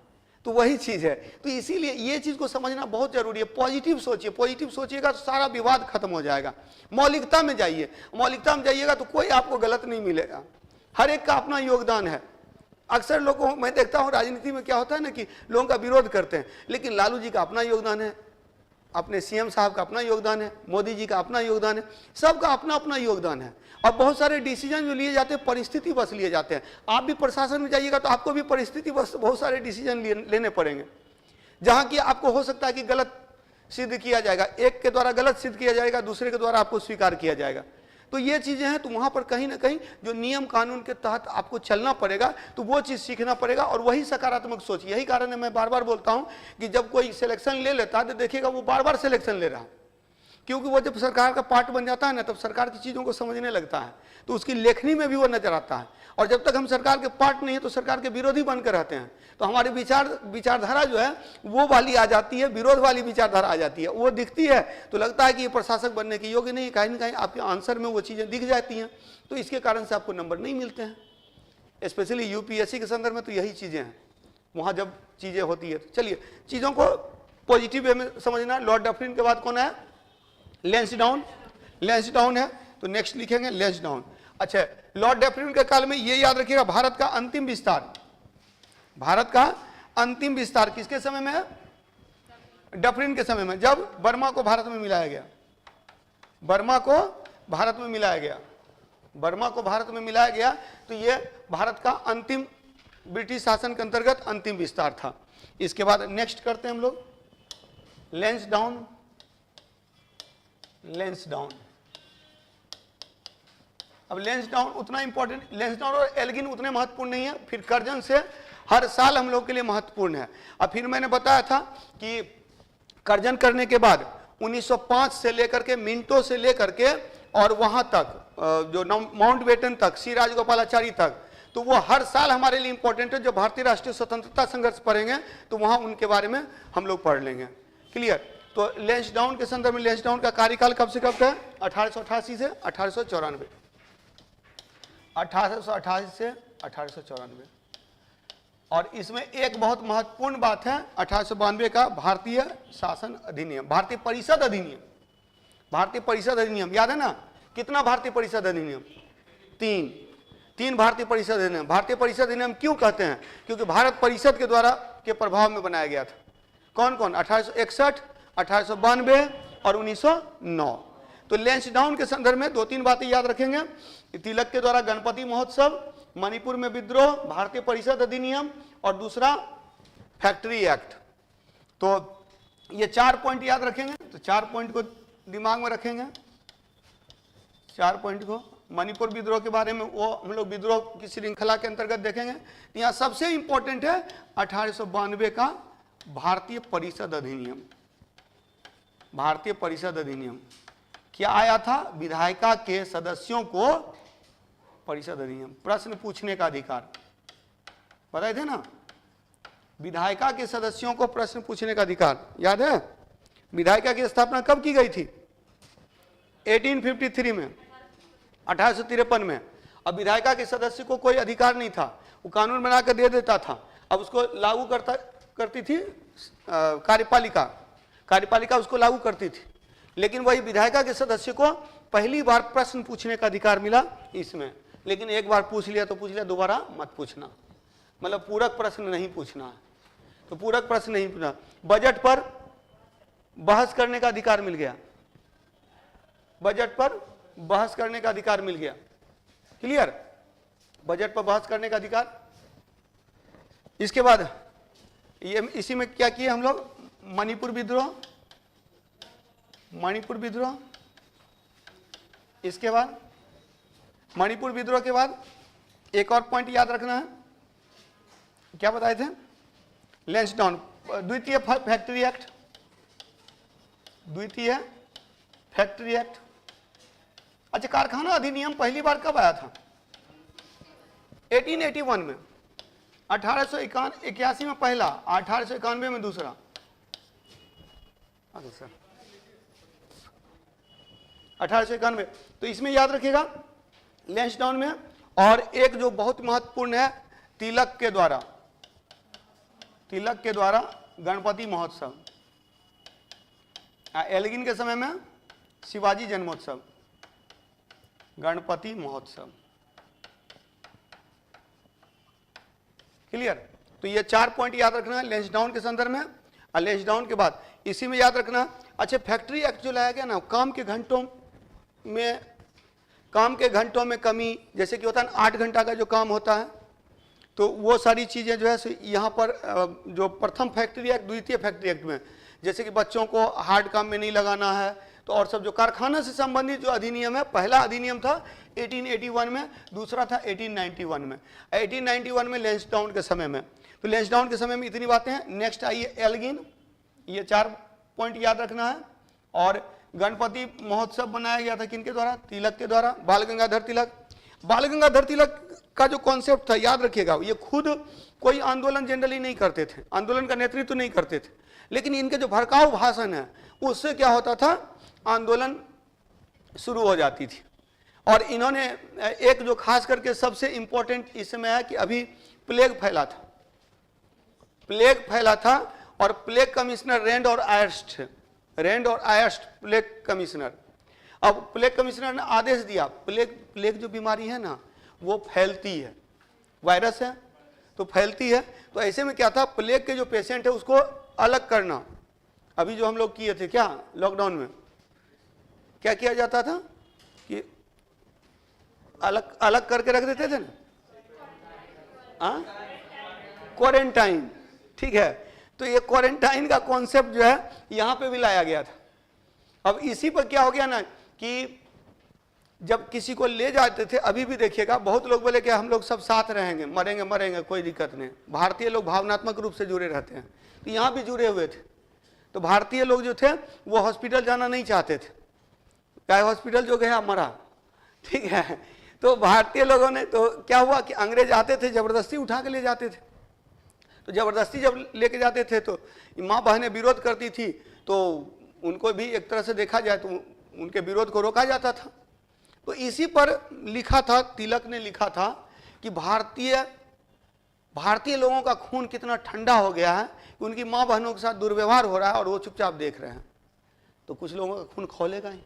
तो वही चीज है। तो इसीलिए ये चीज को समझना बहुत जरूरी है। पॉजिटिव सोचिए, पॉजिटिव सोचिएगा तो सारा विवाद खत्म हो जाएगा। मौलिकता में जाइए, मौलिकता में जाइएगा तो कोई आपको गलत नहीं मिलेगा, हर एक का अपना योगदान है। अक्सर लोगों मैं देखता हूं राजनीति में क्या होता है ना कि लोगों का विरोध करते हैं, लेकिन लालू जी का अपना योगदान है, अपने सीएम साहब का अपना योगदान है, मोदी जी का अपना योगदान है, सबका अपना अपना योगदान है। और बहुत सारे डिसीजन जो लिए जाते हैं परिस्थिति बस लिए जाते हैं। आप भी प्रशासन में जाइएगा तो आपको भी परिस्थिति बस बहुत सारे डिसीजन लेने पड़ेंगे, जहां की आपको हो सकता है कि गलत सिद्ध किया जाएगा, एक के द्वारा गलत सिद्ध किया जाएगा, दूसरे के द्वारा आपको स्वीकार किया जाएगा। तो ये चीजें हैं, तो वहां पर कहीं ना कहीं जो नियम कानून के तहत आपको चलना पड़ेगा, तो वो चीज सीखना पड़ेगा और वही सकारात्मक सोच। यही कारण है मैं बार बार बोलता हूं कि जब कोई सिलेक्शन ले लेता है तो देखिएगा वो बार बार सिलेक्शन ले रहा है, क्योंकि वो जब सरकार का पार्ट बन जाता है ना तब सरकार की चीजों को समझने लगता है, तो उसकी लेखनी में भी वो नजर आता है। और जब तक हम सरकार के पार्ट नहीं है तो सरकार के विरोधी बनकर रहते हैं, तो हमारी विचारधारा जो है वो वाली आ जाती है, विरोध वाली विचारधारा आ जाती है, वो दिखती है तो लगता है कि ये प्रशासक बनने के योग्य नहीं है। कहीं ना कहीं आपके आंसर में वो चीजें दिख जाती हैं, तो इसके कारण से आपको नंबर नहीं मिलते हैं। स्पेशली यूपीएससी के संदर्भ में तो यही चीजें हैं, वहां जब चीजें होती है। चलिए चीजों को पॉजिटिव वे में समझना। लॉर्ड डफरिन के बाद कौन है? लैंसडाउन। लैंसडाउन है तो नेक्स्ट लिखेंगे लैंसडाउन। अच्छा, लॉर्ड डफरिन के काल में ये याद रखिएगा, भारत का अंतिम विस्तार, भारत का अंतिम विस्तार किसके समय में है? डफरिन के समय में, जब बर्मा को भारत में मिलाया गया, बर्मा को भारत में मिलाया गया, बर्मा को भारत में मिलाया गया, तो ये भारत का अंतिम ब्रिटिश शासन के अंतर्गत अंतिम विस्तार था। इसके बाद नेक्स्ट करते हैं हम लोग लैंसडाउन। लैंसडाउन, अब लैंसडाउन उतना इंपॉर्टेंट, लैंसडाउन और एल्गिन उतने महत्वपूर्ण नहीं है, फिर कर्जन से हर साल हम लोग के लिए महत्वपूर्ण है। अब फिर मैंने बताया था कि कर्जन करने के बाद 1905 से लेकर के, मिंटो से लेकर के और वहां तक जो माउंटबेटन तक, सी राजगोपालाचारी तक, तो वो हर साल हमारे लिए इंपॉर्टेंट है। जो भारतीय राष्ट्रीय स्वतंत्रता संघर्ष पढ़ेंगे तो वहां उनके बारे में हम लोग पढ़ लेंगे। क्लियर? तो लैंसडाउन के संदर्भ में लैंसडाउन का कार्यकाल कब से कब का है? 1888 से 1894, 1888 से 1894। और इसमें एक बहुत महत्वपूर्ण बात है 1892 का भारतीय शासन अधिनियम, भारतीय परिषद अधिनियम। भारतीय परिषद अधिनियम याद है ना, कितना भारतीय परिषद अधिनियम? तीन भारतीय परिषद अधिनियम। भारतीय परिषद अधिनियम क्यों कहते हैं? क्योंकि भारत परिषद के द्वारा के प्रभाव में बनाया गया था। कौन कौन? 1861, 1892 और 1909। तो लैंसडाउन के संदर्भ में 2-3 बातें याद रखेंगे। तिलक के द्वारा गणपति महोत्सव, मणिपुर में विद्रोह, भारतीय परिषद अधिनियम और दूसरा फैक्ट्री एक्ट। तो ये 4 पॉइंट याद रखेंगे। तो 4 पॉइंट को दिमाग में रखेंगे, 4 पॉइंट को। मणिपुर विद्रोह के बारे में वो हम लोग विद्रोह की श्रृंखला के अंतर्गत देखेंगे। यहाँ सबसे इंपॉर्टेंट है 1892 का भारतीय परिषद अधिनियम। भारतीय परिषद अधिनियम क्या आया था? विधायिका के सदस्यों को परिषद अधिनियम, प्रश्न पूछने का अधिकार, बताए थे ना, विधायिका के सदस्यों को प्रश्न पूछने का अधिकार, याद है? विधायिका की स्थापना कब की गई थी? 1853 में, 1853 में। अब विधायिका के सदस्य को कोई अधिकार नहीं था, वो कानून बनाकर दे देता था। अब उसको लागू करती थी कार्यपालिका उसको लागू करती थी। लेकिन वही विधायिका के सदस्य को पहली बार प्रश्न पूछने का अधिकार मिला इसमें। लेकिन एक बार पूछ लिया तो पूछ लिया, दोबारा मत पूछना, मतलब पूरक प्रश्न नहीं पूछना है। तो पूरक प्रश्न नहीं पूछना। बजट पर बहस करने का अधिकार मिल गया, बजट पर बहस करने का अधिकार मिल गया। क्लियर? बजट पर बहस करने का अधिकार। इसके बाद ये इसी में क्या किए हम लोग? मणिपुर विद्रोह, मणिपुर विद्रोह। इसके बाद मणिपुर विद्रोह के बाद एक और पॉइंट याद रखना है, क्या बताए थे? लैंसडाउन, द्वितीय फैक्ट्री एक्ट, द्वितीय फैक्ट्री एक्ट। अच्छा, कारखाना अधिनियम पहली बार कब आया था? 1881 में। 1881 में पहला, 1891 में दूसरा। सर 1891। तो इसमें याद रखिएगा लैंसडाउन में। और एक जो बहुत महत्वपूर्ण है, तिलक के द्वारा गणपति महोत्सव। एल्गिन के समय में शिवाजी जन्मोत्सव, गणपति महोत्सव। क्लियर? तो ये 4 पॉइंट याद रखना है लैंसडाउन के संदर्भ में। और लैंसडाउन के बाद इसी में याद रखना, अच्छा फैक्ट्री एक्ट जो लाया गया ना, काम के घंटों में कमी, जैसे कि होता है ना 8 घंटा का जो काम होता है, तो वो सारी चीज़ें जो है यहाँ पर जो प्रथम फैक्ट्री एक्ट, द्वितीय फैक्ट्री एक्ट में, जैसे कि बच्चों को हार्ड काम में नहीं लगाना है, तो और सब जो कारखाना से संबंधित जो अधिनियम है, पहला अधिनियम था 1881 में, दूसरा था 1891 में। 1891 में लैंसडाउन के समय में। तो लैंसडाउन के समय में इतनी बातें हैं। नेक्स्ट आइए एल्गिन, ये 4 पॉइंट याद रखना है। और गणपति महोत्सव बनाया गया था किनके द्वारा? तिलक के द्वारा, बाल गंगाधर तिलक। बाल गंगाधर तिलक का जो कॉन्सेप्ट था याद रखिएगा, ये खुद कोई आंदोलन जनरली नहीं करते थे, आंदोलन का नेतृत्व नहीं करते थे, लेकिन इनके जो भड़काऊ भाषण है उससे क्या होता था, आंदोलन शुरू हो जाती थी। और इन्होंने एक जो खास करके सबसे इंपॉर्टेंट इसमें है कि अभी प्लेग फैला था, और प्लेग कमिश्नर रेंड और आयस्ट प्लेग कमिश्नर। अब प्लेग कमिश्नर ने आदेश दिया, प्लेग जो बीमारी है ना वो फैलती है, वायरस है तो फैलती है। तो ऐसे में क्या था, प्लेग के जो पेशेंट है उसको अलग करना। अभी जो हम लोग किए थे क्या लॉकडाउन में, क्या किया जाता था कि अलग अलग करके रख देते थे ना, क्वारंटाइन। ठीक है, तो ये क्वारंटाइन का कॉन्सेप्ट जो है यहाँ पे भी लाया गया था। अब इसी पर क्या हो गया ना कि जब किसी को ले जाते थे, अभी भी देखिएगा बहुत लोग बोले कि हम लोग सब साथ रहेंगे, मरेंगे कोई दिक्कत नहीं। भारतीय लोग भावनात्मक रूप से जुड़े रहते हैं, तो यहाँ भी जुड़े हुए थे। तो भारतीय लोग जो थे वो हॉस्पिटल जाना नहीं चाहते थे, क्या हॉस्पिटल जो गया मरा। ठीक है, तो भारतीय लोगों ने, तो क्या हुआ कि अंग्रेज आते थे जबरदस्ती उठा के ले जाते थे। तो जबरदस्ती जब लेके जाते थे तो माँ बहनें विरोध करती थी, तो उनको भी एक तरह से देखा जाए तो उनके विरोध को रोका जाता था। तो इसी पर लिखा था, तिलक ने लिखा था कि भारतीय भारतीय लोगों का खून कितना ठंडा हो गया है कि उनकी माँ बहनों के साथ दुर्व्यवहार हो रहा है और वो चुपचाप देख रहे हैं। तो कुछ लोगों का खून खौलेगा ही।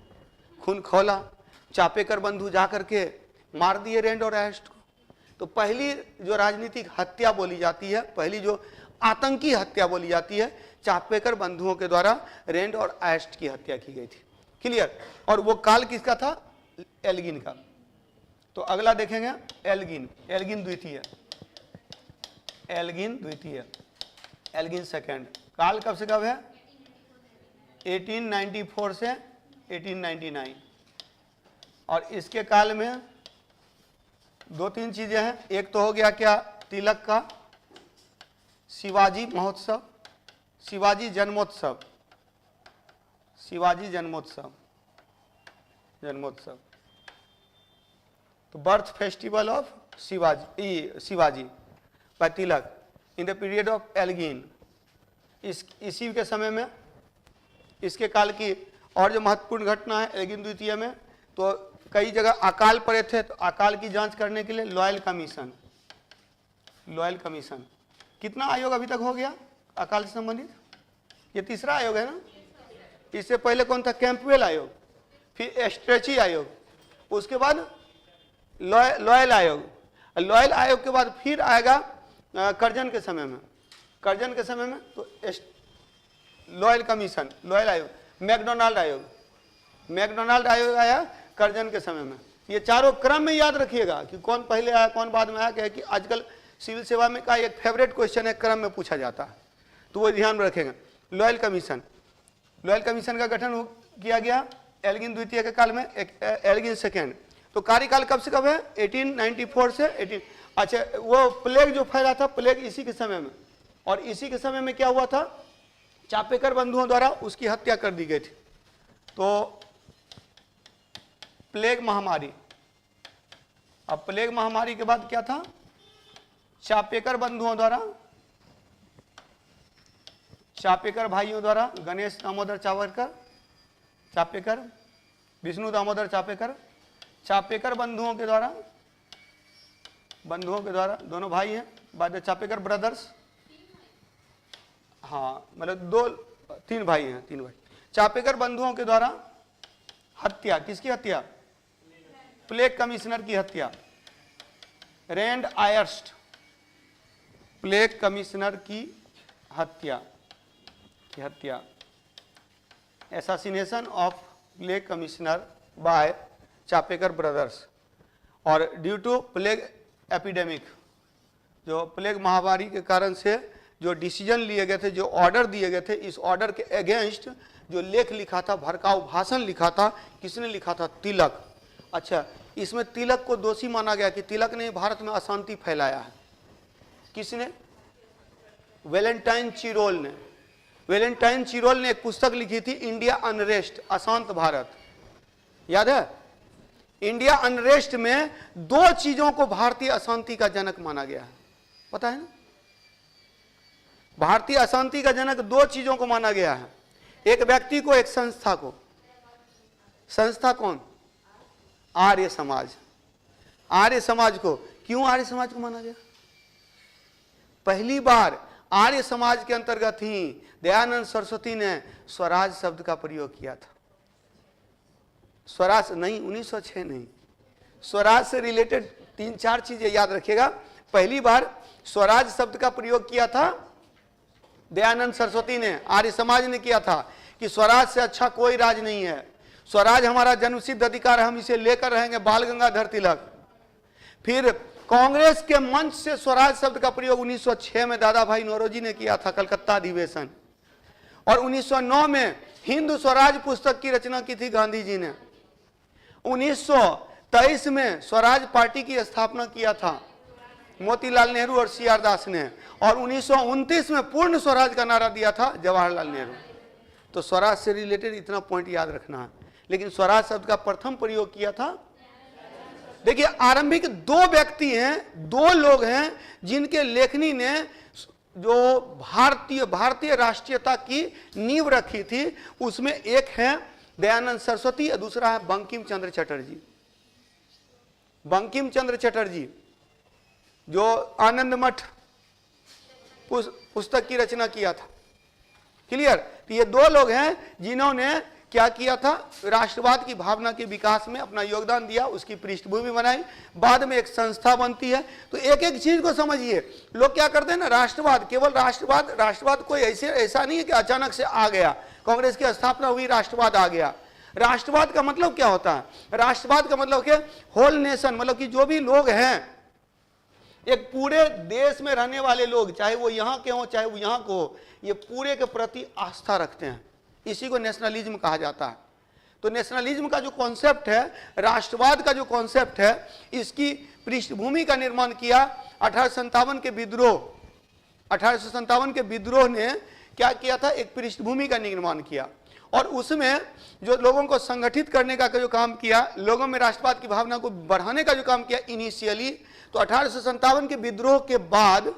खून खौला, चापेकर बंधु जाकर के मार दिए रैंड और एस्ट को। तो पहली जो राजनीतिक हत्या बोली जाती है, पहली जो आतंकी हत्या बोली जाती है, चापेकर बंधुओं के द्वारा रैंड और एस्ट की हत्या की गई थी। क्लियर। और वो काल किसका था? एल्गिन का। तो अगला देखेंगे एल्गिन, एल्गिन द्वितीय, एल्गिन द्वितीय, एल्गिन सेकंड। काल कब से कब है? 1894 से 1899। और इसके काल में दो तीन चीजें हैं। एक तो हो गया क्या? तिलक का शिवाजी महोत्सव, शिवाजी जन्मोत्सव, शिवाजी जन्मोत्सव, जन्मोत्सव। तो birth festival of Shivaji by Tilak in the period of Elgin. इसी के समय में, इसके काल की और जो महत्वपूर्ण घटना है एल्गिन द्वितीय में, तो कई जगह अकाल पड़े थे, तो अकाल की जांच करने के लिए लॉयल कमीशन, लॉयल कमीशन। कितना आयोग अभी तक हो गया अकाल से संबंधित? ये तीसरा आयोग है ना। इससे पहले कौन था? कैंपवेल आयोग, फिर स्ट्रेची आयोग, उसके बाद लॉयल आयोग, लॉयल आयोग के बाद फिर आएगा करजन के समय में, करजन के समय में तो लॉयल कमीशन, लॉयल आयोग, मैकडोनाल्ड आयोग, मैकडोनाल्ड आयोग आया करजन के समय में। ये चारों क्रम में याद रखिएगा कि कौन पहले आया कौन बाद में आया। क्या है कि आजकल सिविल सेवा में का एक फेवरेट क्वेश्चन है, क्रम में पूछा जाता है, तो वो ध्यान में रखेंगे। लॉयल कमीशन, लॉयल कमीशन का गठन किया गया एल्गिन द्वितीय के काल में, एल्गिन सेकेंड। तो कार्यकाल कब से कब है? 1894 से 18। अच्छा, वो प्लेग जो फैला था, प्लेग इसी के समय में, और इसी के समय में क्या हुआ था? चापेकर बंधुओं द्वारा उसकी हत्या कर दी गई थी। तो प्लेग महामारी। अब प्लेग महामारी के बाद क्या था? चापेकर बंधुओं द्वारा, चापेकर भाइयों द्वारा, गणेश दामोदर चावरकर चापेकर, विष्णु दामोदर चापेकर, चापेकर बंधुओं के द्वारा, बंधुओं के द्वारा, दोनों भाई हैं, बाद चापेकर ब्रदर्स, हाँ मतलब तीन भाई हैं, तीन भाई। चापेकर बंधुओं के द्वारा हत्या, किसकी हत्या? प्लेग कमिश्नर की हत्या, रैंड आयर्स्ट, प्लेग कमिश्नर की हत्या, assassination of plague commissioner by Chapekar brothers. और ड्यू टू प्लेग एपिडेमिक, जो प्लेग महामारी के कारण से जो डिसीजन लिए गए थे, जो ऑर्डर दिए गए थे, इस ऑर्डर के अगेंस्ट जो लेख लिखा था, भड़काऊ भाषण लिखा था, किसने लिखा था? तिलक। अच्छा, इसमें तिलक को दोषी माना गया कि तिलक ने भारत में अशांति फैलाया है। किसने? वैलेंटाइन चिरोल ने। वैलेंटाइन चिरोल ने एक पुस्तक लिखी थी, इंडिया अनरेस्ट, अशांत भारत, याद है? इंडिया अनरेस्ट में दो चीजों को भारतीय अशांति का जनक माना गया है, पता है ना? भारतीय अशांति का जनक दो चीजों को माना गया है, एक व्यक्ति को, एक संस्था को। संस्था कौन? आर्य समाज। आर्य समाज को क्यों आर्य समाज को माना गया? पहली बार आर्य समाज के अंतर्गत ही दयानंद सरस्वती ने स्वराज शब्द का प्रयोग किया था। स्वराज नहीं, 1906 नहीं, स्वराज से रिलेटेड तीन चार चीजें याद रखिएगा। पहली बार स्वराज शब्द का प्रयोग किया था दयानंद सरस्वती ने, आर्य समाज ने किया था कि स्वराज से अच्छा कोई राज नहीं है, स्वराज हमारा जन्मसिद्ध अधिकार है, हम इसे लेकर रहेंगे, बाल गंगाधर तिलक। फिर कांग्रेस के मंच से स्वराज शब्द का प्रयोग 1906 में दादा भाई नौरोजी ने किया था, कलकत्ता अधिवेशन। और 1909 में हिंदू स्वराज पुस्तक की रचना की थी गांधी जी ने। 1923 में स्वराज पार्टी की स्थापना किया था मोतीलाल नेहरू और सी आर दास ने, और 1929 में पूर्ण स्वराज का नारा दिया था जवाहरलाल नेहरू। तो स्वराज से रिलेटेड इतना पॉइंट याद रखना है। लेकिन स्वराज शब्द का प्रथम प्रयोग किया था, देखिए आरंभिक दो व्यक्ति हैं, दो लोग हैं जिनके लेखनी ने जो भारतीय राष्ट्रीयता की नींव रखी थी, उसमें एक है दयानंद सरस्वती और दूसरा है बंकिम चंद्र चटर्जी। बंकिम चंद्र चटर्जी जो आनंद मठ पुस्तक की रचना किया था। क्लियर? तो ये दो लोग हैं जिन्होंने क्या किया था, राष्ट्रवाद की भावना के विकास में अपना योगदान दिया, उसकी पृष्ठभूमि बनाई, बाद में एक संस्था बनती है। तो एक एक चीज को समझिए। लोग क्या करते हैं ना, राष्ट्रवाद, केवल राष्ट्रवाद कोई ऐसा नहीं है कि अचानक से आ गया, कांग्रेस की स्थापना हुई राष्ट्रवाद आ गया। राष्ट्रवाद का मतलब क्या होता है? राष्ट्रवाद का मतलब क्या? होल नेशन, मतलब कि जो भी लोग हैं, एक पूरे देश में रहने वाले लोग, चाहे वो यहाँ के हो चाहे वो यहाँ को हो, ये पूरे के प्रति आस्था रखते हैं। इसी को नेशनलिज्म कहा जाता है। तो नेशनलिज्म का जो कॉन्सेप्ट है, राष्ट्रवाद का जो कॉन्सेप्ट है, इसकी पृष्ठभूमि का निर्माण किया 1857 के विद्रोह। 1857 के विद्रोह ने क्या किया था? एक पृष्ठभूमि का निर्माण किया, और उसमें जो लोगों को संगठित करने का जो काम किया, लोगों में राष्ट्रवाद की भावना को बढ़ाने का जो काम किया इनिशियली, तो 1857 के विद्रोह के बाद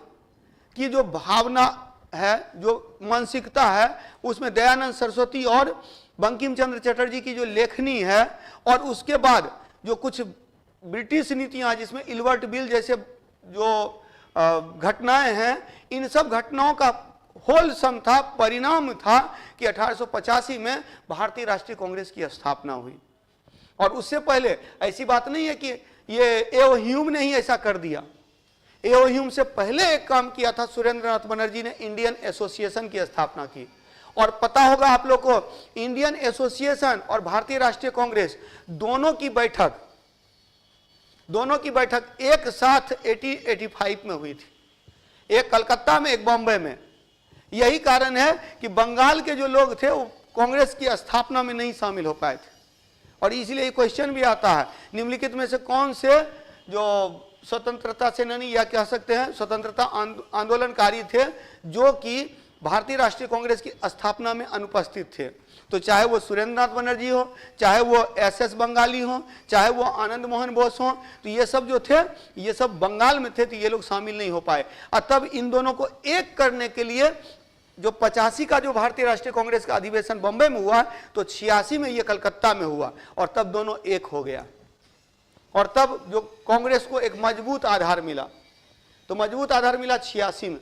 की जो भावना है, जो मानसिकता है, उसमें दयानंद सरस्वती और बंकिम चंद्र चटर्जी की जो लेखनी है, और उसके बाद जो कुछ ब्रिटिश नीतियां जिसमें इल्बर्ट बिल जैसे जो घटनाएं हैं, इन सब घटनाओं का होलसम था, परिणाम था कि 1885 में भारतीय राष्ट्रीय कांग्रेस की स्थापना हुई। और उससे पहले ऐसी बात नहीं है कि ये एओ ह्यूम ने ही ऐसा कर दिया। एओ ह्यूम से पहले एक काम किया था, सुरेंद्रनाथ बनर्जी ने इंडियन एसोसिएशन की स्थापना की। और पता होगा आप लोग को, इंडियन एसोसिएशन और भारतीय राष्ट्रीय कांग्रेस दोनों की बैठक एक साथ 85 में हुई थी, एक कलकत्ता में एक बॉम्बे में। यही कारण है कि बंगाल के जो लोग थे वो कांग्रेस की स्थापना में नहीं शामिल हो पाए थे। और इसलिए क्वेश्चन भी आता है, निम्नलिखित में से कौन से जो स्वतंत्रता सेनानी या कह सकते हैं स्वतंत्रता आंदोलनकारी थे जो कि भारतीय राष्ट्रीय कांग्रेस की स्थापना में अनुपस्थित थे? तो चाहे वो सुरेंद्रनाथ बनर्जी हो, चाहे वो एसएस बंगाली हो, चाहे वो आनंद मोहन बोस हो, तो ये सब जो थे, ये सब बंगाल में थे, तो ये लोग शामिल नहीं हो पाए। और तब इन दोनों को एक करने के लिए जो 85 का जो भारतीय राष्ट्रीय कांग्रेस का अधिवेशन बॉम्बे में हुआ, तो 86 में ये कलकत्ता में हुआ, और तब दोनों एक हो गया। और तब जो कांग्रेस को एक मजबूत आधार मिला, तो मजबूत आधार मिला 86 में,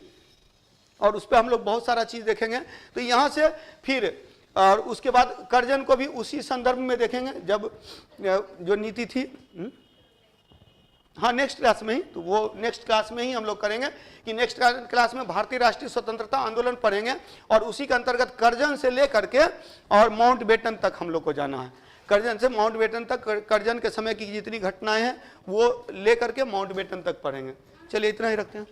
और उस पर हम लोग बहुत सारा चीज देखेंगे। तो यहां से फिर और उसके बाद कर्जन को भी उसी संदर्भ में देखेंगे, जब जो नीति थी, हाँ नेक्स्ट क्लास में ही, तो वो नेक्स्ट क्लास में ही हम लोग करेंगे कि नेक्स्ट क्लास में भारतीय राष्ट्रीय स्वतंत्रता आंदोलन पढ़ेंगे, और उसी के अंतर्गत कर्जन से लेकर के और माउंटबेटन तक हम लोग को जाना है। कर्जन से माउंटबेटन तक, कर्जन के समय की जितनी घटनाएं हैं वो लेकर के माउंटबेटन तक पढ़ेंगे। चलिए इतना ही रखते हैं।